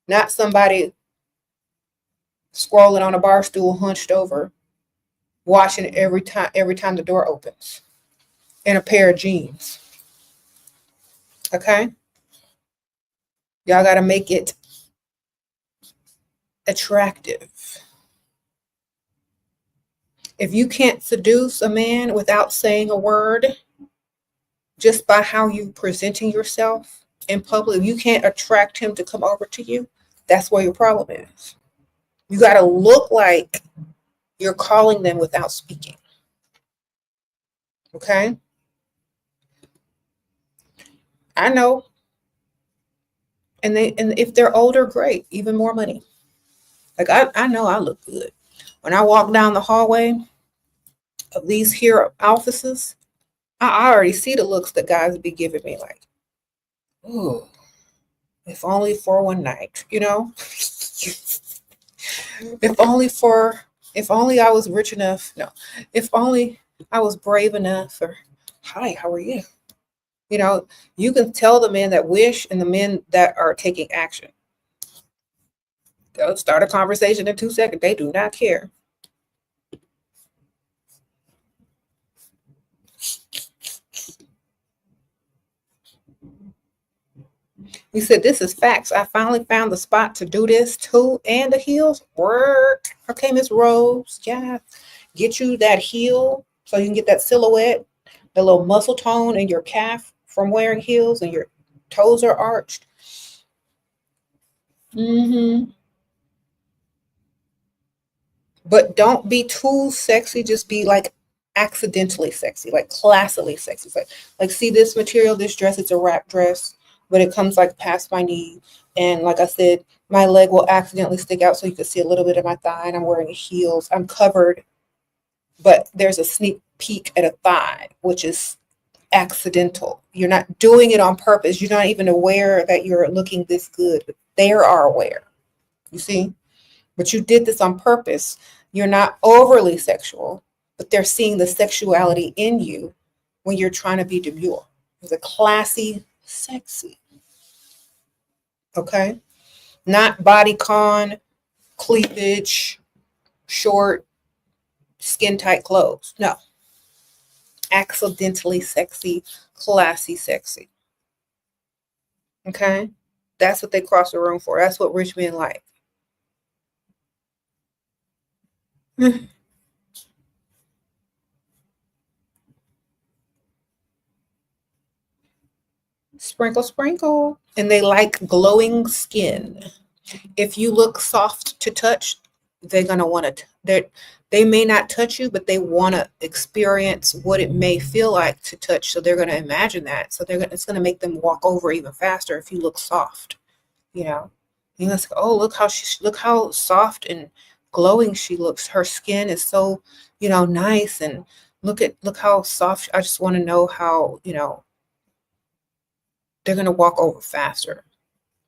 not somebody scrolling on a bar stool hunched over, watching every time the door opens in a pair of jeans. Okay? Y'all got to make it attractive. If you can't seduce a man without saying a word, just by how you presenting yourself in public, if you can't attract him to come over to you, that's where your problem is. You got to look like you're calling them without speaking. Okay? I know. And if they're older, great, even more money. Like I know I look good. When I walk down the hallway of these here offices, I already see the looks that guys be giving me, like, ooh, if only for one night, if only I was rich enough. No, if only I was brave enough. Or, hi, how are you? You can tell the men that wish and the men that are taking action. They'll start a conversation in 2 seconds. They do not care. He said, this is facts. I finally found the spot to do this too. And the heels work. Okay, Miss Rose. Yeah. Get you that heel so you can get that silhouette, the little muscle tone in your calf from wearing heels and your toes are arched. But don't be too sexy. Just be like accidentally sexy, like classically sexy. Like see this material, this dress, it's a wrap dress, but it comes like past my knee. And like I said, my leg will accidentally stick out so you can see a little bit of my thigh, and I'm wearing heels. I'm covered, but there's a sneak peek at a thigh, which is accidental. You're not doing it on purpose. You're not even aware that you're looking this good, but they are aware. You see? But you did this on purpose. You're not overly sexual, but they're seeing the sexuality in you when you're trying to be demure. It's a classy, sexy. Okay? Not bodycon, cleavage, short, skin tight clothes. No. Accidentally sexy, classy sexy. Okay? That's what they cross the room for. That's what rich men like. Sprinkle, sprinkle. And they like glowing skin. If you look soft to touch, they're going to want to, they may not touch you, but they want to experience what it may feel like to touch. So they're going to imagine that. So it's going to make them walk over even faster if you look soft, You're going to say, oh, look how soft and glowing she looks. Her skin is so, nice. And look how soft. I just want to know how, they're going to walk over faster.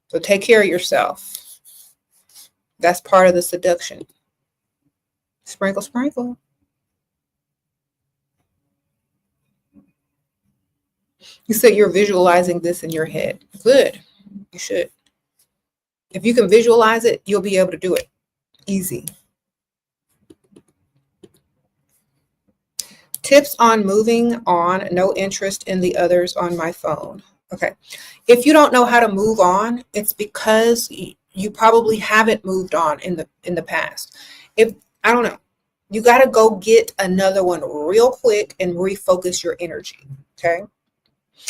So take care of yourself. That's part of the seduction. Sprinkle, sprinkle. You said you're visualizing this in your head. Good. You should. If you can visualize it, you'll be able to do it. Easy. Tips on moving on. No interest in the others on my phone. Okay. If you don't know how to move on, it's because you probably haven't moved on in the past. If I don't know, you got to go get another one real quick and refocus your energy. Okay.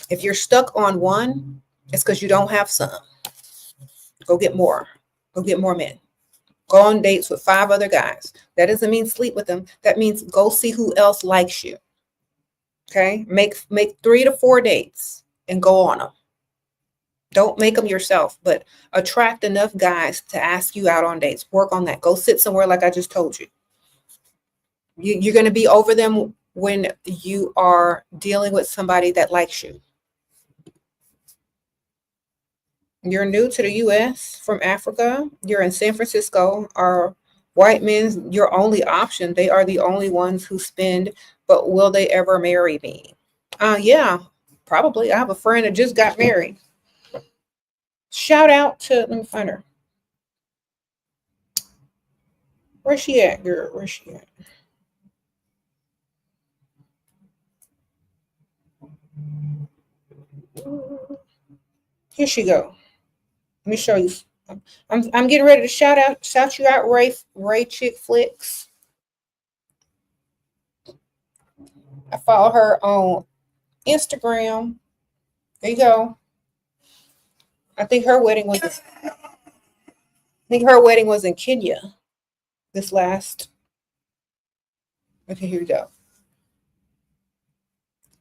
If you're stuck on one, it's because you don't have some. Go get more. Go get more men. Go on dates with 5 other guys. That doesn't mean sleep with them. That means go see who else likes you. Okay. Make 3 to 4 dates and go on them. Don't make them yourself, but attract enough guys to ask you out on dates. Work on that. Go sit somewhere like I just told you. You're going to be over them when you are dealing with somebody that likes you. You're new to the U.S. from Africa. You're in San Francisco. Are white men your only option? They are the only ones who spend, but will they ever marry me? Yeah, probably. I have a friend that just got married. Shout out to, let me find her. Where's she at, girl? Where's she at? Here she go. Let me show you. I'm getting ready to shout you out, Ray Chick Flicks. I follow her on Instagram. There you go. I think her wedding was in Kenya this last. Okay, here we go.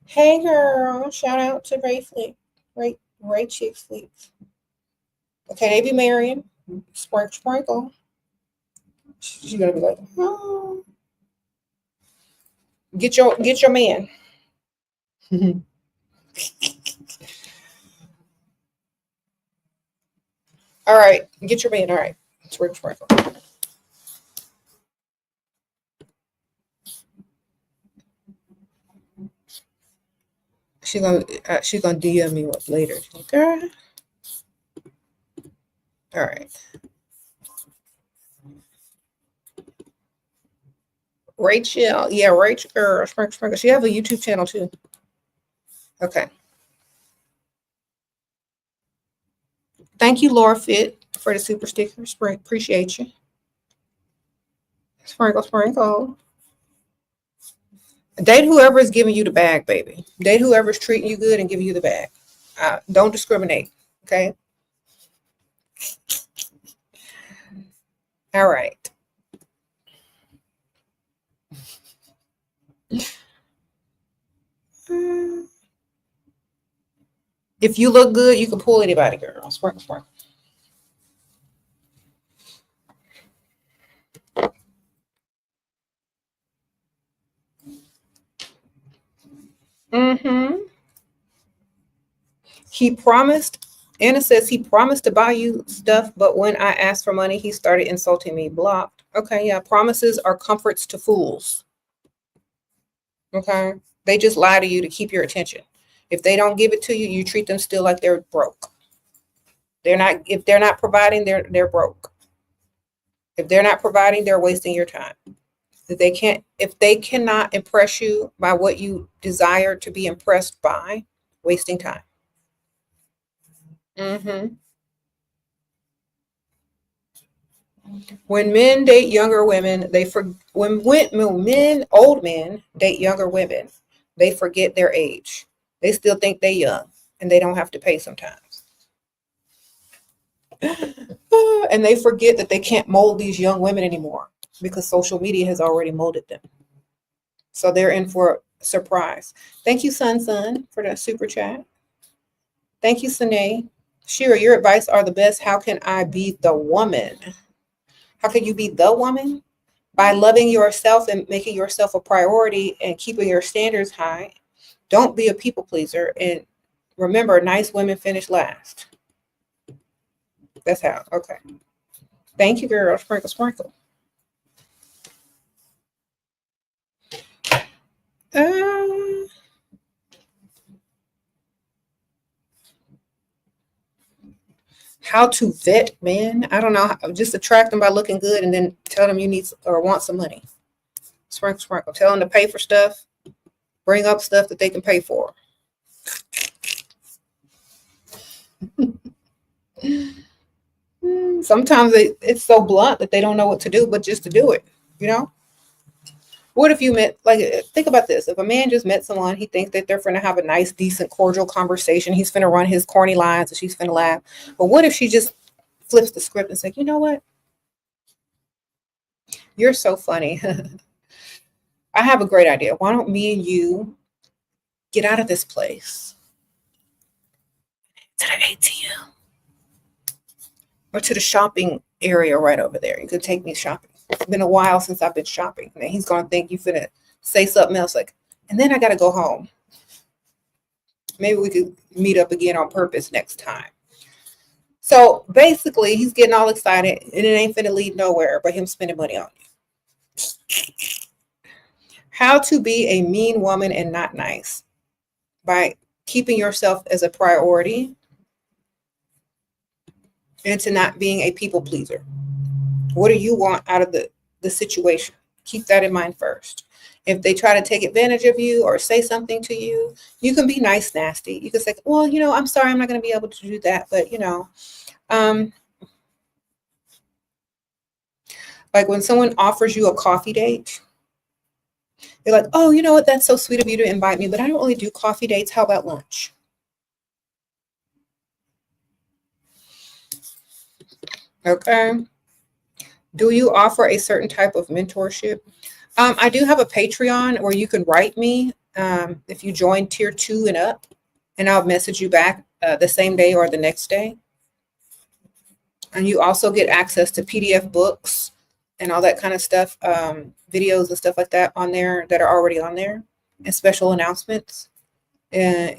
Hey girl, shout out to Ray Chick Flicks. Okay, they be marrying. Sprinkle. She's gonna be like, oh. Get your man. All right, get your man. All right, sprinkle. She's gonna DM me later. Girl. All right. Rachel, yeah, Rachel, sprinkle. She has a YouTube channel too. Okay. Thank you, Laura Fit, for the super sticker. Appreciate you. Sprinkle. Date whoever is giving you the bag, baby. Date whoever's treating you good and giving you the bag. Don't discriminate. Okay. All right. If you look good, you can pull anybody, girl. Sprinkle. He promised. Anna says he promised to buy you stuff, but when I asked for money, he started insulting me. Blocked. Okay, yeah. Promises are comforts to fools. Okay. They just lie to you to keep your attention. If they don't give it to you, you treat them still like they're broke. If they're not providing, they're broke. If they're not providing, they're wasting your time. If they cannot impress you by what you desire to be impressed by, wasting time. When men date younger women, when old men date younger women, they forget their age. They still think they're young and they don't have to pay sometimes. And they forget that they can't mold these young women anymore because social media has already molded them. So they're in for a surprise. Thank you, Sun, for that super chat. Thank you, Sine. Shira, your advice are the best. How can I be the woman? How can you be the woman? By loving yourself and making yourself a priority and keeping your standards high. Don't be a people pleaser. And remember, nice women finish last. That's how. Okay. Thank you, girl. Sprinkle. How to vet men? I don't know. Just attract them by looking good and then tell them you need or want some money. Sprinkle. Tell them to pay for stuff. Bring up stuff that they can pay for. Sometimes it's so blunt that they don't know what to do, but just to do it, you know? What if you met, like, think about this. If a man just met someone, he thinks that they're going to have a nice, decent, cordial conversation. He's going to run his corny lines and she's going to laugh. But what if she just flips the script and says, you know what? You're so funny. I have a great idea. Why don't me and you get out of this place to the ATM or to the shopping area right over there? You could take me shopping. It's been a while since I've been shopping. And he's going to think you finna say something else like, and then I got to go home. Maybe we could meet up again on purpose next time. So basically, he's getting all excited and it ain't finna lead nowhere but him spending money on you. How to be a mean woman and not nice. By keeping yourself as a priority and to not being a people pleaser. What do you want out of the situation? Keep that in mind first. If they try to take advantage of you or say something to you, you can be nice, nasty. You can say, well, I'm sorry, I'm not going to be able to do that. But, like when someone offers you a coffee date, they're like, oh, you know what? That's so sweet of you to invite me, but I don't really do coffee dates. How about lunch? Okay. Do you offer a certain type of mentorship? I do have a Patreon where you can write me if you join tier 2 and up, and I'll message you back the same day or the next day. And you also get access to PDF books and all that kind of stuff, videos and stuff like that on there that are already on there, and special announcements.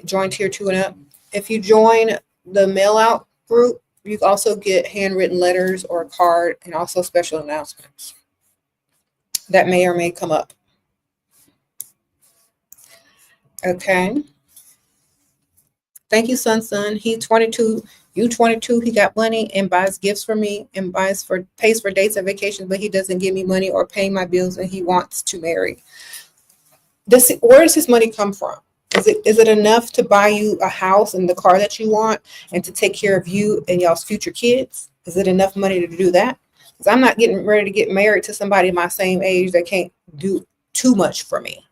Join tier 2 and up. If you join the mail out group, you also get handwritten letters or a card and also special announcements that may or may come up. Okay. Thank you, Sun. He 22, you 22. He got money and buys gifts for me and pays for dates and vacations, but he doesn't give me money or pay my bills, and he wants to marry. Where does his money come from? Is it enough to buy you a house and the car that you want and to take care of you and y'all's future kids? Is it enough money to do that? Because I'm not getting ready to get married to somebody my same age that can't do too much for me.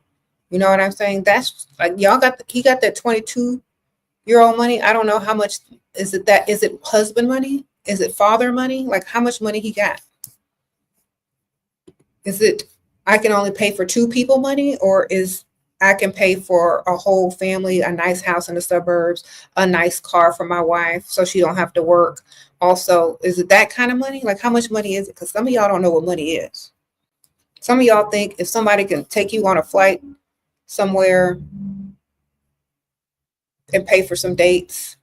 You know what I'm saying? That's like he got that 22-year-old money. I don't know how much is it. Is it husband money? Is it father money? Like how much money he got? Is it I can only pay for 2 people money, or is I can pay for a whole family, a nice house in the suburbs, a nice car for my wife so she don't have to work? Also, is it that kind of money? Like how much money is it? Because some of y'all don't know what money is. Some of y'all think if somebody can take you on a flight somewhere and pay for some dates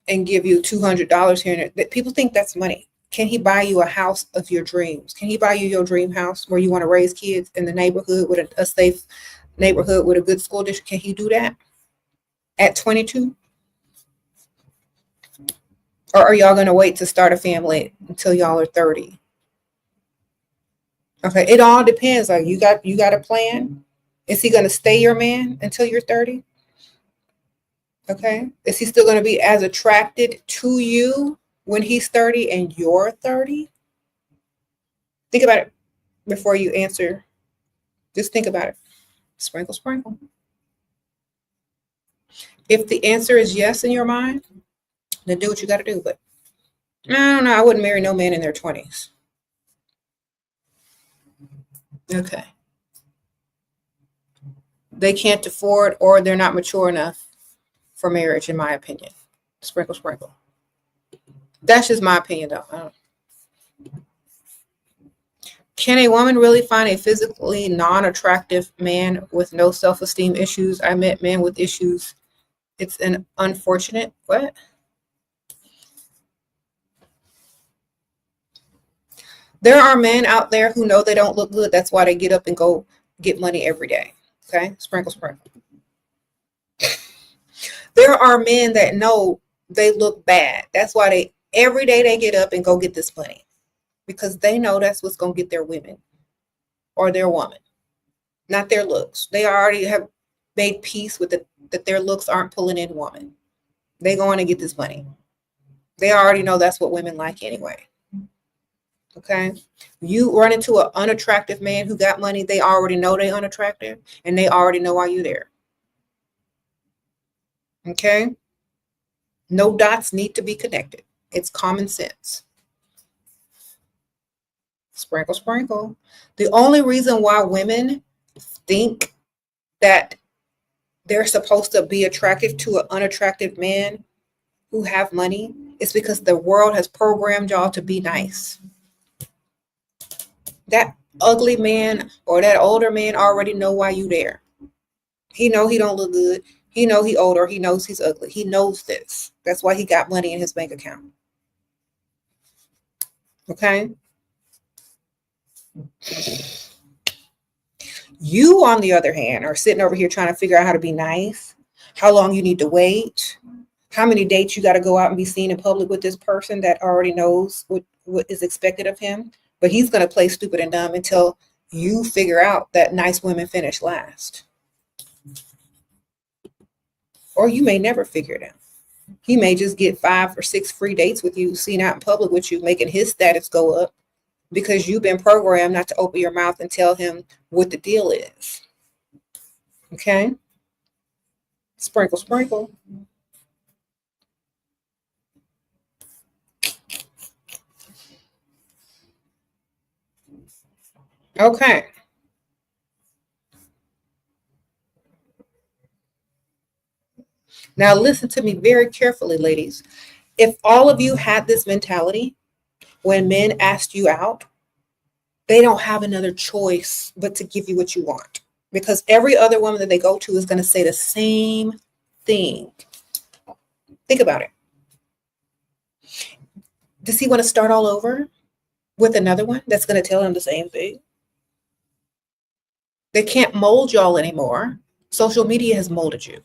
and give you $200 here and there, that people think that's money. Can he buy you a house of your dreams? Can he buy you your dream house where you want to raise kids in the neighborhood with a safe neighborhood with a good school district? Can he do that at 22? Or are y'all going to wait to start a family until y'all are 30? Okay, it all depends. Like you got a plan? Is he going to stay your man until you're 30? Okay. Is he still going to be as attracted to you when he's 30 and you're 30? Think about it before you answer. Just think about it. Sprinkle, sprinkle. If the answer is yes in your mind, then do what you got to do. But I don't know. I wouldn't marry no man in their 20s. Okay. They can't afford, or they're not mature enough for marriage, in my opinion. Sprinkle, sprinkle. That's just my opinion, though. Can a woman really find a physically non-attractive man with no self-esteem issues? I met men with issues. It's an unfortunate. What? There are men out there who know they don't look good. That's why they get up and go get money every day. Okay? Sprinkle, sprinkle. There are men that know they look bad. That's why every day they get up and go get this money, because they know that's what's going to get their women or their woman, not their looks. They already have made peace with it, that their looks aren't pulling in woman. They going to get this money. They already know that's what women like anyway. Okay. You run into an unattractive man who got money, they already know they're unattractive and they already know why you're there. Okay. No dots need to be connected. It's common sense. Sprinkle, sprinkle. The only reason why women think that they're supposed to be attractive to an unattractive man who have money is because the world has programmed y'all to be nice. That ugly man or that older man already know why you there. He know he don't look good. He know he older. He knows he's ugly. He knows this. That's why he got money in his bank account. Okay. You, on the other hand, are sitting over here trying to figure out how to be nice, how long you need to wait, how many dates you got to go out and be seen in public with this person that already knows what is expected of him. But he's going to play stupid and dumb until you figure out that nice women finish last. Or you may never figure it out. He may just get 5 or 6 free dates with you, seen out in public with you, making his status go up because you've been programmed not to open your mouth and tell him what the deal is. Okay? Sprinkle, sprinkle. Okay. Now listen to me very carefully, ladies. If all of you had this mentality, when men asked you out, they don't have another choice but to give you what you want. Because every other woman that they go to is going to say the same thing. Think about it. Does he want to start all over with another one that's going to tell him the same thing? They can't mold y'all anymore. Social media has molded you.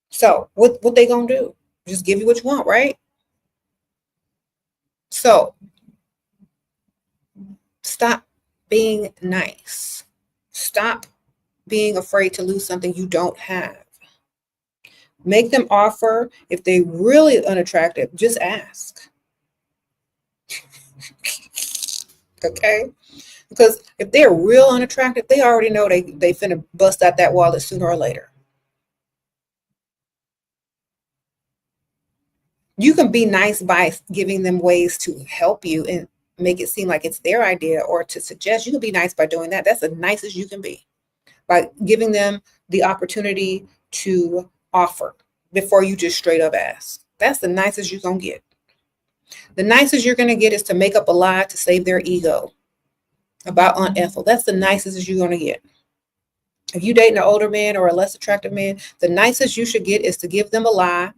So what they going to do? Just give you what you want, right? So stop being nice. Stop being afraid to lose something you don't have. Make them offer. If they really unattractive, just ask. Okay? Because if they're real unattractive, they already know they finna bust out that wallet sooner or later. You can be nice by giving them ways to help you and make it seem like it's their idea or to suggest. You can be nice by doing that. That's the nicest you can be, by giving them the opportunity to offer before you just straight up ask. That's the nicest you're going to get. The nicest you're going to get is to make up a lie to save their ego about Aunt Ethel. That's the nicest you're going to get. If you dating an older man or a less attractive man, the nicest you should get is to give them a lie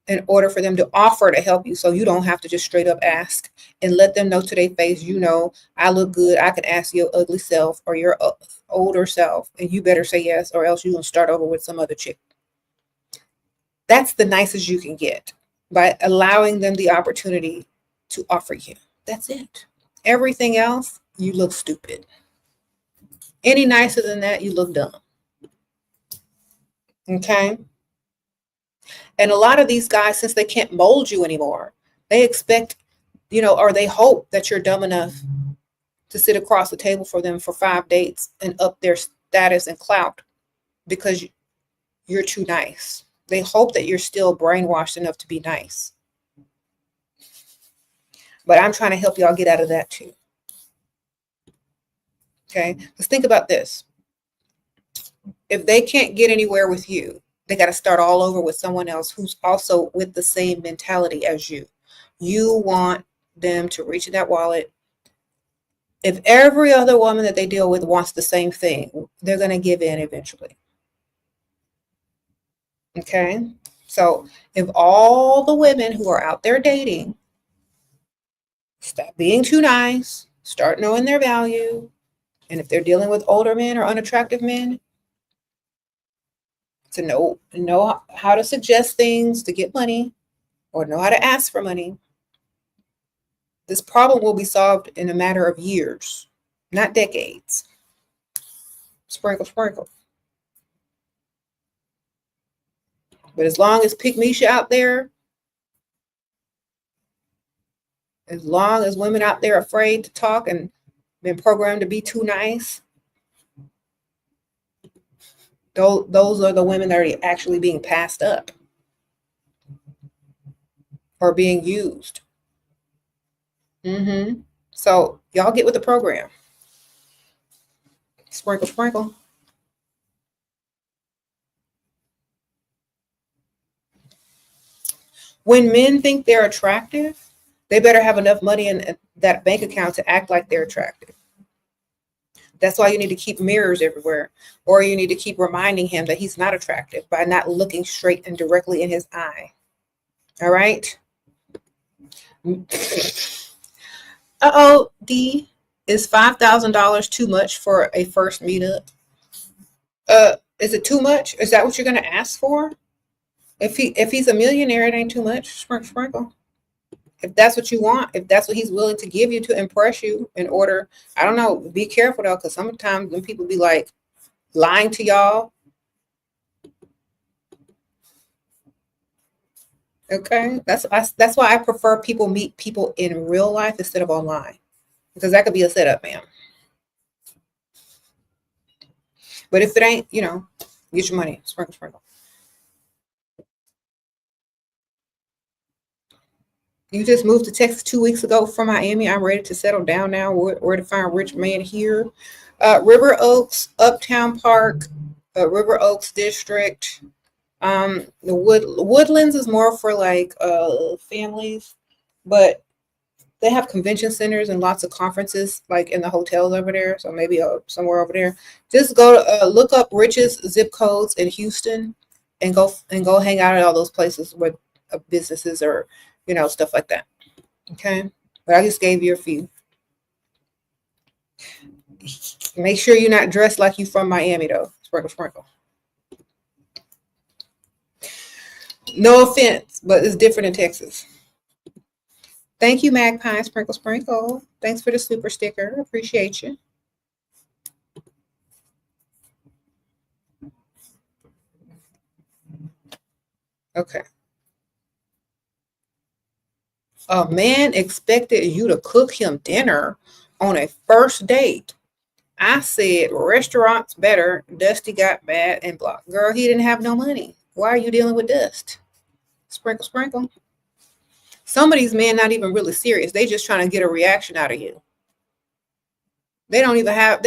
in order for them to offer to help you, so you don't have to just straight up ask, and let them know to their face, you know, I look good. I can ask your ugly self or your older self, and you better say yes, or else you're going to start over with some other chick. That's the nicest you can get, by allowing them the opportunity to offer you. That's it. Everything else, you look stupid. Any nicer than that, you look dumb. Okay? And a lot of these guys, since they can't mold you anymore, they expect, or they hope that you're dumb enough to sit across the table for them for 5 dates and up their status and clout because you're too nice. They hope that you're still brainwashed enough to be nice. But I'm trying to help y'all get out of that too. Okay? Let's think about this. If they can't get anywhere with you, they got to start all over with someone else who's also with the same mentality as you. You want them to reach in that wallet. If every other woman that they deal with wants the same thing, they're going to give in eventually. Okay? So if all the women who are out there dating stop being too nice, start knowing their value, and if they're dealing with older men or unattractive men, to know how to suggest things to get money or know how to ask for money, this problem will be solved in a matter of years, not decades. Sprinkle, sprinkle. But as long as Pick Misha out there As long as women out there are afraid to talk and been programmed to be too nice, those are the women that are actually being passed up or being used. So y'all get with the program. Sprinkle, sprinkle. When men think they're attractive, they better have enough money in that bank account to act like they're attractive. That's why you need to keep mirrors everywhere, or you need to keep reminding him that he's not attractive by not looking straight and directly in his eye. All right? Uh-oh, D, is $5,000 too much for a first meetup? Is it too much? Is that what you're going to ask for? If he's a millionaire, it ain't too much. Sprinkle, sprinkle. If that's what you want, if that's what he's willing to give you to impress you in order, I don't know, be careful though, because sometimes when people be like lying to y'all. Okay, that's why I prefer people meet people in real life instead of online, because that could be a setup, man. But if it ain't, get your money. Sprinkle, sprinkle. You just moved to Texas 2 weeks ago from Miami. I'm ready to settle down now. Where to find a rich man here? River Oaks, Uptown Park, River Oaks District. The Woodlands is more for like families, but they have convention centers and lots of conferences like in the hotels over there. So maybe somewhere over there. Just go look up richest zip codes in Houston and go hang out at all those places where businesses are. Stuff like that. Okay. But I just gave you a few. Make sure you're not dressed like you from Miami, though. Sprinkle, sprinkle. No offense, but it's different in Texas. Thank you, Magpie. Sprinkle, sprinkle. Thanks for the super sticker. Appreciate you. Okay. A man expected you to cook him dinner on a first date. I said, restaurants better. Dusty got mad and blocked. Girl, he didn't have no money. Why are you dealing with dust? Sprinkle, sprinkle. Some of these men not even really serious. They just trying to get a reaction out of you. They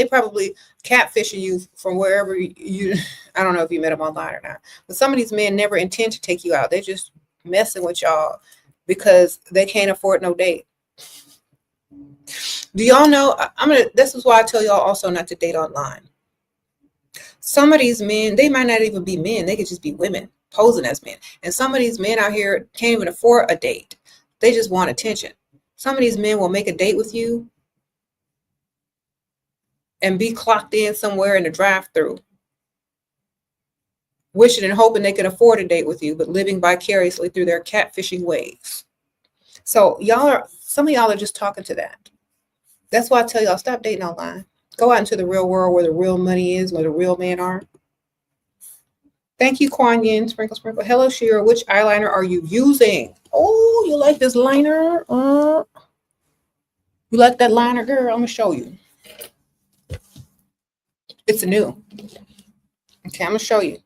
probably catfishing you from wherever you, I don't know if you met them online or not. But some of these men never intend to take you out. They just messing with y'all because they can't afford no date. Do y'all know, this is why I tell y'all also not to date online. Some of these men, they might not even be men. They could just be women posing as men. And some of these men out here can't even afford a date. They just want attention. Some of these men will make a date with you and be clocked in somewhere in the drive-thru, wishing and hoping they could afford a date with you, but living vicariously through their catfishing ways. So some of y'all are just talking to that. That's why I tell y'all, stop dating online. Go out into the real world where the real money is, where the real men are. Thank you, Kuan Yin. Sprinkle, sprinkle. Hello, Shira. Which eyeliner are you using? Oh, you like this liner? You like that liner, girl? I'm going to show you. It's new. Okay, I'm going to show you.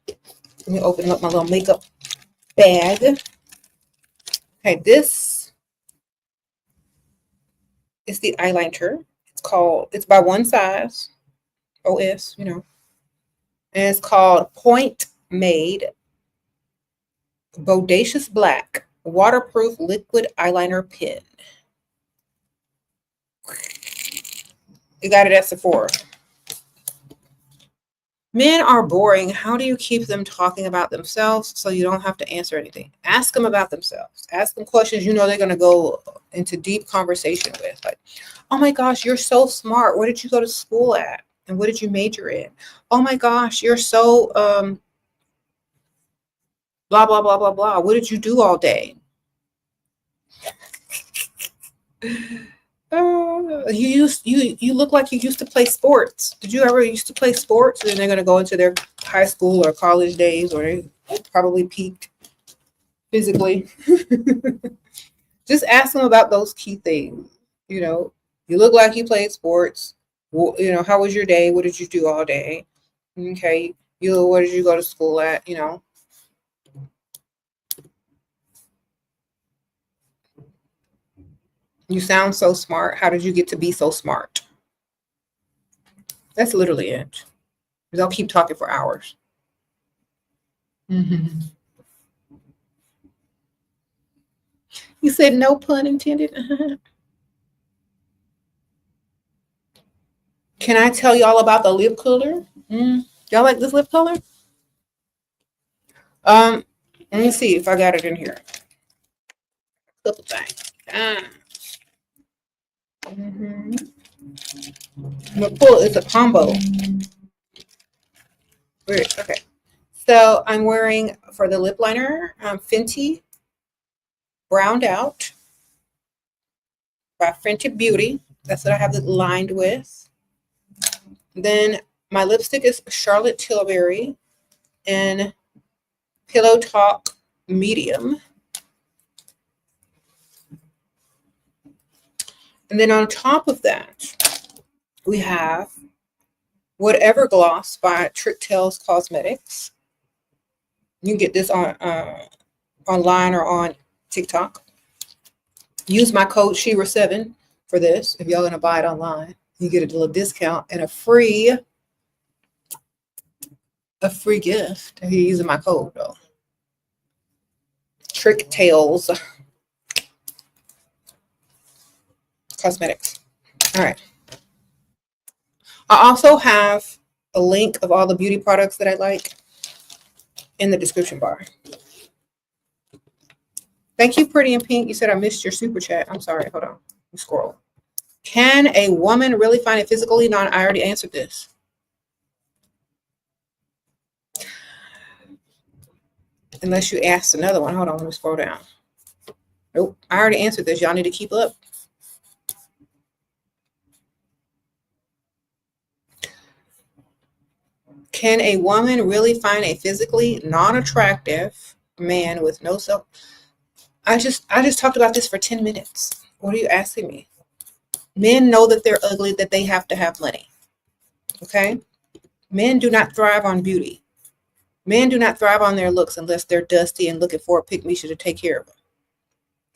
Let me open up my little makeup bag. Okay, this is the eyeliner. It's by One Size, OS, And it's called Point Made Bodacious Black Waterproof Liquid Eyeliner Pen. You got it at Sephora. Men are boring. How do you keep them talking about themselves so you don't have to answer anything? Ask them about themselves. Ask them questions they're going to go into deep conversation with. Like, oh my gosh, you're so smart. Where did you go to school at? And what did you major in? Oh my gosh, you're so blah, blah, blah, blah, blah. What did you do all day? You look like you used to play sports. Did you ever used to play sports? And then they're going to go into their high school or college days, or they probably peaked physically. Just ask them about those key things. You know, you look like you played sports. You know, how was your day? What did you do all day? Okay. Where did you go to school at? You know. You sound so smart. How did you get to be so smart? That's literally it. They'll keep talking for hours. Mm-hmm. You said no pun intended. Can I tell y'all about the lip color? Y'all like this lip color? Let me see if I got it in here. Couple things. I'm gonna pull. It's a combo. Okay. So I'm wearing for the lip liner Fenty Browned Out by Fenty Beauty. That's what I have it lined with. Then my lipstick is Charlotte Tilbury in Pillow Talk Medium. And then on top of that, we have Whatever Gloss by Trick Tales Cosmetics. You can get this on online or on TikTok. Use my code SheRaSeven for this. If y'all gonna buy it online, you get a little discount and a free gift if you're using my code though. Trick Tales Cosmetics. All right. I also have a link of all the beauty products that I like in the description bar. Thank you, Pretty in Pink. You said I missed your super chat. I'm sorry. Hold on. Scroll. Can a woman really find it physically? No, I already answered this. Unless you asked another one. Hold on. Let me scroll down. Nope. I already answered this. Y'all need to keep up. Can a woman really find a physically non-attractive man with no self? I just talked about this for 10 minutes. What are you asking me? Men know that they're ugly, that they have to have money. Okay? Men do not thrive on beauty. Men do not thrive on their looks unless they're dusty and looking for a pick-me-shit to take care of them.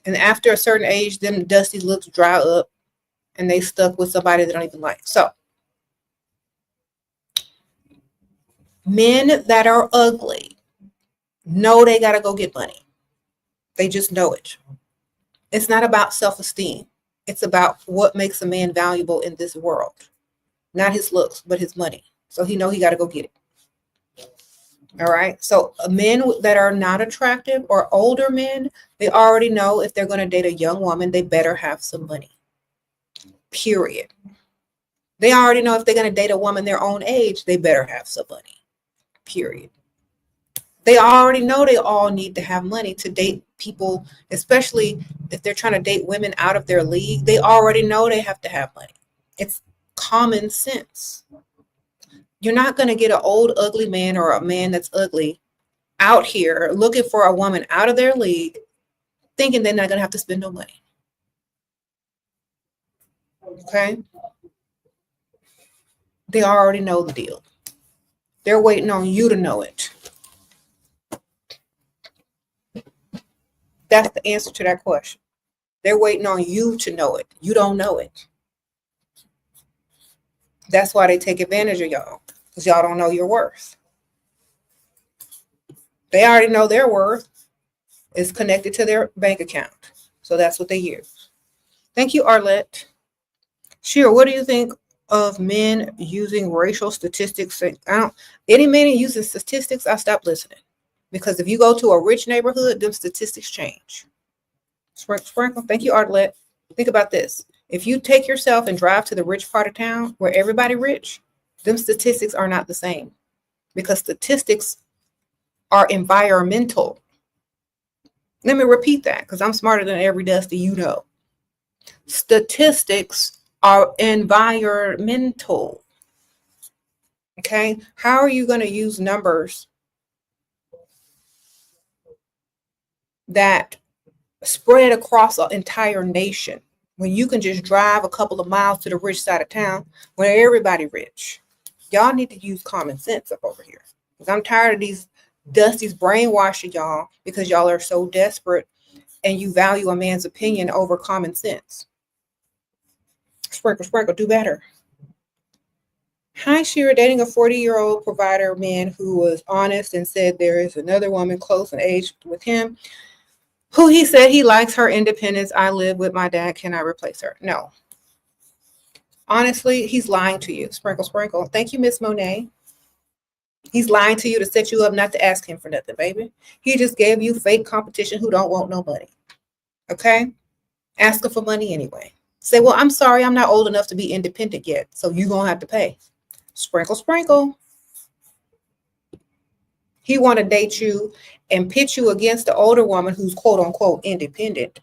And after a certain age, them dusty looks dry up and they stuck with somebody they don't even like. So, men that are ugly know they got to go get money. They just know it. It's not about self-esteem. It's about what makes a man valuable in this world. Not his looks, but his money. So he know he got to go get it. All right. So men that are not attractive or older men, they already know if they're going to date a young woman, they better have some money. Period. They already know if they're going to date a woman their own age, they better have some money. Period. They already know they all need to have money to date people, especially if they're trying to date women out of their league. They already know they have to have money. It's common sense. You're not going to get an old, ugly man or a man that's ugly out here looking for a woman out of their league, thinking they're not going to have to spend no money. Okay? They already know the deal. They're waiting on you to know it. That's the answer to that question. They're waiting on you to know it. You don't know it. That's why they take advantage of y'all, because y'all don't know your worth. They already know their worth is connected to their bank account. So that's what they use. Thank you, Arlette. Shira, what do you think of men using racial statistics? Any man using statistics, I stop listening. Because if you go to a rich neighborhood, them statistics change. Sprinkle. Thank you, Arlette. Think about this. If you take yourself and drive to the rich part of town where everybody rich, them statistics are not the same. Because statistics are environmental. Let me repeat that because I'm smarter than every dusty you know. Statistics are environmental. Okay? How are you going to use numbers that spread across an entire nation when you can just drive a couple of miles to the rich side of town where everybody rich. Y'all need to use common sense up over here. Because I'm tired of these dusties brainwashing y'all because y'all are so desperate and you value a man's opinion over common sense. Sprinkle, sprinkle, do better. Hi, Shira, dating a 40-year-old provider man who was honest and said there is another woman close in age with him who he said he likes her independence. I live with my dad. Can I replace her? No. Honestly, he's lying to you. Sprinkle, sprinkle. Thank you, Miss Monet. He's lying to you to set you up not to ask him for nothing, baby. He just gave you fake competition who don't want no money. Okay? Ask her for money anyway. Say, well, I'm sorry, I'm not old enough to be independent yet, so you're going to have to pay. Sprinkle, sprinkle. He want to date you and pit you against the older woman who's quote unquote independent.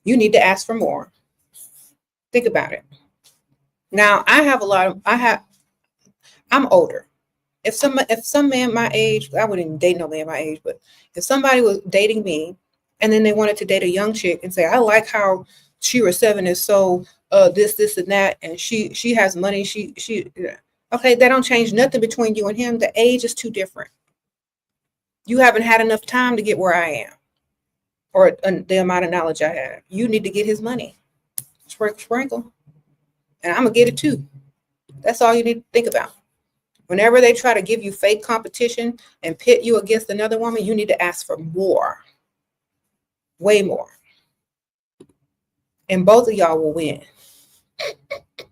You need to ask for more. Think about it. Now, I'm older. If some man my age, I wouldn't even date no man my age, but if somebody was dating me and then they wanted to date a young chick and say, I like how SheRaSeven is so this and that, and she has money, she okay, that don't change nothing between you and him. The age is too different. You haven't had enough time to get where I am or the amount of knowledge I have. You need to get his money. Sprinkle, sprinkle. And I'm going to get it too. That's all you need to think about. Whenever they try to give you fake competition and pit you against another woman, you need to ask for more. Way more. And both of y'all will win.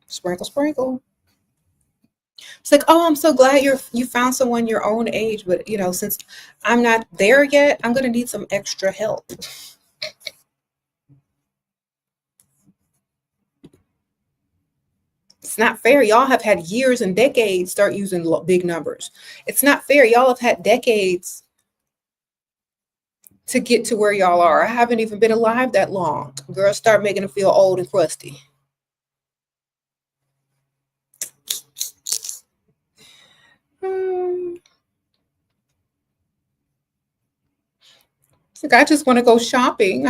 Sprinkle, sprinkle. It's like, oh, I'm so glad you found someone your own age, but since I'm not there yet, I'm gonna need some extra help. It's not fair. Y'all have had years and decades start using big numbers. It's not fair. Y'all have had decades to get to where y'all are. I haven't even been alive that long. Girls start making them feel old and crusty. It's like, I just want to go shopping.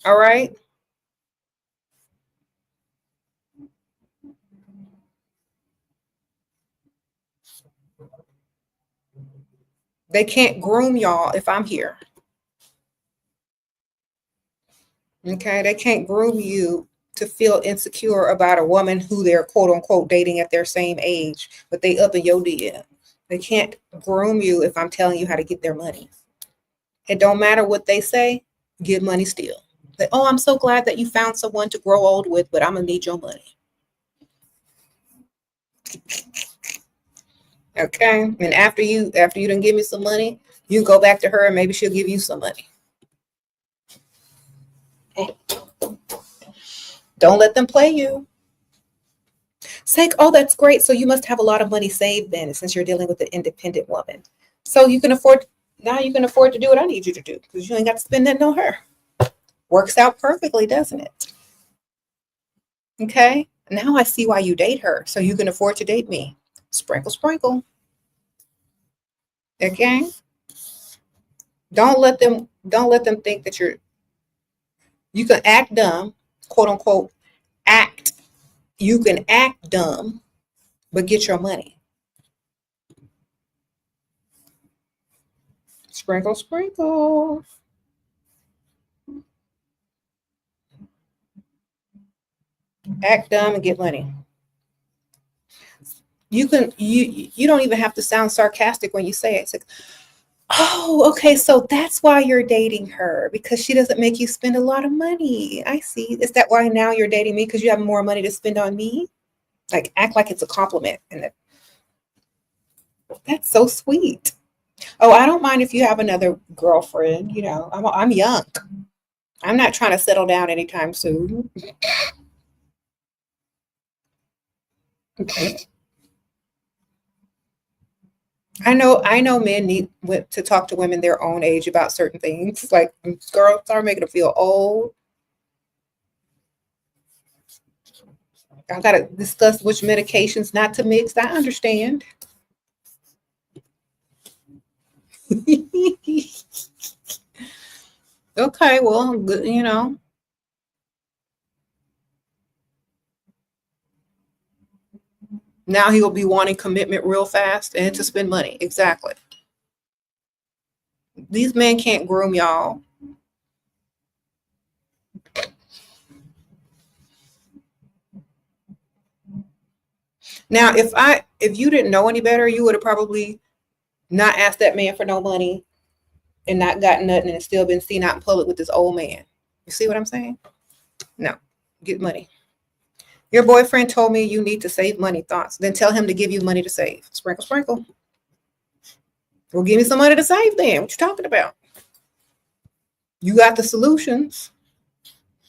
All right. They can't groom y'all if I'm here. Okay, they can't groom you to feel insecure about a woman who they're quote unquote dating at their same age, but they up in your DM. They can't groom you if I'm telling you how to get their money. It don't matter what they say, give money still. Like, oh, I'm so glad that you found someone to grow old with, but I'm gonna need your money. Okay, and after you done give me some money, you go back to her and maybe she'll give you some money. Don't let them play you. Say, oh, that's great. So you must have a lot of money saved then, since you're dealing with an independent woman. So you can afford to do what I need you to do because you ain't got to spend that on her. Works out perfectly, doesn't it? Okay. Now I see why you date her. So you can afford to date me. Sprinkle, sprinkle. Okay. Don't let them think that you can act dumb, quote unquote, you can act dumb, but get your money. Sprinkle, sprinkle. Act dumb and get money. You don't even have to sound sarcastic when you say it. It's like, oh, okay, so that's why you're dating her, because she doesn't make you spend a lot of money. I see. Is that why now you're dating me, because you have more money to spend on me? Like, act like it's a compliment. And that's so sweet. Oh, I don't mind if you have another girlfriend. I'm young. I'm not trying to settle down anytime soon. Okay. I know men need to talk to women their own age about certain things. Like, girls start making them feel old. I gotta discuss which medications not to mix. I understand. Okay, well, good, you know. Now he'll be wanting commitment real fast and to spend money. Exactly. These men can't groom y'all. Now, if you didn't know any better, you would have probably not asked that man for no money and not gotten nothing and still been seen out in public with this old man. You see what I'm saying? No. Get money. Your boyfriend told me you need to save money. Thoughts? Then tell him to give you money to save. Sprinkle, sprinkle. Well, give me some money to save then. What you talking about? You got the solutions.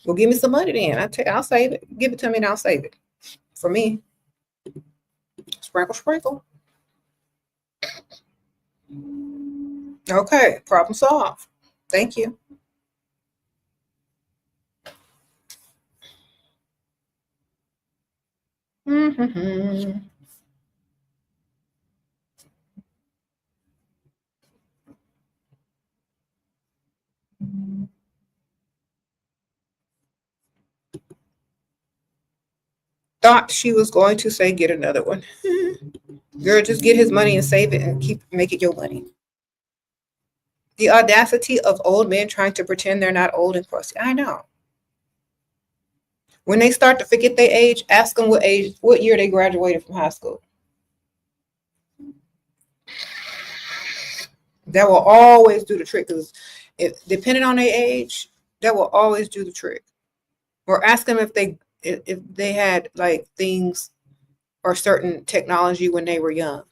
Well, give me some money then. I'll save it. Give it to me and I'll save it. For me. Sprinkle, sprinkle. Okay, problem solved. Thank you. Mm-hmm. Thought she was going to say get another one. Girl, just get his money and save it and make it your money. The audacity of old men trying to pretend they're not old and crusty. I know. When they start to forget their age, ask them what year they graduated from high school. That will always do the trick, because depending on their age, that will always do the trick. Or ask them if they had like things or certain technology when they were young.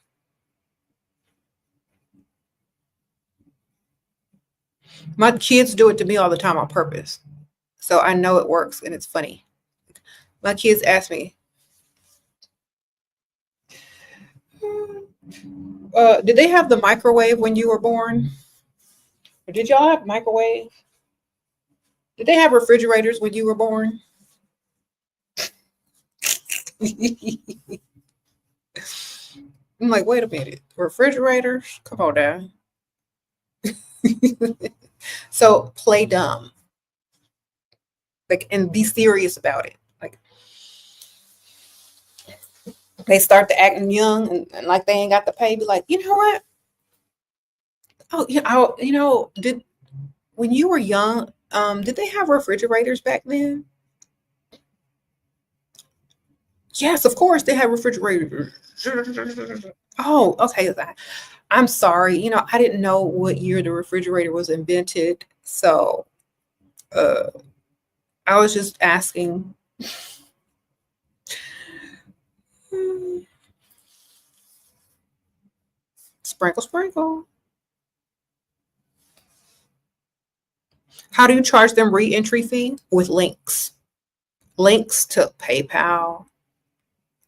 My kids do it to me all the time on purpose. So I know it works and it's funny. My kids ask me, did they have the microwave when you were born? Or did y'all have microwave? Did they have refrigerators when you were born? I'm like, wait a minute. Refrigerators? Come on now. So play dumb. Like, and be serious about it. Like, they start to acting young and like they ain't got to pay. Be like, you know what? Oh, when you were young, did they have refrigerators back then? Yes, of course they had refrigerators. Oh, okay. I'm sorry. I didn't know what year the refrigerator was invented. So I was just asking. Sprinkle, sprinkle. How do you charge them re-entry fee? With links. Links to PayPal,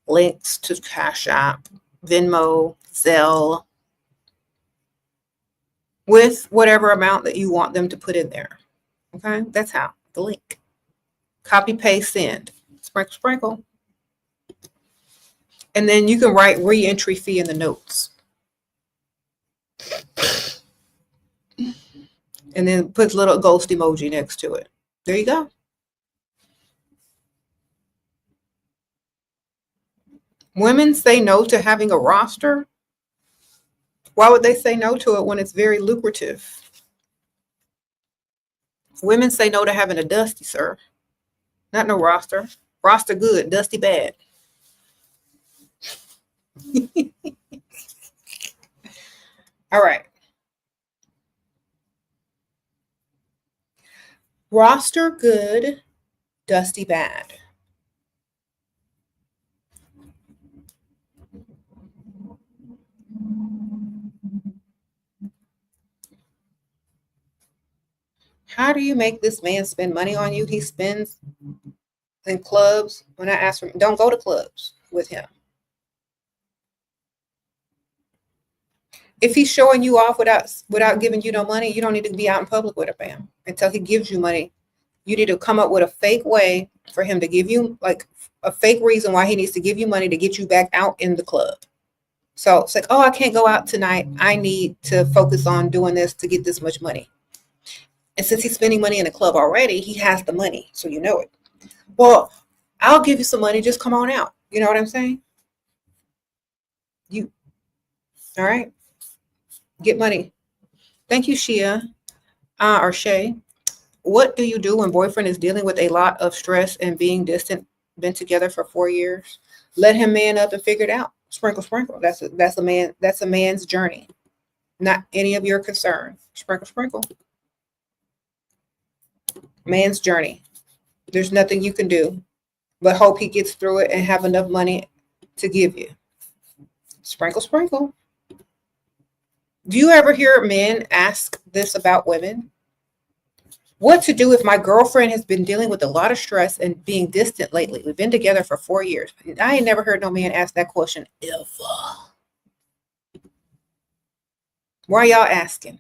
links to Cash App, Venmo, Zelle, with whatever amount that you want them to put in there. Okay, that's how. The link. Copy, paste, send. Sprinkle, sprinkle. And then you can write re-entry fee in the notes. And then put a little ghost emoji next to it. There you go. Women say no to having a roster. Why would they say no to it when it's very lucrative? Women say no to having a dusty, sir. Not no roster. Roster good, dusty bad. All right. Roster good, dusty bad. How do you make this man spend money on you? He spends in clubs. When I ask him, don't go to clubs with him. If he's showing you off without giving you no money, you don't need to be out in public with him, fam. Until he gives you money, you need to come up with a fake way for him to give you, like a fake reason why he needs to give you money to get you back out in the club. So it's like, oh, I can't go out tonight. I need to focus on doing this to get this much money. And since he's spending money in the club already, he has the money. So you know it. Well, I'll give you some money. Just come on out. You know what I'm saying? You, all right? Get money. Thank you, Shia or Shay. What do you do when boyfriend is dealing with a lot of stress and being distant, been together for 4 years? Let him man up and figure it out. Sprinkle, sprinkle. That's a man's journey. Not any of your concern. Sprinkle, sprinkle. Man's journey. There's nothing you can do but hope he gets through it and have enough money to give you. Sprinkle, sprinkle. Do you ever hear men ask this about women? What to do if my girlfriend has been dealing with a lot of stress and being distant lately? We've been together for 4 years. I ain't never heard no man ask that question ever. Why y'all asking?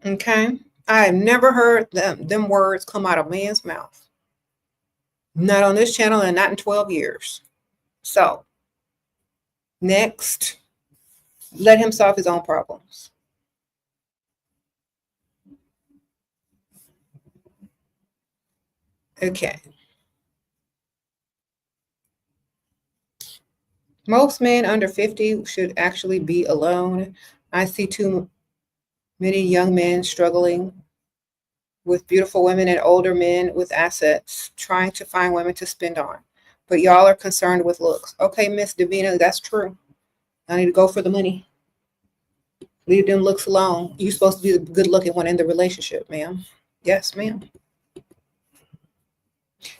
Okay. I have never heard them words come out of a man's mouth. Not on this channel and not in 12 years. So, next, let him solve his own problems. Okay. Most men under 50 should actually be alone. I see too many young men struggling with beautiful women and older men with assets trying to find women to spend on. But y'all are concerned with looks. Okay, Miss Davina, that's true. I need to go for the money. Leave them looks alone. You're supposed to be the good looking one in the relationship, ma'am. Yes, ma'am.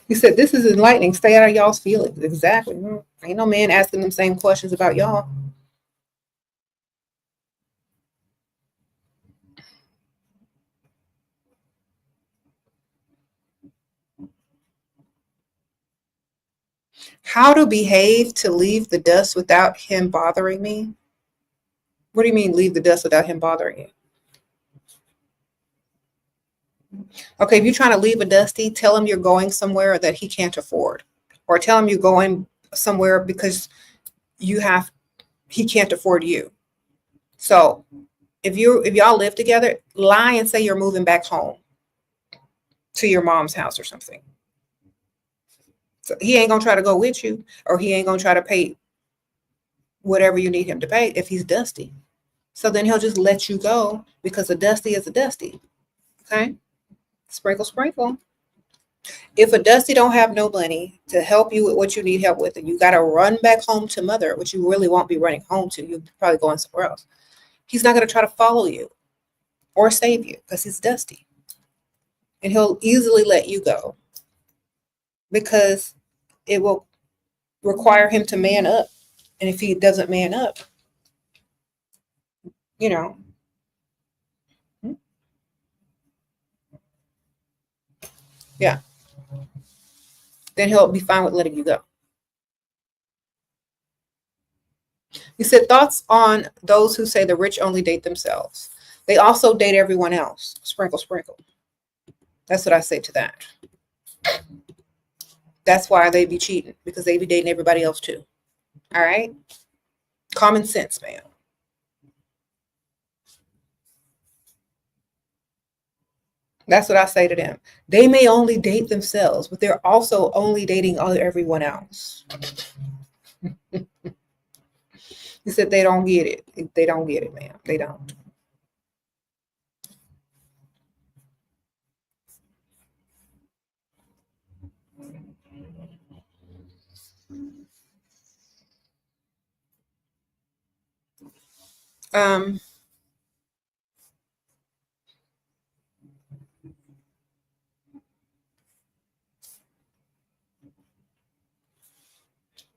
He said, this is enlightening. Stay out of y'all's feelings. Exactly. Ain't no man asking them same questions about y'all. How to behave to leave the dust without him bothering me? What do you mean leave the dust without him bothering you? Okay, if you're trying to leave a dusty, tell him you're going somewhere that he can't afford. Or tell him you're going somewhere because he can't afford you. So if y'all live together, lie and say you're moving back home to your mom's house or something. So he ain't gonna try to go with you, or he ain't gonna try to pay whatever you need him to pay if he's dusty. So then he'll just let you go because a dusty is a dusty. Okay? Sprinkle, sprinkle. If a dusty don't have no money to help you with what you need help with, and you got to run back home to mother, which you really won't be running home to, you're probably going somewhere else. He's not going to try to follow you or save you because he's dusty. And he'll easily let you go because it will require him to man up. And if he doesn't man up, you know, yeah, then he'll be fine with letting you go. He said, thoughts on those who say the rich only date themselves. They also date everyone else. Sprinkle, sprinkle. That's what I say to that. That's why they be cheating, because they be dating everybody else too. All right? Common sense, man. That's what I say to them. They may only date themselves, but they're also only dating everyone else. He said they don't get it. They don't get it, man. They don't.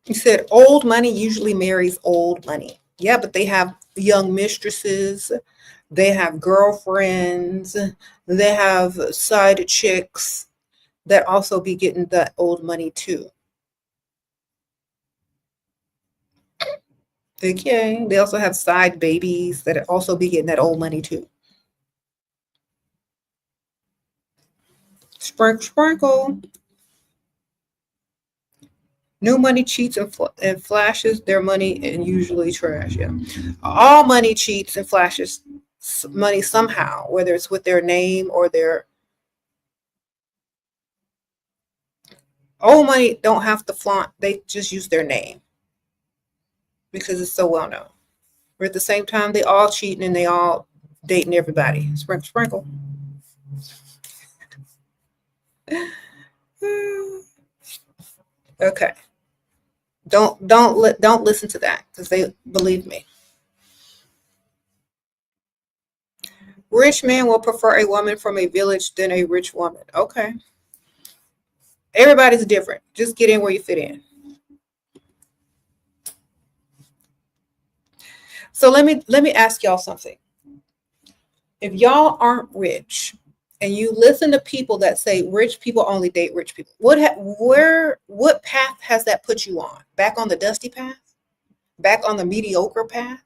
He said old money usually marries old money. Yeah, but they have young mistresses, they have girlfriends, they have side chicks that also be getting that old money too. Okay, they also have side babies that also be getting that old money too. Sprinkle, sprinkle. New money cheats and flashes their money and usually trash. Yeah. All money cheats and flashes money somehow, whether it's with their name or their old money don't have to flaunt. They just use their name because it's so well known. But at the same time, they all cheating and they all dating everybody. Sprinkle, sprinkle. Okay. Don't listen to that because they believe me. Rich man will prefer a woman from a village than a rich woman. Okay. Everybody's different. Just get in where you fit in. So let me ask y'all something. If y'all aren't rich and you listen to people that say rich people only date rich people, what path has that put you on? Back on the dusty path? Back on the mediocre path?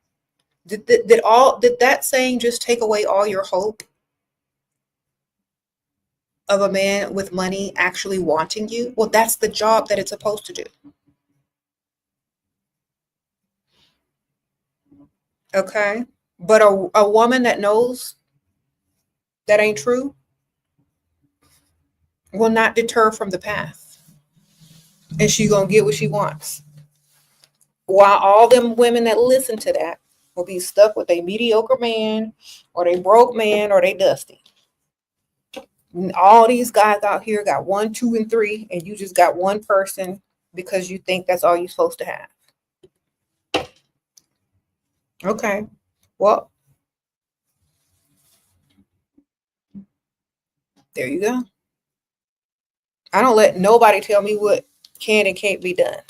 Did that saying just take away all your hope of a man with money actually wanting you? Well, that's the job that it's supposed to do. Okay? But a woman that knows that ain't true will not deter from the path. And she gonna get what she wants. While all them women that listen to that will be stuck with a mediocre man or they broke man or they dusty. All these guys out here got 1, 2, and 3, and you just got one person because you think that's all you're supposed to have. Okay. Well, there you go. I don't let nobody tell me what can and can't be done.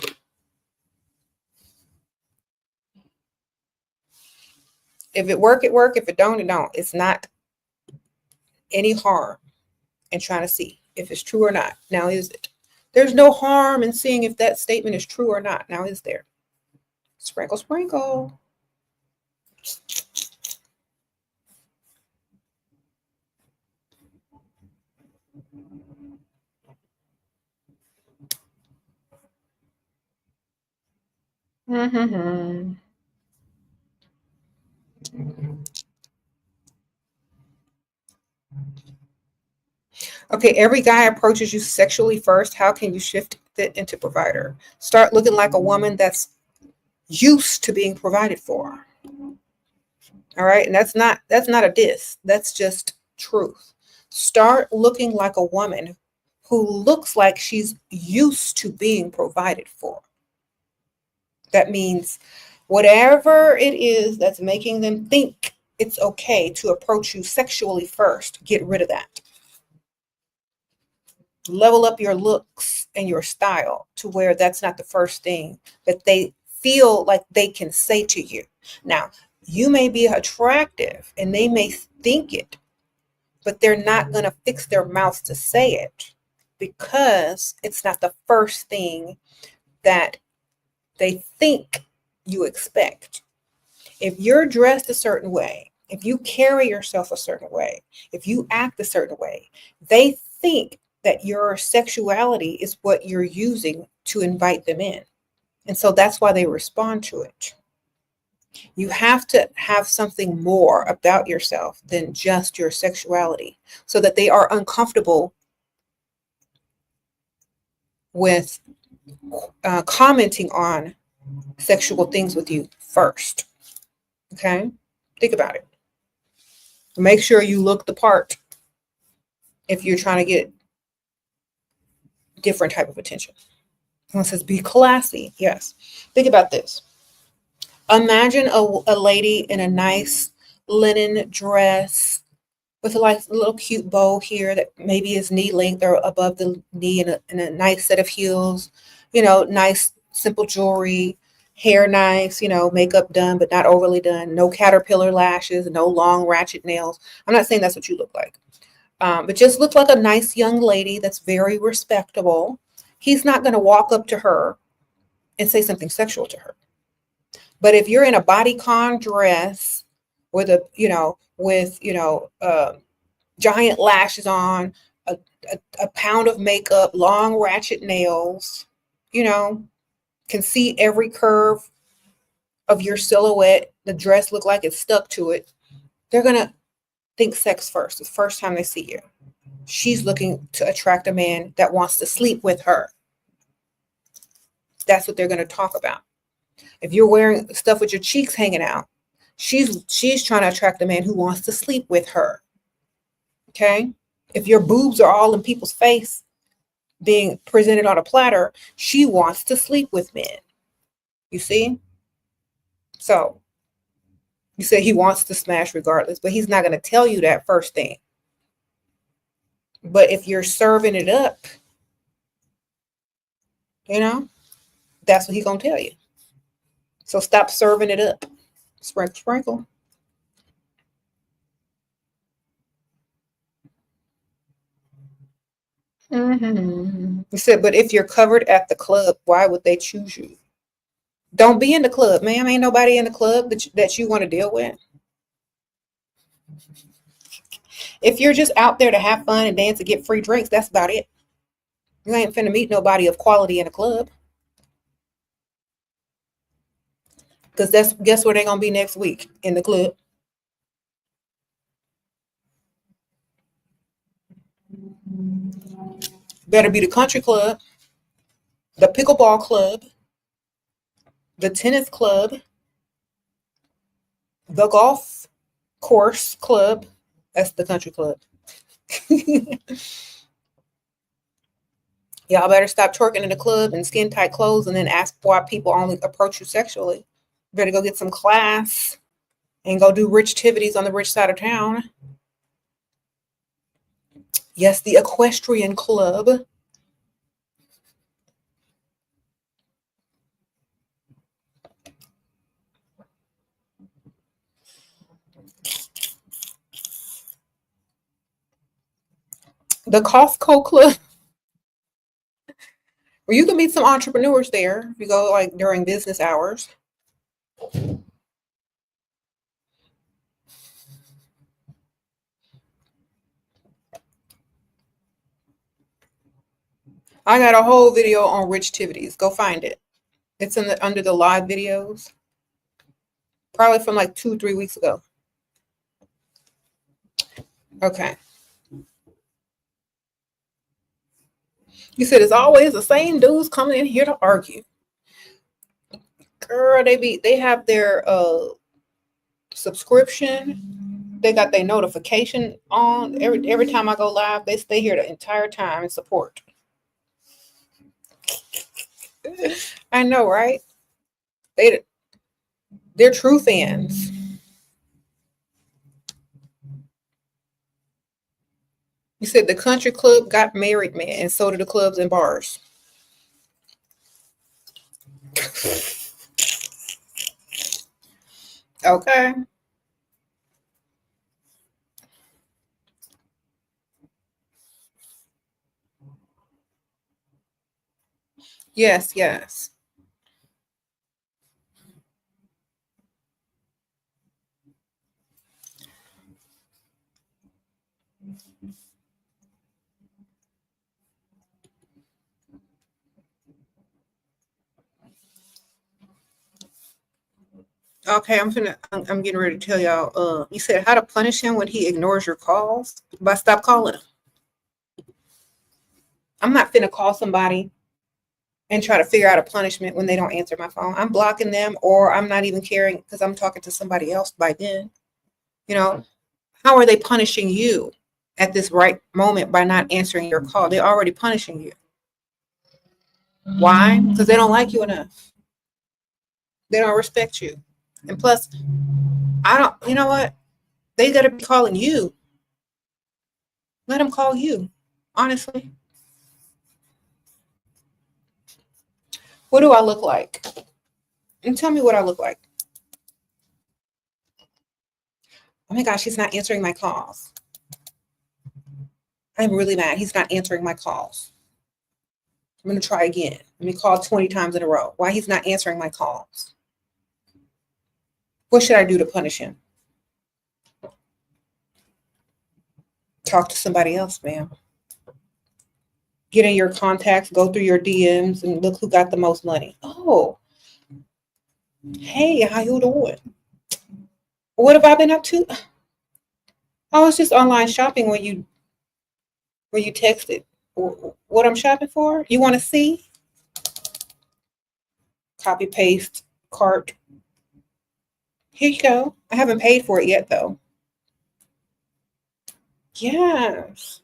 If it work, it work. If it don't, it don't. It's not any harm in trying to see if it's true or not. Now, is it? There's no harm in seeing if that statement is true or not. Now, is there? Sprinkle, sprinkle. Mm-hmm. Okay, every guy approaches you sexually first. How can you shift it into provider? Start looking like a woman that's used to being provided for. All right, and that's not a diss. That's just truth. Start looking like a woman who looks like she's used to being provided for. That means whatever it is that's making them think it's okay to approach you sexually first, get rid of that. Level up your looks and your style to where that's not the first thing that they feel like they can say to you. Now, you may be attractive and they may think it, but they're not going to fix their mouth to say it because it's not the first thing that they think you expect. If you're dressed a certain way, if you carry yourself a certain way, if you act a certain way, they think that your sexuality is what you're using to invite them in. And so that's why they respond to it. You have to have something more about yourself than just your sexuality so that they are uncomfortable with commenting on sexual things with you first. Okay? Think about it. Make sure you look the part if you're trying to get different type of attention. Someone says, be classy. Yes. Think about this. Imagine a lady in a nice linen dress with a little cute bow here that maybe is knee length or above the knee and a nice set of heels, nice simple jewelry, hair nice, makeup done, but not overly done, no caterpillar lashes, no long ratchet nails. I'm not saying that's what you look like. But just look like a nice young lady that's very respectable. He's not going to walk up to her and say something sexual to her. But if you're in a bodycon dress with giant lashes on, a pound of makeup, long ratchet nails, can see every curve of your silhouette, the dress look like it's stuck to it, they're going to think sex first. The first time they see you. She's looking to attract a man that wants to sleep with her. That's what they're going to talk about. If you're wearing stuff with your cheeks hanging out, she's trying to attract a man who wants to sleep with her. Okay? If your boobs are all in people's face being presented on a platter, she wants to sleep with men. You see? So, you say he wants to smash regardless, but he's not going to tell you that first thing. But if you're serving it up, you know, that's what he's going to tell you. So stop serving it up. Sprinkle, sprinkle. He said, but if you're covered at the club, why would they choose you? Don't be in the club, ma'am. Ain't nobody in the club that you want to deal with. If you're just out there to have fun and dance and get free drinks, that's about it. You ain't finna meet nobody of quality in a club. Because guess where they're going to be next week? In the club. Better be the country club, the pickleball club, the tennis club, the golf course club. That's the country club. Y'all better stop twerking in the club in skin tight clothes and then ask why people only approach you sexually. You better go get some class and go do rich activities on the rich side of town. Yes, the equestrian club. The Costco club. Well, you can meet some entrepreneurs there if you go like during business hours. I got a whole video on rich activities. Go find it. It's in under the live videos. Probably from like 2-3 weeks ago. Okay. You said it's always the same dudes coming in here to argue. Girl, they have their subscription. They got their notification on. Every time I go live, they stay here the entire time and support. I know, right? They're true fans. You said the country club got married men, and so do the clubs and bars. Okay. Yes, yes. Okay, I'm getting ready to tell y'all. You said how to punish him when he ignores your calls? By stop calling him. I'm not finna call somebody and try to figure out a punishment when they don't answer my phone. I'm blocking them, or I'm not even caring because I'm talking to somebody else by then. You know, how are they punishing you at this right moment by not answering your call? They're already punishing you. Why? Because they don't like you enough. They don't respect you. And plus, you know what? They got to be calling you. Let them call you, honestly. What do I look like? And tell me what I look like. Oh my gosh, he's not answering my calls. I'm really mad. He's not answering my calls. I'm going to try again. Let me call 20 times in a row. Why he's not answering my calls? What should I do to punish him? Talk to somebody else, ma'am. get in your contacts, go through your DMs, and look who got the most money. Oh, hey, how you doing? What have I been up to? Oh, it's just online shopping when you texted. What I'm shopping for? You want to see? Copy paste cart. Here you go. I haven't paid for it yet though. Yes.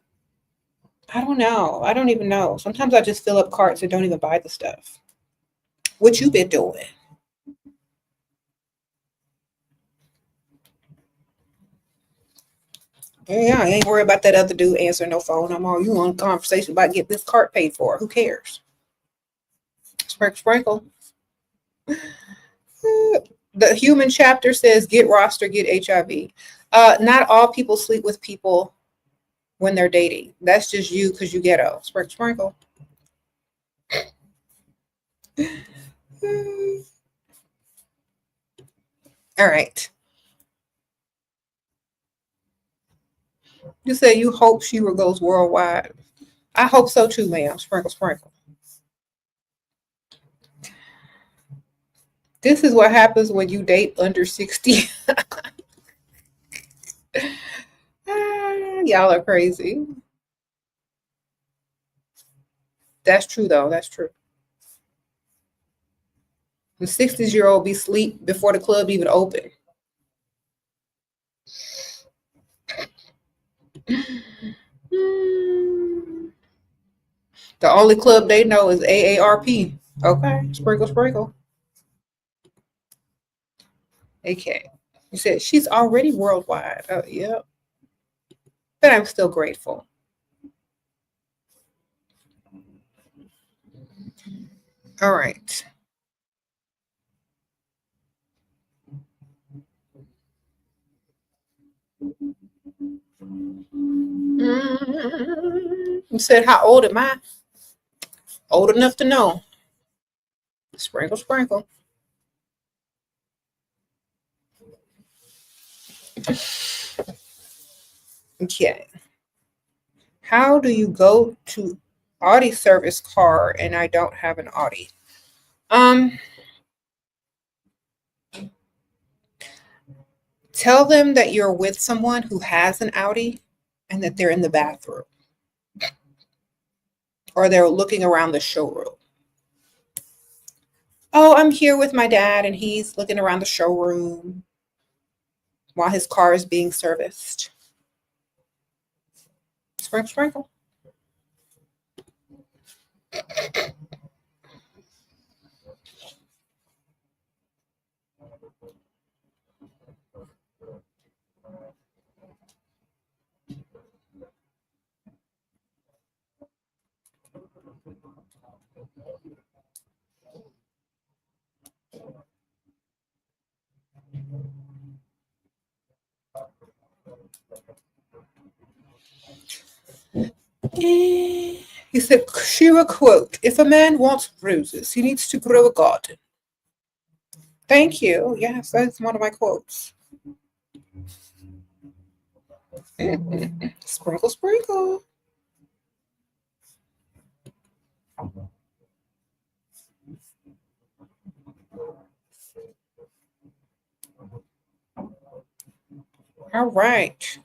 I don't know. I don't even know. Sometimes I just fill up carts and don't even buy the stuff. What you been doing? Yeah, I ain't worried about that other dude answering no phone. I'm all you on conversation about get this cart paid for. Who cares? Sprinkle, sprinkle. The human chapter says get roster, get HIV. Not all people sleep with people when they're dating. That's just you because you ghetto. Sprinkle, sprinkle. All right. You said you hope SheRa goes worldwide. I hope so too, ma'am. Sprinkle, sprinkle. This is what happens when you date under 60. Y'all are crazy. That's true, though. That's true. The 60-year-old be asleep before the club even open. The only club they know is AARP. Okay, sprinkle, sprinkle. Okay. You said she's already worldwide. Oh, yeah. But I'm still grateful. All right. You said, how old am I? Old enough to know. Sprinkle, sprinkle. Okay. How do you go to Audi service car and I don't have an Audi? Tell them that you're with someone who has an Audi and that they're in the bathroom or they're looking around the showroom. Oh, I'm here with my dad and he's looking around the showroom while his car is being serviced. Sprinkle, sprinkle. He said, SheRa quote, if a man wants roses, he needs to grow a garden. Thank you. Yes, that's one of my quotes. Sprinkle, sprinkle. All right.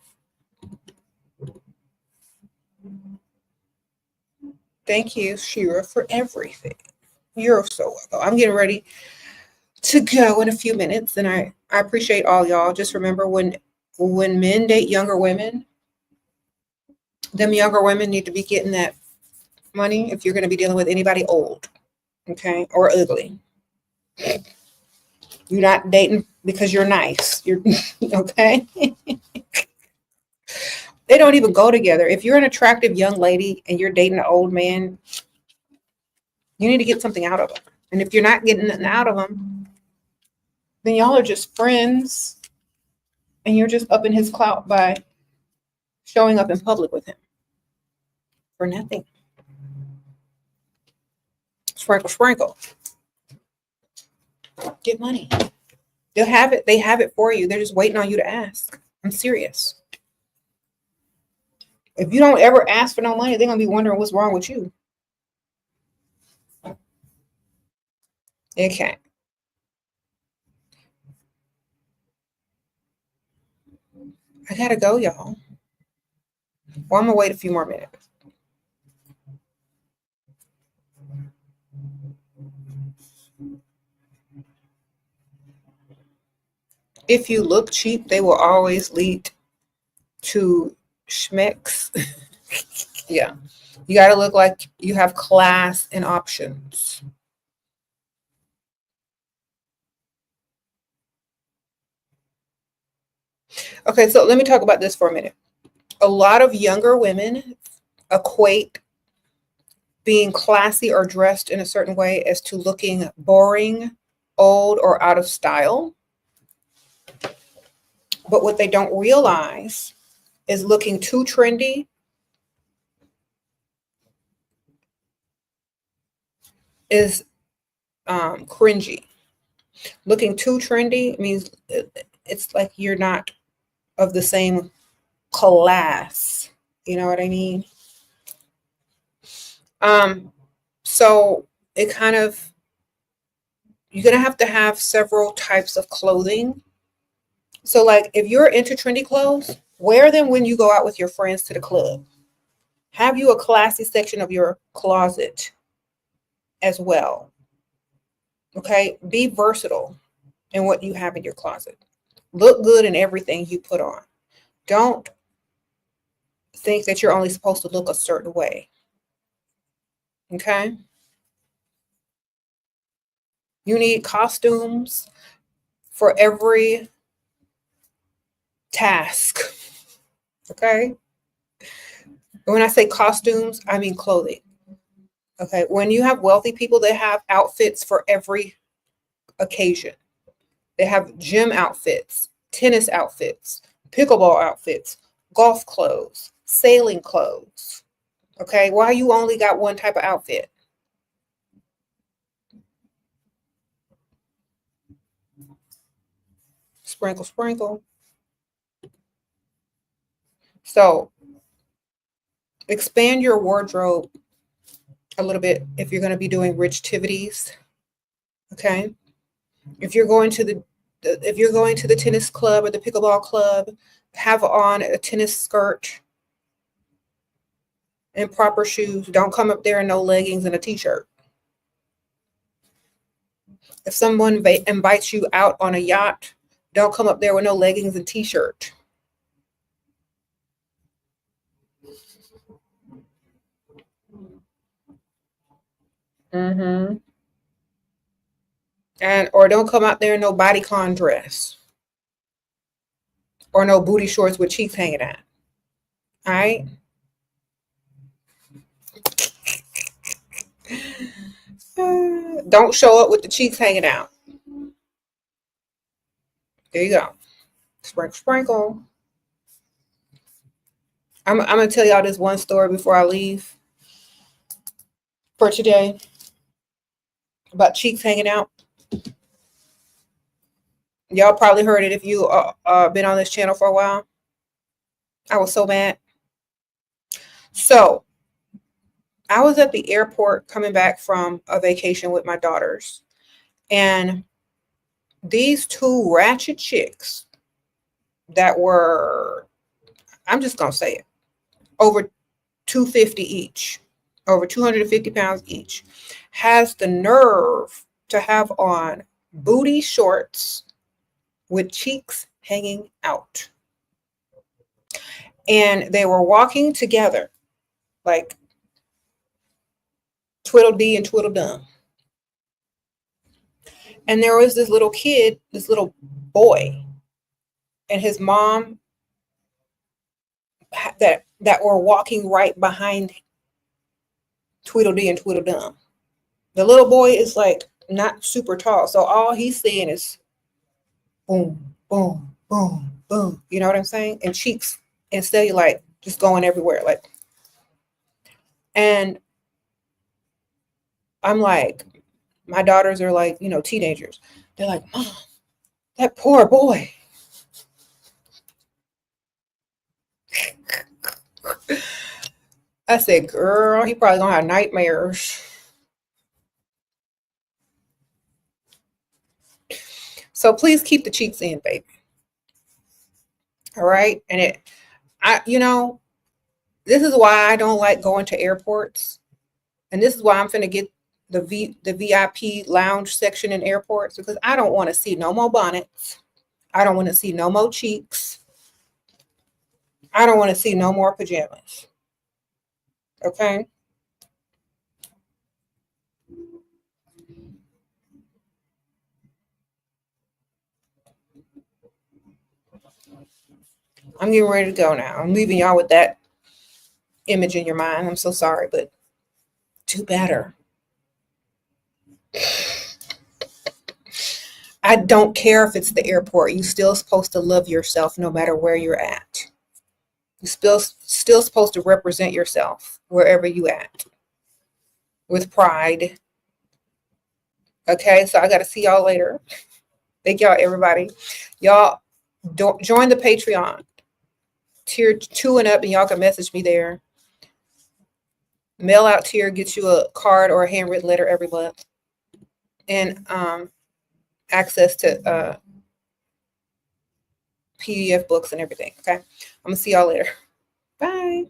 Thank you, SheRa, for everything. You're so welcome. I'm getting ready to go in a few minutes, and I appreciate all y'all. Just remember when men date younger women, them younger women need to be getting that money if you're going to be dealing with anybody old, okay, or ugly. You're not dating because you're nice. You're okay. They don't even go together. If you're an attractive young lady and you're dating an old man, you need to get something out of them. And if you're not getting nothing out of them, then y'all are just friends and you're just up in his clout by showing up in public with him for nothing. Sprinkle, sprinkle. Get money. They'll have it. They have it for you. They're just waiting on you to ask. I'm serious. If you don't ever ask for no money, they're going to be wondering what's wrong with you. Okay. I gotta go, y'all. Well, I'm gonna wait a few more minutes. If you look cheap, they will always lead to schmecks. Yeah. You gotta look like you have class and options. Okay, so let me talk about this for a minute. A lot of younger women equate being classy or dressed in a certain way as to looking boring, old, or out of style. But what they don't realize is looking too trendy is cringy. Looking too trendy means it's like you're not of the same class. You know what I mean? So it kind of, you're gonna have to have several types of clothing. So like if you're into trendy clothes, wear them when you go out with your friends to the club. Have you a classy section of your closet as well. Okay, be versatile in what you have in your closet. Look good in everything you put on. Don't think that you're only supposed to look a certain way. Okay, you need costumes for every task. Okay, when I say costumes, I mean clothing. Okay, when you have wealthy people, they have outfits for every occasion. They have gym outfits, tennis outfits, pickleball outfits, golf clothes, sailing clothes. Okay, why you only got one type of outfit? Sprinkle, sprinkle. So expand your wardrobe a little bit if you're going to be doing rich activities. Okay, if you're going to the if you're going to the tennis club or the pickleball club, have on a tennis skirt and proper shoes. Don't come up there in no leggings and a t-shirt. If someone invites you out on a yacht, don't come up there with no leggings and t-shirt. Mm-hmm. And or don't come out there in no bodycon dress or no booty shorts with cheeks hanging out. All right. Don't show up with the cheeks hanging out. There you go. Sprinkle, sprinkle. I'm gonna tell y'all this one story before I leave for today about cheeks hanging out. Y'all probably heard it if you been on this channel for a while. I was so mad. So I was at the airport coming back from a vacation with my daughters, and these two ratchet chicks that were, I'm just gonna say it, over 250 each, over 250 pounds each, has the nerve to have on booty shorts with cheeks hanging out. And they were walking together like Twiddledee and Tweedledum. And there was this little kid, this little boy, and his mom that were walking right behind Tweedledee and Tweedledum. The little boy is like not super tall, so all he's seeing is boom, boom, boom, boom. You know what I'm saying? And cheeks and cellulite just going everywhere. Like, and I'm like, my daughters are like, you know, teenagers. They're like, Mom, that poor boy. I said, girl, he probably gonna have nightmares. So please keep the cheeks in, baby. All right. And this is why I don't like going to airports. And this is why I'm finna get the VIP lounge section in airports, because I don't want to see no more bonnets. I don't want to see no more cheeks. I don't want to see no more pajamas. Okay? I'm getting ready to go now. I'm leaving y'all with that image in your mind. I'm so sorry, but do better. I don't care if it's the airport. You're still supposed to love yourself no matter where you're at. You're still supposed to represent yourself wherever you at with pride. Okay, so I got to see y'all later. Thank y'all, everybody. Y'all don't join the Patreon. Tier 2 and up, and y'all can message me there. Mail out tier gets you a card or a handwritten letter every month. And access to PDF books and everything. Okay. I'm gonna see y'all later. Bye.